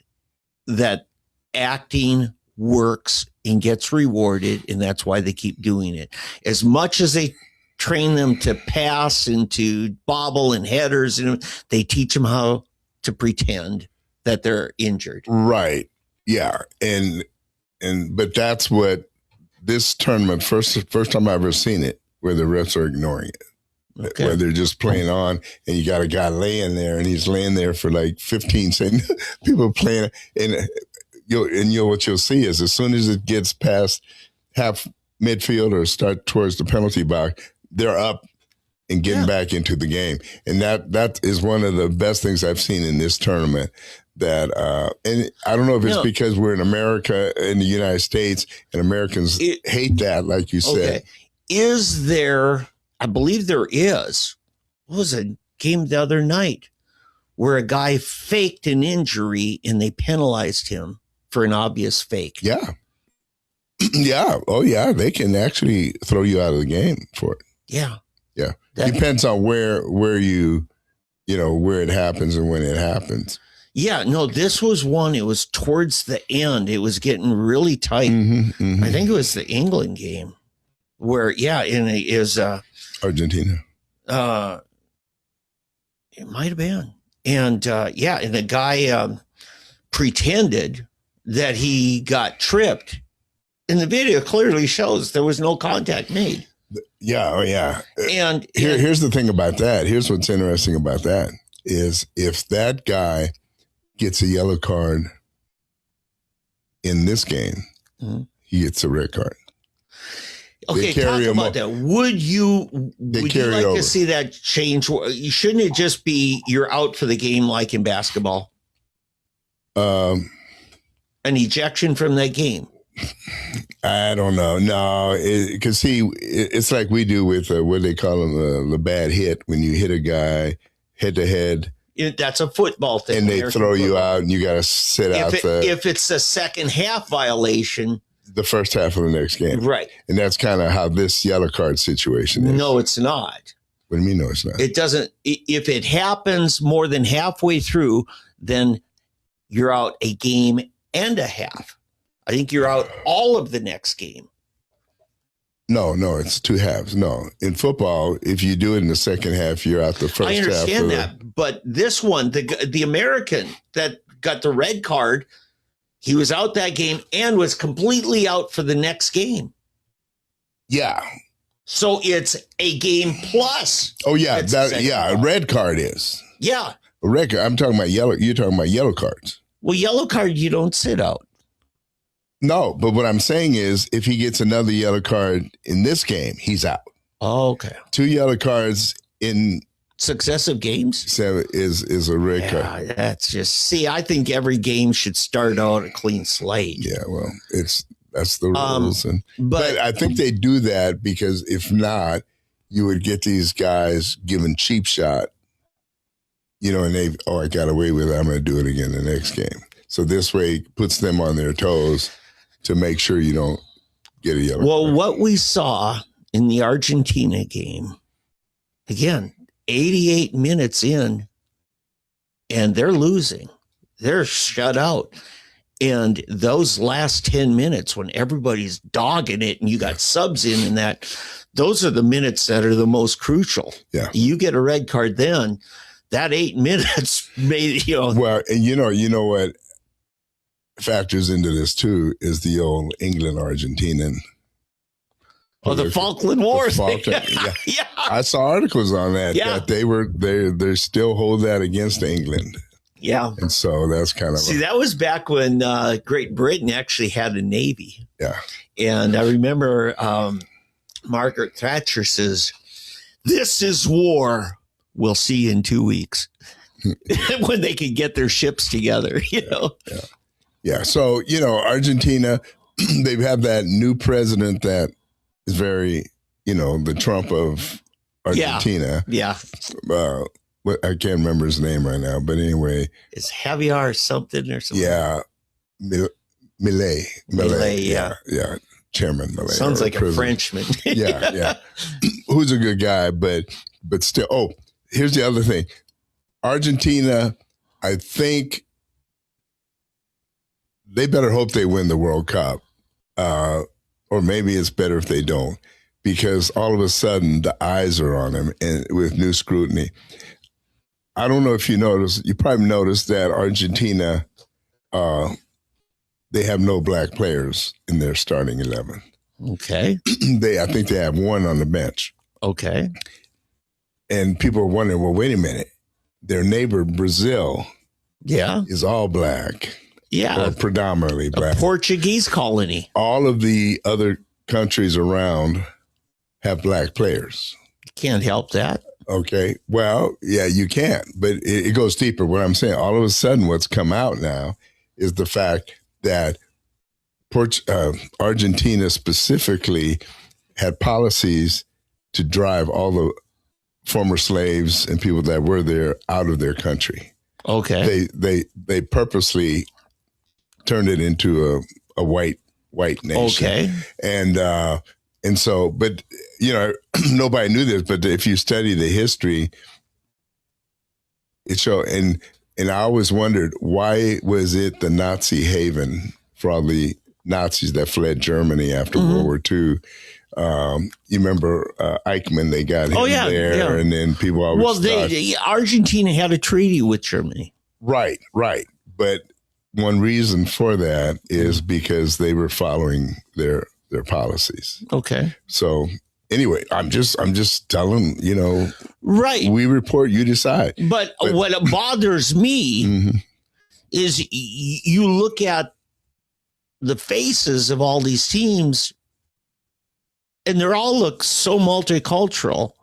that acting works and gets rewarded. And that's why they keep doing it. As much as they train them to pass and to bobble and headers, and they teach them how to pretend that they're injured. Right. Yeah. But that's what this tournament, first time I've ever seen it, where the refs are ignoring it. Okay. Where they're just playing on, and you got a guy laying there, and he's laying there for like 15 seconds. People playing, and what you'll see is as soon as it gets past half midfield or start towards the penalty box, they're up and getting back into the game, and that is one of the best things I've seen in this tournament. That and I don't know if it's because we're in America, in the United States, and Americans hate that, like you said. Is there? I believe there is. What was a game the other night where a guy faked an injury and they penalized him for an obvious fake? Yeah. Yeah. Oh, yeah. They can actually throw you out of the game for it. Yeah. Yeah. Depends on where you where it happens and when it happens. Yeah. No, this was one. It was towards the end. It was getting really tight. I think it was the England game where, and it is Argentina. It might have been. And and the guy pretended that he got tripped. And the video clearly shows there was no contact made. Yeah, oh yeah. And here's the thing about that. Here's what's interesting about that is if that guy gets a yellow card in this game, he gets a red card. Okay, talk about that. Would you like to see that change? Shouldn't it just be you're out for the game like in basketball? An ejection from that game? I don't know. No, because it's like we do with what they call them, the bad hit, when you hit a guy head to head. That's a football thing. And they throw you out and you got to sit out. If it's a second half violation, the first half of the next game. Right. And that's kind of how this yellow card situation is. No, it's not. What do you mean, no, it's not? It doesn't. If it happens more than halfway through, then you're out a game and a half. I think you're out all of the next game. No, it's two halves. No. In football, if you do it in the second half, you're out the first half. I understand that. But this one, the American that got the red card, he was out that game and was completely out for the next game. Yeah. So it's a game plus. Oh, yeah. A red card is. Yeah. A red card. I'm talking about yellow. You're talking about yellow cards. Well, yellow card, you don't sit out. No, but what I'm saying is if he gets another yellow card in this game, he's out. Oh, okay. 2 yellow cards in successive games 7 is a red card. That's just, I think every game should start out a clean slate. Yeah, well, That's the rules. But I think they do that because if not, you would get these guys given cheap shot, and I got away with it. I'm going to do it again the next game. So this way puts them on their toes to make sure you don't get a yellow card. What we saw in the Argentina game, again, 88 minutes in, and they're losing. They're shut out. And those last 10 minutes when everybody's dogging it and you got subs in and that, those are the minutes that are the most crucial. Yeah. You get a red card then, that 8 minutes made, Well, and you know what factors into this too is the old England-Argentinian. Oh, the Falkland War thing. Yeah. I saw articles on that, that they still hold that against England. Yeah. And so that's kind of... See, that was back when Great Britain actually had a navy. Yeah. And I remember Margaret Thatcher says, "This is war. We'll see you in 2 weeks." When they could get their ships together, Yeah. So, Argentina, they have that new president that is very, the Trump of Argentina. Yeah. I can't remember his name right now, but anyway. It's Javier something or something. Yeah. Millet. Yeah. Yeah. Chairman Millet. Sounds like a Frenchman. Yeah. Who's a good guy, but still. Oh, here's the other thing. Argentina, I think they better hope they win the World Cup. Or maybe it's better if they don't, because all of a sudden the eyes are on them and with new scrutiny. I don't know if you probably noticed that Argentina, they have no black players in their starting 11. Okay. I think they have one on the bench. Okay. And people are wondering, well, wait a minute. Their neighbor, Brazil, is all black. Yeah. Or predominantly black. A Portuguese colony. All of the other countries around have black players. Can't help that. Okay. Well, yeah, you can't. But it goes deeper. What I'm saying, all of a sudden what's come out now is the fact that Argentina specifically had policies to drive all the former slaves and people that were there out of their country. Okay. They purposely turned it into a white nation. Okay. And so, but nobody knew this, but if you study the history, it shows, and I always wondered, why was it the Nazi haven for all the Nazis that fled Germany after World War II? You remember Eichmann, they got him there, and then people always thought, Argentina had a treaty with Germany. Right. But one reason for that is because they were following their policies. Okay. So anyway, I'm just telling, right. We report, you decide. But what bothers me is you look at the faces of all these teams and they all look so multicultural.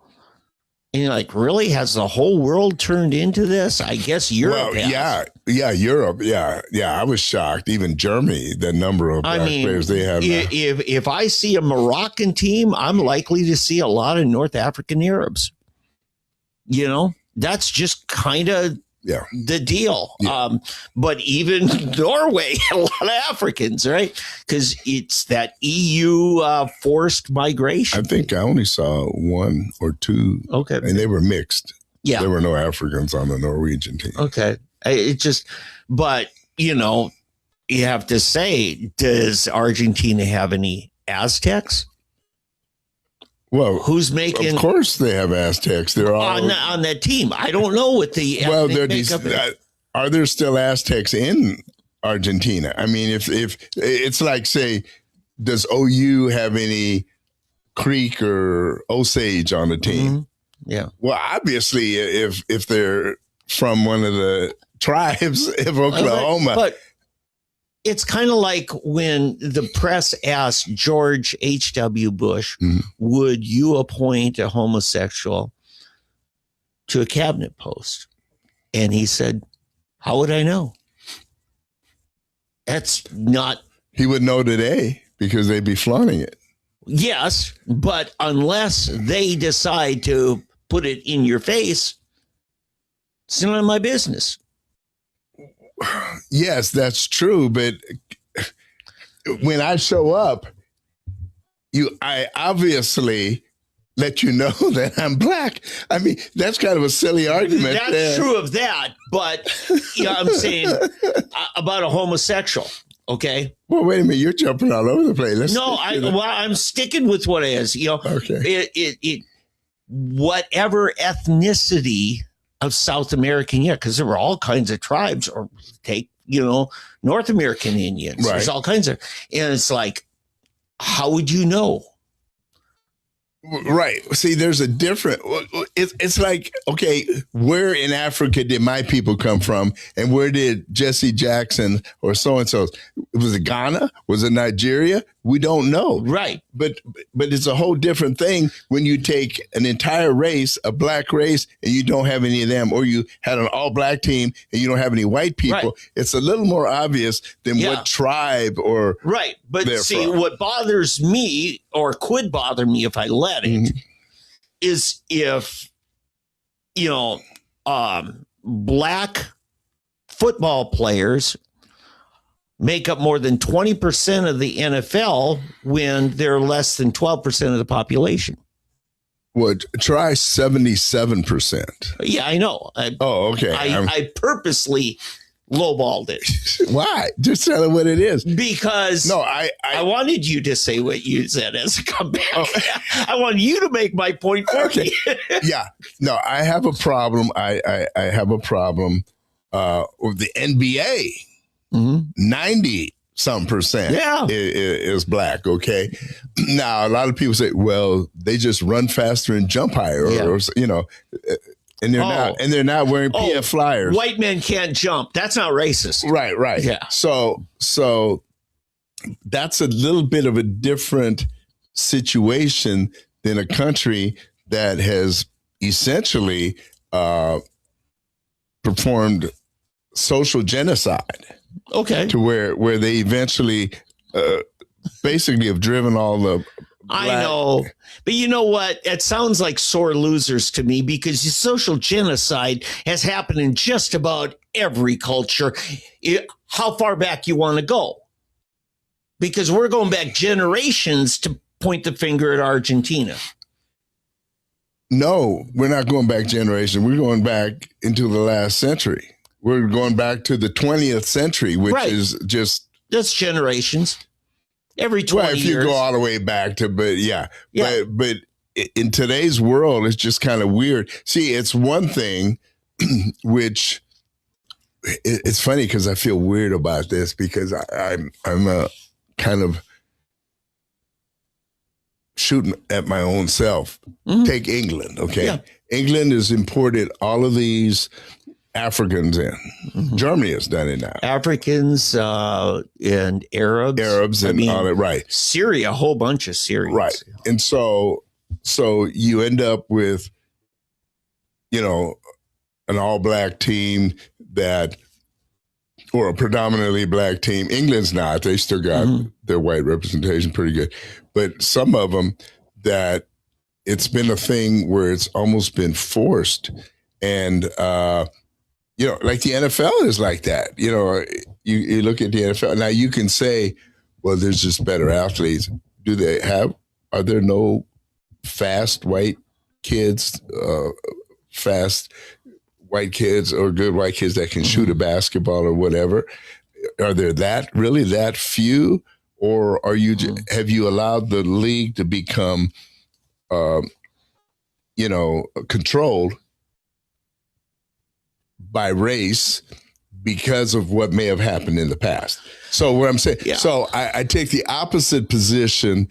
And you're like, really? Has the whole world turned into this? I guess Europe has. Yeah, Europe. Yeah. I was shocked. Even Germany, the number of black players they have. If I see a Moroccan team, I'm likely to see a lot of North African Arabs. That's just kind of the deal. Yeah. But even Norway, a lot of Africans, right? Because it's that EU forced migration. I think I only saw one or two. Okay. And they were mixed. Yeah. There were no Africans on the Norwegian team. Okay. But you have to say, does Argentina have any Aztecs? Well, who's making? Of course, they have Aztecs. They're all on that team. I don't know what the are there still Aztecs in Argentina? I mean, if it's like, say, does OU have any Creek or Osage on the team? Yeah. Well, obviously, if they're from one of the tribes of Oklahoma, but it's kind of like when the press asked George H.W. Bush, would you appoint a homosexual to a cabinet post? And he said, how would I know? That's not. He would know today. because they'd be flaunting it. Yes, but unless they decide to put it in your face, it's none of my business. Yes, that's true. But when I show up, I obviously let you know that I'm black. I mean, that's kind of a silly argument. That's true of that, but I'm saying about a homosexual. Okay. Well, wait a minute. You're jumping all over the place. I'm sticking with what it is. Okay. Whatever ethnicity of South American, because there were all kinds of tribes, or take North American Indians. Right. There's all kinds of, and it's like, how would you know? Right. See, there's a different, it's like, okay, where in Africa did my people come from? And where did Jesse Jackson or so-and-so? Was it Ghana? Was it Nigeria? We don't know. Right. But it's a whole different thing when you take an entire race, a black race, and you don't have any of them, or you had an all black team and you don't have any white people. Right. It's a little more obvious than what tribe or. Right. But see, what bothers me, or could bother me if I let it, is if, black football players make up more than 20% of the NFL when they're less than 12% of the population. Well, try 77%. Yeah, I know. Okay. I purposely lowballed it. Why? Just tell them what it is. Because I wanted you to say what you said as a comeback. I want you to make my point for me. Yeah. No, I have a problem. I have a problem with the NBA. 90% is black. Okay. Now, a lot of people say, well, they just run faster and jump higher, or and they're not wearing PF flyers. White men can't jump. That's not racist. Right. Yeah. So that's a little bit of a different situation than a country that has essentially performed social genocide. Okay. To where they eventually basically have driven all the black. I know. But you know what? It sounds like sore losers to me, because the social genocide has happened in just about every culture. How far back you want to go? Because we're going back generations to point the finger at Argentina. No, we're not going back generations. We're going back into the last century. We're going back to the 20th century, which is just... That's generations. Every 20 years. If you go all the way back to, but in today's world, it's just kind of weird. See, it's one thing which... It's funny because I feel weird about this, because I'm a kind of shooting at my own self. Take England, okay? Yeah. England has imported all of these Africans in. Germany has done it now. Africans and Arabs. And all that, right. Syria, a whole bunch of Syrians. Right. And so you end up with, an all-black team or a predominantly black team. England's not. They still got their white representation pretty good. But some of them that it's been a thing where it's almost been forced. And, like the NFL is like that. You look at the NFL. Now you can say, well, there's just better athletes. Are there no fast white kids, fast white kids or good white kids that can shoot a basketball or whatever? Are there that few? Or are you have you allowed the league to become, controlled by race because of what may have happened in the past? So what I'm saying, so I take the opposite position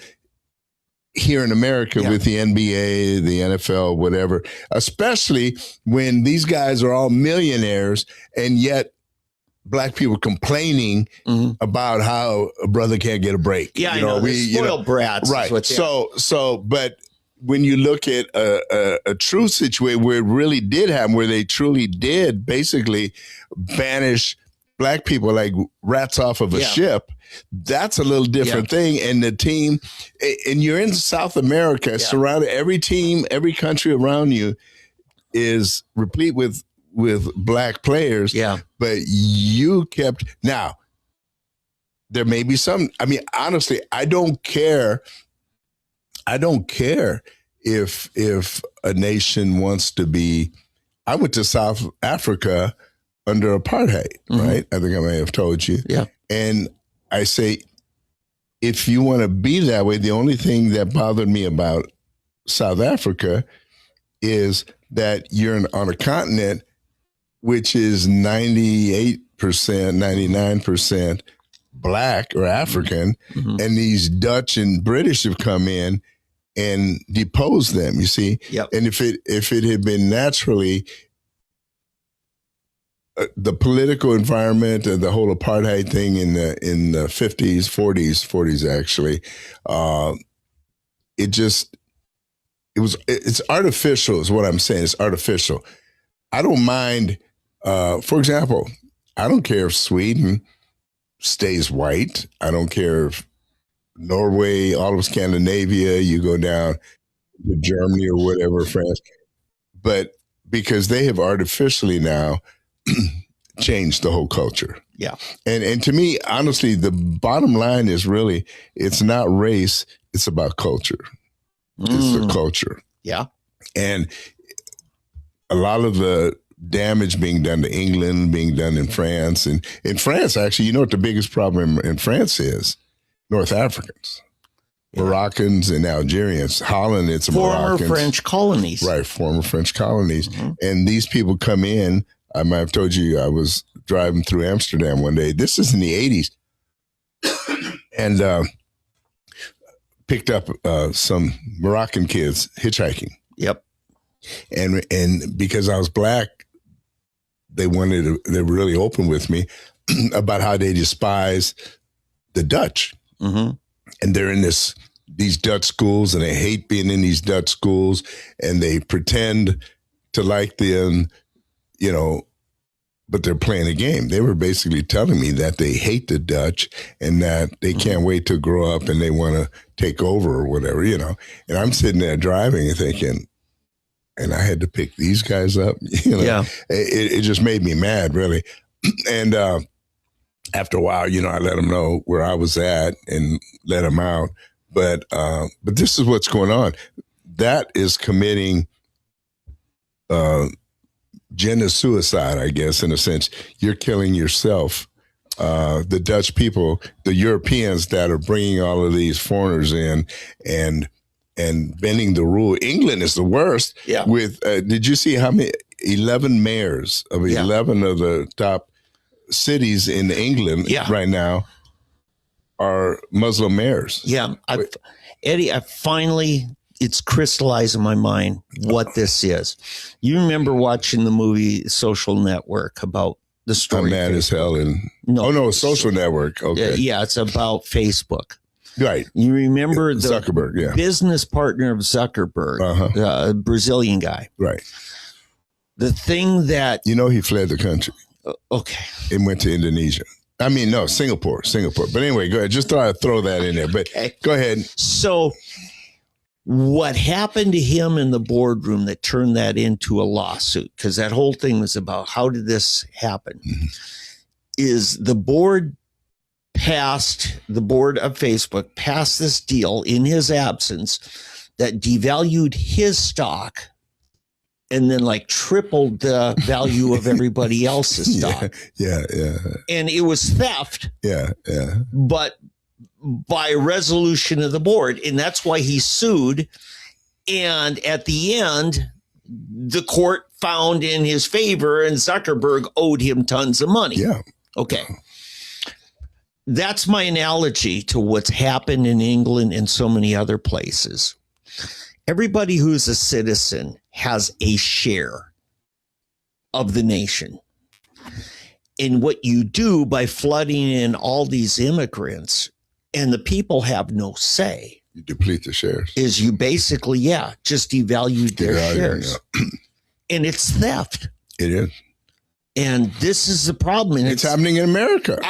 here in America with the NBA, the NFL, whatever, especially when these guys are all millionaires and yet black people complaining about how a brother can't get a break. Yeah, I know. Spoiled brats. Right. But when you look at a true situation where it really did happen, where they truly did basically banish black people like rats off of a ship, that's a little different thing. And the team, and you're in South America, surrounded, every team, every country around you is replete with black players. Yeah. But you kept, now, there may be some, I mean, honestly, I don't care if a nation wants to be, I went to South Africa under apartheid, right? I think I may have told you. Yeah. And I say, if you want to be that way, the only thing that bothered me about South Africa is that you're on a continent which is 98%, 99% black or African, and these Dutch and British have come in and deposed them, you see? Yep. And if it had been naturally, the political environment and the whole apartheid thing in the 50s, 40s actually, it's artificial is what I'm saying. It's artificial. I don't mind, for example, I don't care if Sweden stays white. I don't care if Norway, all of Scandinavia, you go down to Germany or whatever, France, but because they have artificially now changed the whole culture. Yeah. And to me, honestly, the bottom line is really, it's not race, it's about culture. It's the culture. Yeah. And a lot of the damage being done to England, being done in France. And in France, actually, you know what the biggest problem in France is? North Africans. Moroccans and Algerians. Holland, it's Moroccans. Former French colonies. Right, former French colonies. And these people come in. I might have told you I was driving through Amsterdam one day. This is in the 80s. And picked up some Moroccan kids hitchhiking. Yep. And because I was black, they were really open with me about how they despise the Dutch. And they're in these Dutch schools, and they hate being in these Dutch schools, and they pretend to like them, you know, but they're playing a game. They were basically telling me that they hate the Dutch and that they can't wait to grow up and they want to take over or whatever, you know. And I'm sitting there driving and thinking, and I had to pick these guys up, you know. Yeah. It just made me mad, really. And after a while, you know, I let them know where I was at and let them out. But this is what's going on. That is committing gender suicide, I guess, in a sense. You're killing yourself. The Dutch people, the Europeans that are bringing all of these foreigners in and bending the rule. England is the worst. Yeah. With did you see how many 11 mayors of 11 of the top cities in England right now are Muslim mayors? Yeah, Eddie, it's crystallized in my mind what this is. You remember watching the movie Social Network about the story? I'm mad as hell. Social Network. Okay. Yeah, it's about Facebook. Right. You remember the Zuckerberg, business partner of Zuckerberg, the Brazilian guy. Right. The thing that... You know, he fled the country. Okay. And went to Indonesia. I mean, no, Singapore. But anyway, go ahead. Just thought I'd throw that in there. But go ahead. So what happened to him in the boardroom that turned that into a lawsuit, because that whole thing was about how did this happen, is the board of Facebook passed this deal in his absence that devalued his stock and then like tripled the value of everybody else's stock. Yeah. And it was theft. Yeah. But by resolution of the board. And that's why he sued. And at the end, the court found in his favor and Zuckerberg owed him tons of money. Yeah. Okay. That's my analogy to what's happened in England and so many other places. Everybody who's a citizen has a share of the nation. And what you do by flooding in all these immigrants and the people have no say. You deplete the shares. Is you basically, just devalue their shares. And it's theft. It is. And this is the problem. And it's happening in America.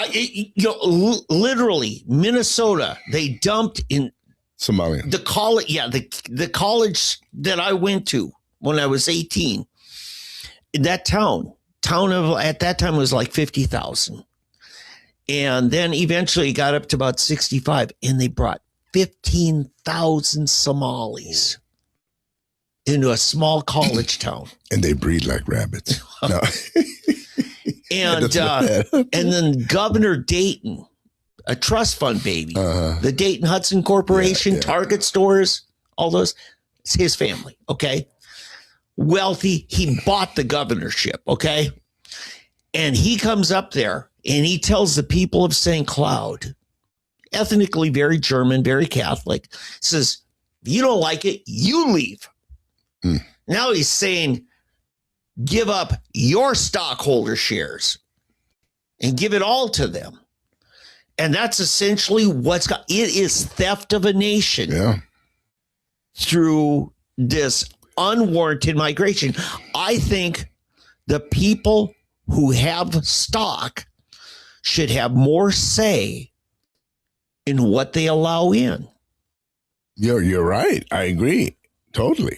Literally, Minnesota, they dumped in Somalia. the college. Yeah, the college that I went to when I was 18. In that town of at that time was like 50,000. And then eventually it got up to about 65. And they brought 15,000 Somalis into a small college town. And they breed like rabbits. No. And then Governor Dayton, a trust fund baby, the Dayton Hudson Corporation, Target stores, all those, it's his family, okay? Wealthy, he bought the governorship, okay? And he comes up there and he tells the people of St. Cloud, ethnically very German, very Catholic, says, if you don't like it, you leave. Now he's saying, give up your stockholder shares and give it all to them. And that's essentially it is theft of a nation through this unwarranted migration. I think the people who have stock should have more say in what they allow in. You're right. I agree. Totally.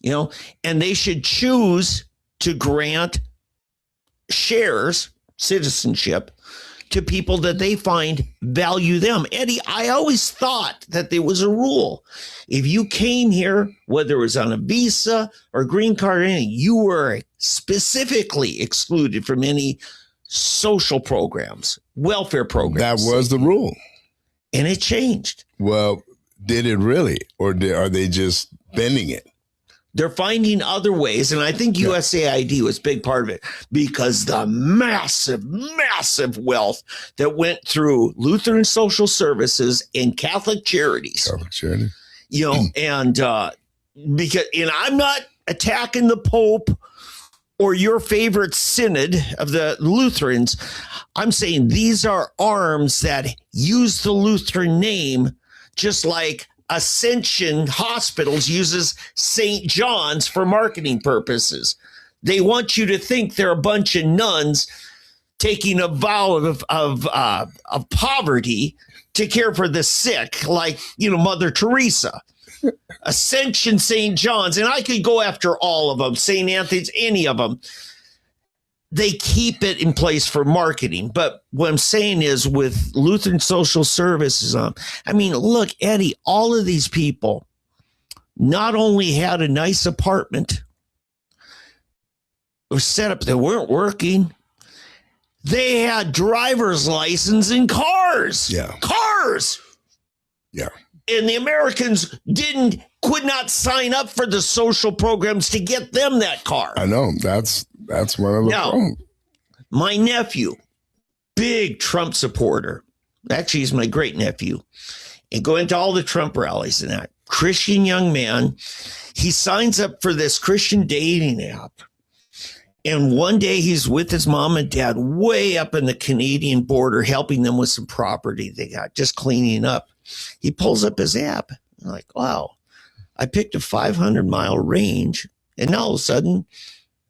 And they should choose to grant shares, citizenship, to people that they find value them. Eddie, I always thought that there was a rule. If you came here, whether it was on a visa or green card or anything, you were specifically excluded from any social programs, welfare programs. That was the rule. And it changed. Well, did it really? Or are they just bending it? They're finding other ways, and I think USAID was a big part of it because the massive, massive wealth that went through Lutheran Social Services and Catholic Charities. And I'm not attacking the Pope or your favorite synod of the Lutherans. I'm saying these are arms that use the Lutheran name, just like Ascension Hospitals uses St. John's for marketing purposes. They want you to think they're a bunch of nuns taking a vow of poverty to care for the sick, like, Mother Teresa. Ascension St. John's, and I could go after all of them, St. Anthony's, any of them. They keep it in place for marketing. But what I'm saying is with Lutheran Social Services, look, Eddie, all of these people not only had a nice apartment or set up, they weren't working. They had driver's license and cars. Yeah. Cars. Yeah. And the Americans could not sign up for the social programs to get them that car. I know. That's one of the problems. My nephew, big Trump supporter. Actually, he's my great nephew. And going to all the Trump rallies and that. Christian young man. He signs up for this Christian dating app. And one day he's with his mom and dad way up in the Canadian border, helping them with some property they got, just cleaning up. He pulls up his app. I'm like, wow, I picked a 500-mile range. And now all of a sudden,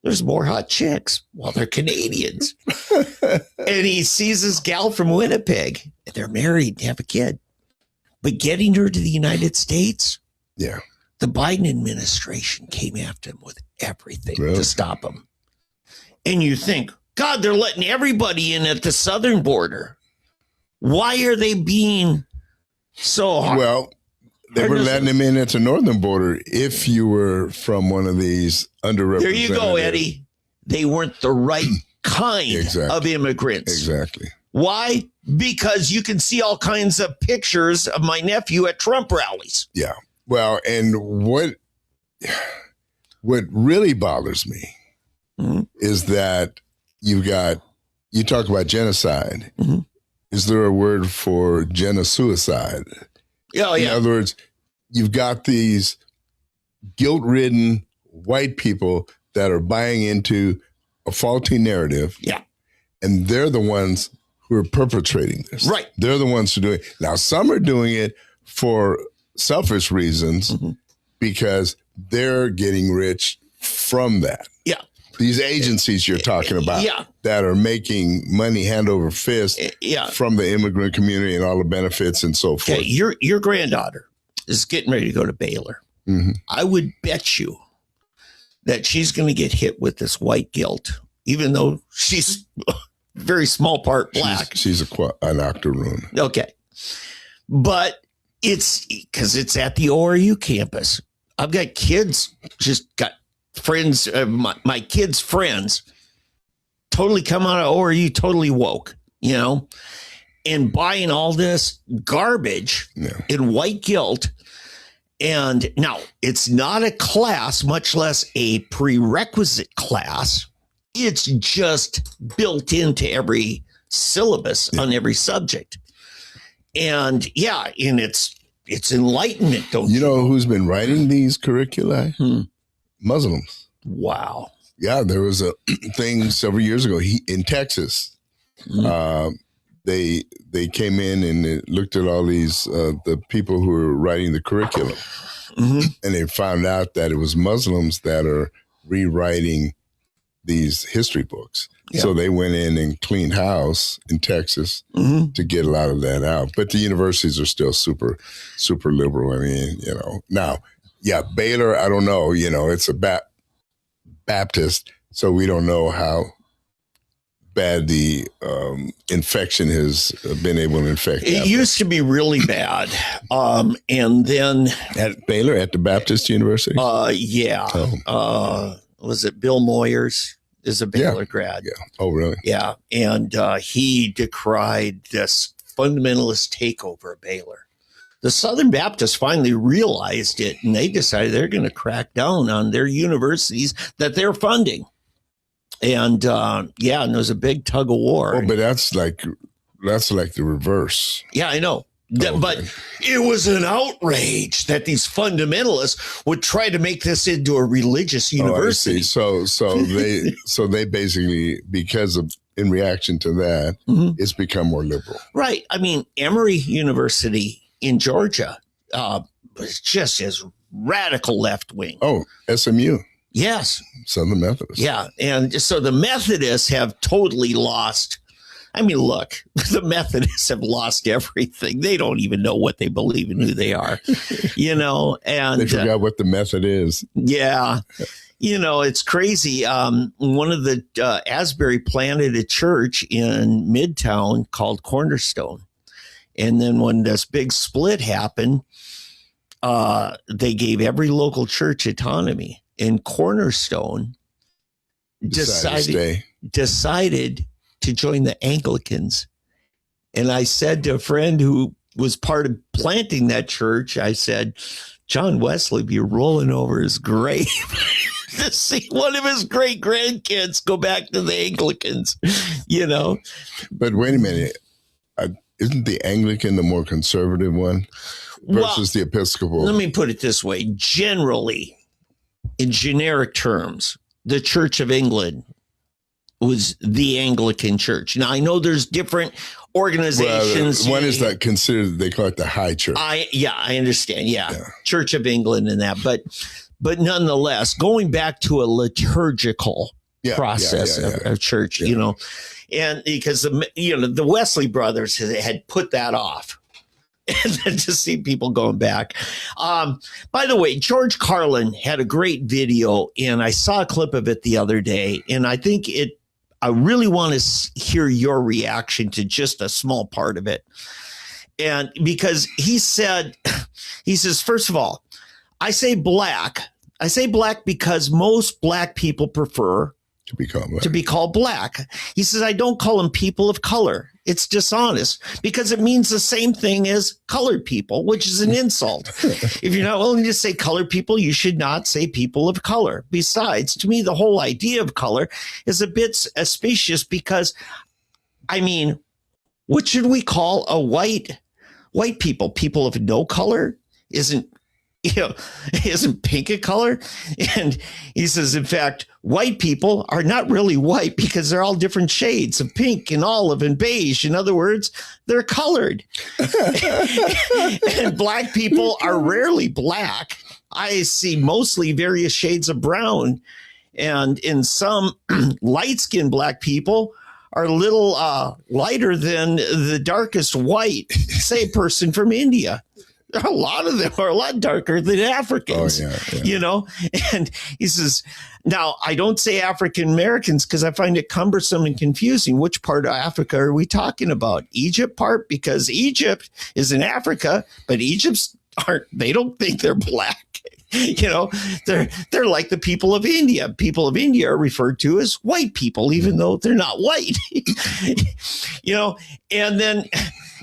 there's more hot chicks. Well, they're Canadians. And he sees this gal from Winnipeg. And they're married, have a kid. But getting her to the United States, the Biden administration came after him with everything Really? To stop him. And you think, God, they're letting everybody in at the southern border. Why are they being so hard? Well, they were letting them in at the northern border if you were from one of these underrepresented. There you go, Eddie. They weren't the right kind of immigrants. Exactly. Why? Because you can see all kinds of pictures of my nephew at Trump rallies. Yeah. Well, and what really bothers me is that you talk about genocide. Mm-hmm. Is there a word for genocide? Oh, yeah. In other words, you've got these guilt-ridden white people that are buying into a faulty narrative. Yeah. And they're the ones who are perpetrating this. Right. They're the ones who do it. Now, some are doing it for selfish reasons because they're getting rich from that. Yeah. These agencies you're talking about that are making money hand over fist from the immigrant community and all the benefits and so forth. Okay, your granddaughter is getting ready to go to Baylor. Mm-hmm. I would bet you that she's going to get hit with this white guilt, even though she's a very small part black. She's an octoroon. Okay. But it's because it's at the ORU campus. I've got kids, just got friends, my kids' friends, totally come out of ORU, totally woke, and buying all this garbage in white guilt. And now it's not a class, much less a prerequisite class. It's just built into every syllabus on every subject. And and it's enlightenment, don't you? You know who's been writing these curricula? Muslims. Wow. Yeah, there was a thing several years ago in Texas. They came in and looked at all these the people who were writing the curriculum, and they found out that it was Muslims that are rewriting these history books. Yeah. So they went in and cleaned house in Texas to get a lot of that out. But the universities are still super, super liberal. I mean, now, Baylor, I don't know, it's a Baptist, so we don't know how bad the infection has been able to infect. It used to be really bad. And then at Baylor, at the Baptist University? Was it Bill Moyers is a Baylor grad? Yeah. Oh, really? Yeah. And he decried this fundamentalist takeover of Baylor. The Southern Baptists finally realized it, and they decided they're going to crack down on their universities that they're funding. And and there was a big tug of war. Oh, but that's like the reverse. Yeah, I know. But it was an outrage that these fundamentalists would try to make this into a religious university. Oh, I see. So they basically, in reaction to that, it's become more liberal. Right. I mean, Emory University in Georgia was just as radical left wing. Oh, SMU. Yes. Southern Methodist. Yeah. And so the Methodists have totally lost. I mean, look, the Methodists have lost everything. They don't even know what they believe and who they are, and they forgot what the method is. Yeah. It's crazy. One of the Asbury planted a church in Midtown called Cornerstone. And then when this big split happened, they gave every local church autonomy, and Cornerstone decided to join the Anglicans. And I said to a friend who was part of planting that church, I said, John Wesley be rolling over his grave to see one of his great grandkids go back to the Anglicans, But wait a minute. Isn't the Anglican the more conservative one versus the Episcopal? Let me put it this way. Generally, in generic terms, the Church of England was the Anglican Church. Now, I know there's different organizations. One is not considered, they call it the High Church. I understand. Yeah. Church of England and that. But nonetheless, going back to a liturgical process of church, and because the Wesley brothers had put that off. And then to see people going back. By the way, George Carlin had a great video, and I saw a clip of it the other day, and I think I really want to hear your reaction to just a small part of it. And because he says, first of all, I say black because most black people prefer to be called black. He says, I don't call them people of color. It's dishonest because it means the same thing as colored people, which is an insult. If you're not willing to say colored people, you should not say people of color. Besides, to me, the whole idea of color is a bit specious because, I mean, what should we call a white people? People of no color? Isn't pink a color? And he says, in fact, white people are not really white because they're all different shades of pink and olive and beige. In other words, they're colored. And black people are rarely black. I see mostly various shades of brown. And in some light-skinned black people are a little lighter than the darkest white, say, person from India. A lot of them are a lot darker than Africans, you know? And he says, now, I don't say African Americans because I find it cumbersome and confusing. Which part of Africa are we talking about? Egypt part? Because Egypt is in Africa, but Egypt's they don't think they're black. You know, they're like the people of India. People of India are referred to as white people, even though they're not white. You know, and then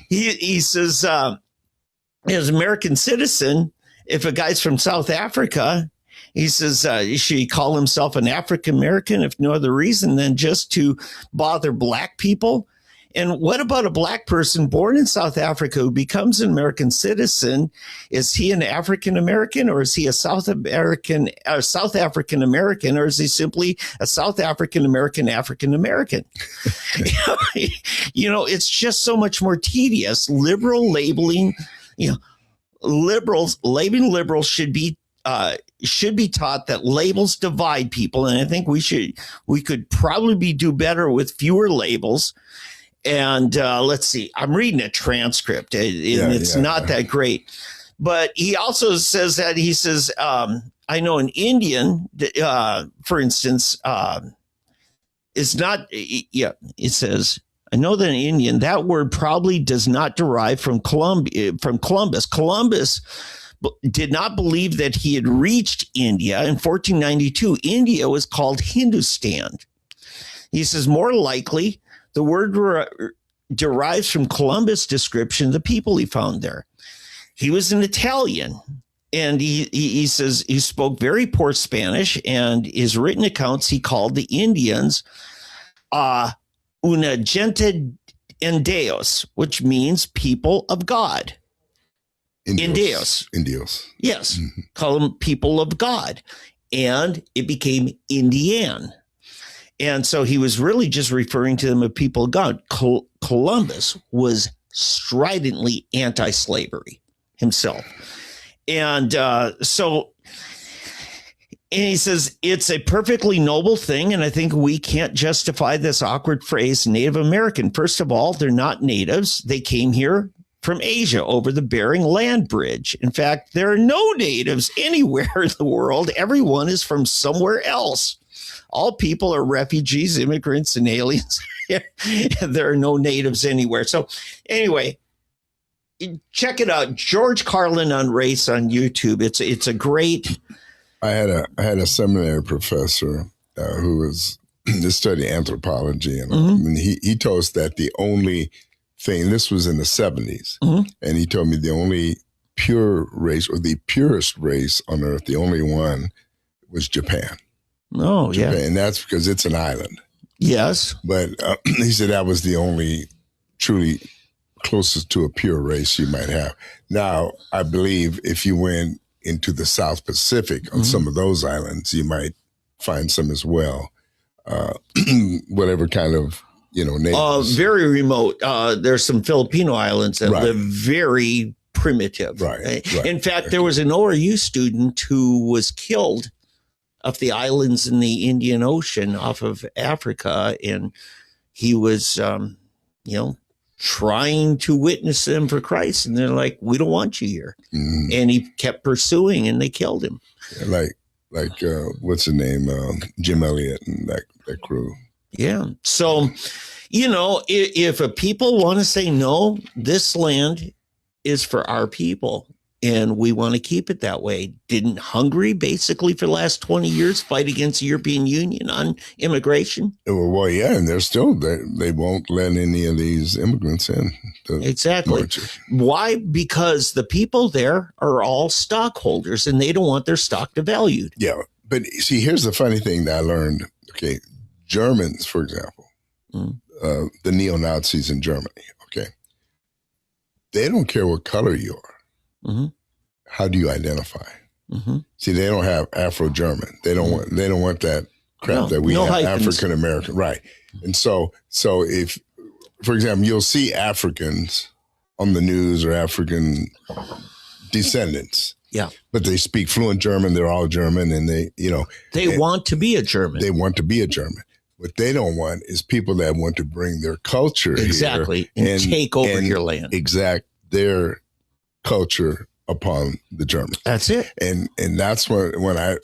he says, as an American citizen, if a guy's from South Africa, he says, should he call himself an African American if no other reason than just to bother black people? And what about a black person born in South Africa who becomes an American citizen? Is he an African American, or is he a South African American, or is he simply a South African American African American? You know, it's just so much more tedious. Liberal labeling, you know, labeling liberals should be taught that labels divide people, and I think we could probably do better with fewer labels. And let's see, I'm reading a transcript, and it's not that great. But he also says that, he says, I know an Indian, for instance, is not, it says, I know that an Indian, that word probably does not derive from Columbus. Columbus did not believe that he had reached India. In 1492, India was called Hindustan. He says, more likely, the word derives from Columbus' description of the people he found there. He was an Italian, and he says he spoke very poor Spanish, and his written accounts, he called the Indians una gente en Deus, which means people of God. Indios. Yes. Mm-hmm. Call them people of God. And it became Indian. And so he was really just referring to them as people of God. Columbus was stridently anti-slavery himself. And and he says, it's a perfectly noble thing, and I think we can't justify this awkward phrase, Native American. First of all, they're not natives. They came here from Asia over the Bering Land Bridge. In fact, there are no natives anywhere in the world. Everyone is from somewhere else. All people are refugees, immigrants, and aliens. There are no natives anywhere. So anyway, check it out. George Carlin on race on YouTube. It's a great. I had a seminary professor who was studying anthropology, and he told us that the only thing, this was in the 70s, and he told me the only pure race, or the purest race on earth, the only one, was Japan. Oh, Japan. yeah. And that's because it's an island. Yes. But he said that was the only truly closest to a pure race you might have. Now, I believe if you went into the South Pacific on some of those islands, you might find some as well. Whatever kind of, natives. Very remote. There's some Filipino islands that live very primitive. Right. In fact, there was an ORU student who was killed off the islands in the Indian Ocean off of Africa, and he was, trying to witness them for Christ, and they're like, "We don't want you here," and he kept pursuing, and they killed him. Like what's the name? Jim Elliott and that crew. Yeah. So, if a people want to say no, this land is for our people, and we want to keep it that way. Didn't Hungary basically for the last 20 years fight against the European Union on immigration? Well, yeah, and they won't let any of these immigrants in. Exactly. Why? Because the people there are all stockholders, and they don't want their stock devalued. Yeah, but see, here's the funny thing that I learned. Okay, Germans, for example, the neo-Nazis in Germany, okay, they don't care what color you are. How do you identify? See, they don't have Afro-German. They don't want that crap that we have, African American, right? And so if, for example, you'll see Africans on the news or African descendants, Yeah. But they speak fluent German. They're all German, and they want to be a German. They want to be a German. What they don't want is people that want to bring their culture exactly here and take over your land. Exact their culture upon the Germans. That's it. And that's when I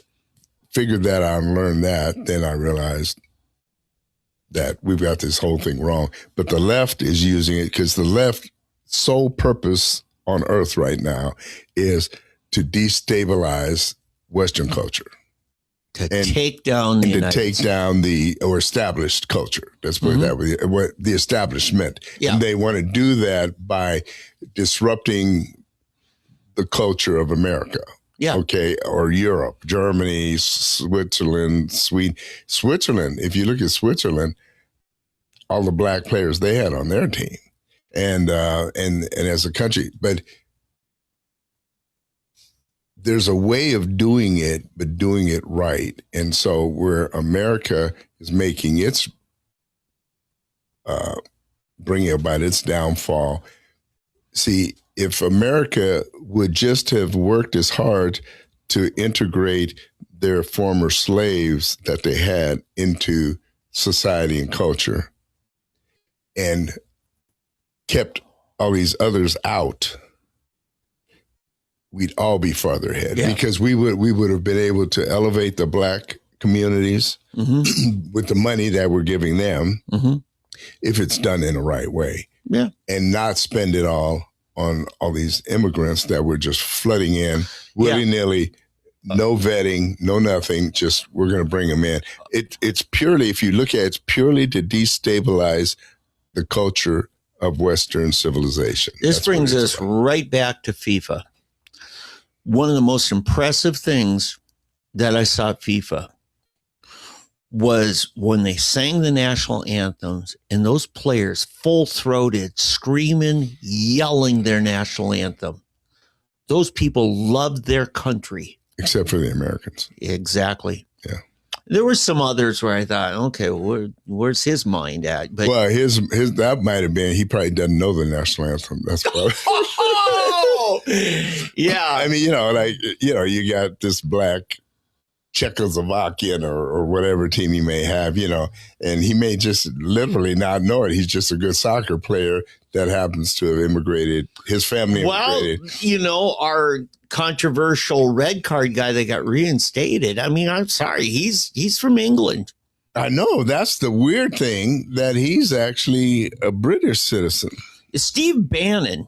figured that out and learned that, then I realized that we've got this whole thing wrong. But the left is using it because the left sole purpose on earth right now is to destabilize Western culture. To take down the established culture. Let's put it that way. What the establishment. Yeah. And they want to do that by disrupting the culture of America. Yeah. Okay. Or Europe, Germany, Switzerland, Sweden. Switzerland, if you look at Switzerland, all the black players they had on their team. And as a country, but there's a way of doing it, but doing it right. And so where America is making its, bringing about its downfall. See, if America would just have worked as hard to integrate their former slaves that they had into society and culture and kept all these others out, we'd all be farther ahead because we would have been able to elevate the black communities with the money that we're giving them if it's done in the right way and not spend it all on all these immigrants that were just flooding in willy-nilly, no vetting, no nothing, just we're going to bring them in. It's purely, if you look at it, it's purely to destabilize the culture of Western civilization. This brings us right back to FIFA. One of the most impressive things that I saw at FIFA was when they sang the national anthems and those players full-throated, screaming, yelling their national anthem. Those people loved their country. Except for the Americans. Exactly. Yeah. There were some others where I thought, okay, where's his mind at? But well, his that might have been, he probably doesn't know the national anthem. That's probably. Yeah. I mean, you got this black Czechoslovakian or whatever team he may have, and he may just literally not know it. He's just a good soccer player that happens to have immigrated. His family immigrated. Well, our controversial red card guy that got reinstated. I mean, I'm sorry. He's from England. I know. That's the weird thing, that he's actually a British citizen. Steve Bannon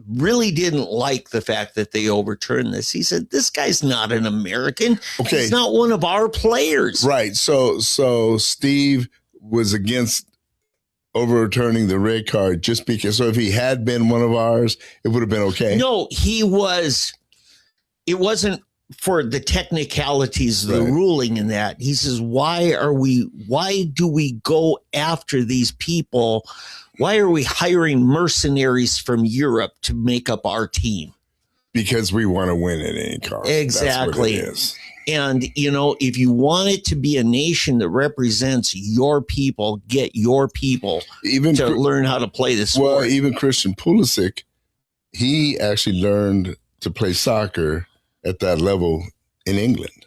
really didn't like the fact that they overturned this. He said, this guy's not an American. Okay. He's not one of our players. Right. So Steve was against overturning the red card just because, so if he had been one of ours, it would have been okay. No, it wasn't for the technicalities of the ruling in that. He says, why do we go after these people? Why are we hiring mercenaries from Europe to make up our team? Because we want to win at any cost. Exactly. That's what it is. And, if you want it to be a nation that represents your people, get your people to learn how to play this sport. Well, even Christian Pulisic, he actually learned to play soccer at that level in England.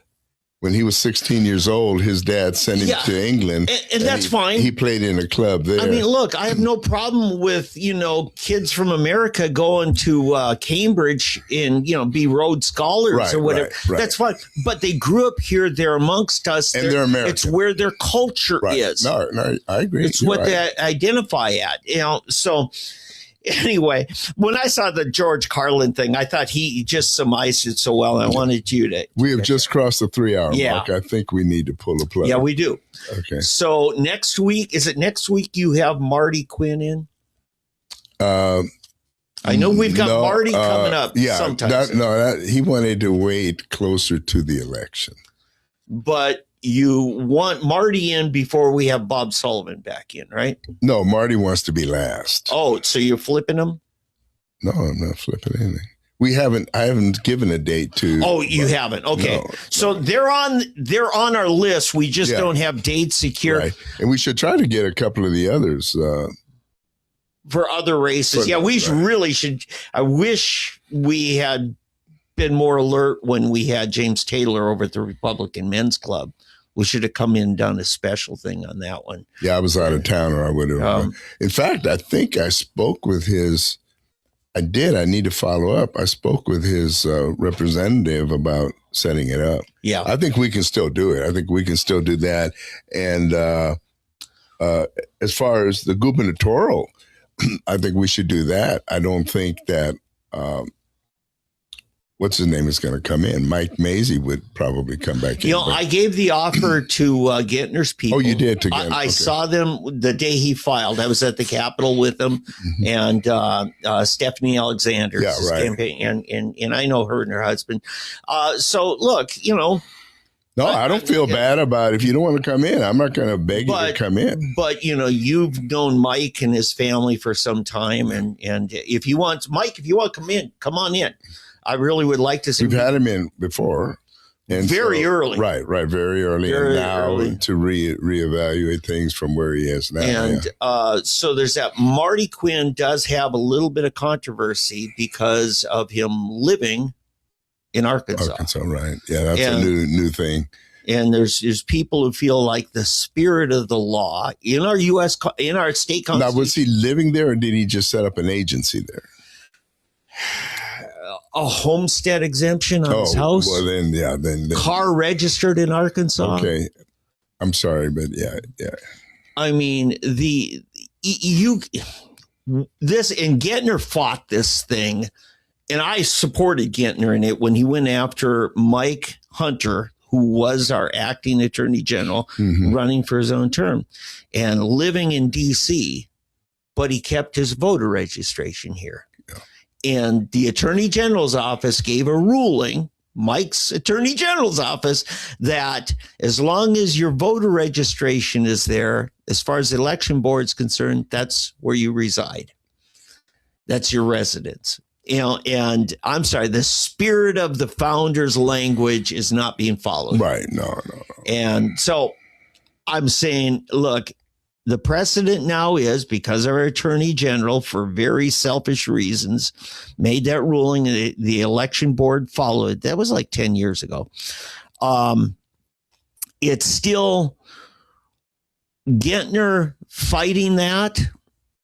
When he was 16 years old, his dad sent him to England. And that's fine. He played in a club there. I mean, look, I have no problem with, kids from America going to Cambridge and, be Rhodes Scholars or whatever. Right. That's fine. But they grew up here. They're amongst us. And they're American. It's where their culture is. No, I agree. It's what they identify at. So anyway, when I saw the George Carlin thing, I thought he just surmised it so well. I wanted you to. We have just crossed the 3-hour mark. I think we need to pull the plug. Yeah, we do. Okay. So next week, is it next week you have Marty Quinn in? I know we've got Marty coming up. Yeah, sometime. He wanted to wait closer to the election. But you want Marty in before we have Bob Sullivan back in, right? No, Marty wants to be last. Oh, so you're flipping him? No, I'm not flipping anything. I haven't given a date to. Oh, you haven't. Okay. No, so they're on our list. We just don't have dates secured. Right. And we should try to get a couple of the others. For other races. We really should. I wish we had been more alert when we had James Taylor over at the Republican Men's Club. We should have come in and done a special thing on that one. Yeah, I was out of town, or I would have. In fact, I think I spoke with his. I did. I need to follow up. I spoke with his representative about setting it up. Yeah, I think we can still do it. I think we can still do that. And as far as the gubernatorial, I think we should do that. I don't think that. What's his name is going to come in? Mike Mazie would probably come back in. You know, I gave the offer to Gettner's people. Oh, you did to Gettner. I saw them the day he filed. I was at the Capitol with him and Stephanie Alexander's campaign, and I know her and her husband. So look, you know. No, I don't feel bad about it. If you don't want to come in, I'm not going to beg you to come in. But, you know, you've known Mike and his family for some time. And if you want, Mike, if you want to come in, come on in. I really would like to see. We've had him in before. And very early. Right, very early. Very and now early. To reevaluate things from where he is now. And so there's that. Marty Quinn does have a little bit of controversy because of him living in Arkansas. Arkansas, right. Yeah, that's a new thing. And there's people who feel like the spirit of the law in our in our state constitution. Now, was he living there, or did he just set up an agency there? A homestead exemption on his house. Well, then car registered in Arkansas. Okay, I'm sorry, but yeah. I mean, and Gettner fought this thing, and I supported Gettner in it when he went after Mike Hunter, who was our acting attorney general, running for his own term and living in D.C., but he kept his voter registration here. And the Attorney General's office gave a ruling, Mike's Attorney General's office, that as long as your voter registration is there, as far as the election board is concerned, that's where you reside. That's your residence. You know, and I'm sorry, the spirit of the founders' language is not being followed. Right. No. And so I'm saying, look, the precedent now is, because our attorney general, for very selfish reasons, made that ruling, the election board followed. That was like 10 years ago. It's still Gettner fighting that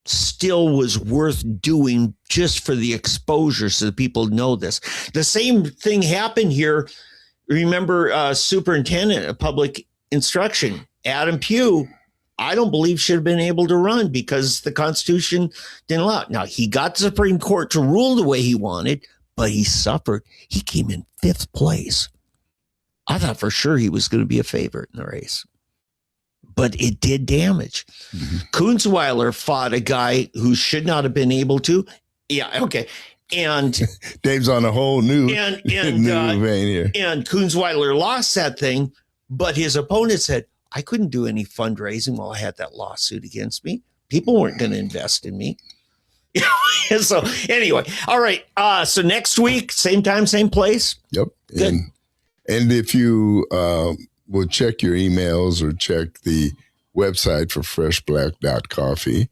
still was worth doing just for the exposure so that people know this. The same thing happened here. Remember, Superintendent of Public Instruction, Adam Pugh, I don't believe should have been able to run because the Constitution didn't allow it. Now, he got the Supreme Court to rule the way he wanted, but he suffered. He came in 5th place. I thought for sure he was going to be a favorite in the race, but it did damage. Kunzweiler fought a guy who should not have been able to. Yeah, okay. And Dave's on a whole new vein here. And Kunzweiler lost that thing, but his opponent said, I couldn't do any fundraising while I had that lawsuit against me. People weren't going to invest in me. So anyway, all right. So next week, same time, same place. Yep. And if you will check your emails or check the website for freshblack.coffee,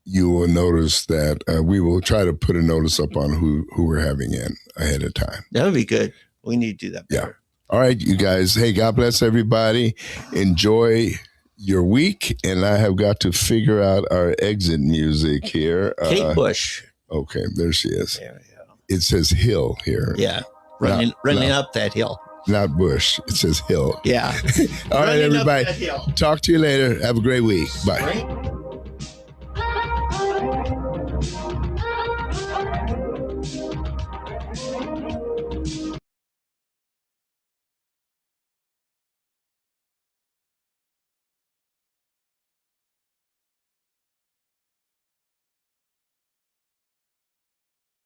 you will notice that we will try to put a notice up on who we're having in ahead of time. That would be good. We need to do that better. Yeah. All right, you guys. Hey, God bless everybody. Enjoy your week. And I have got to figure out our exit music here. Kate Bush. Okay, there she is. Yeah. It says Hill here. Yeah, running up that hill. Not Bush. It says Hill. Yeah. All right, everybody. Talk to you later. Have a great week. Bye. Right?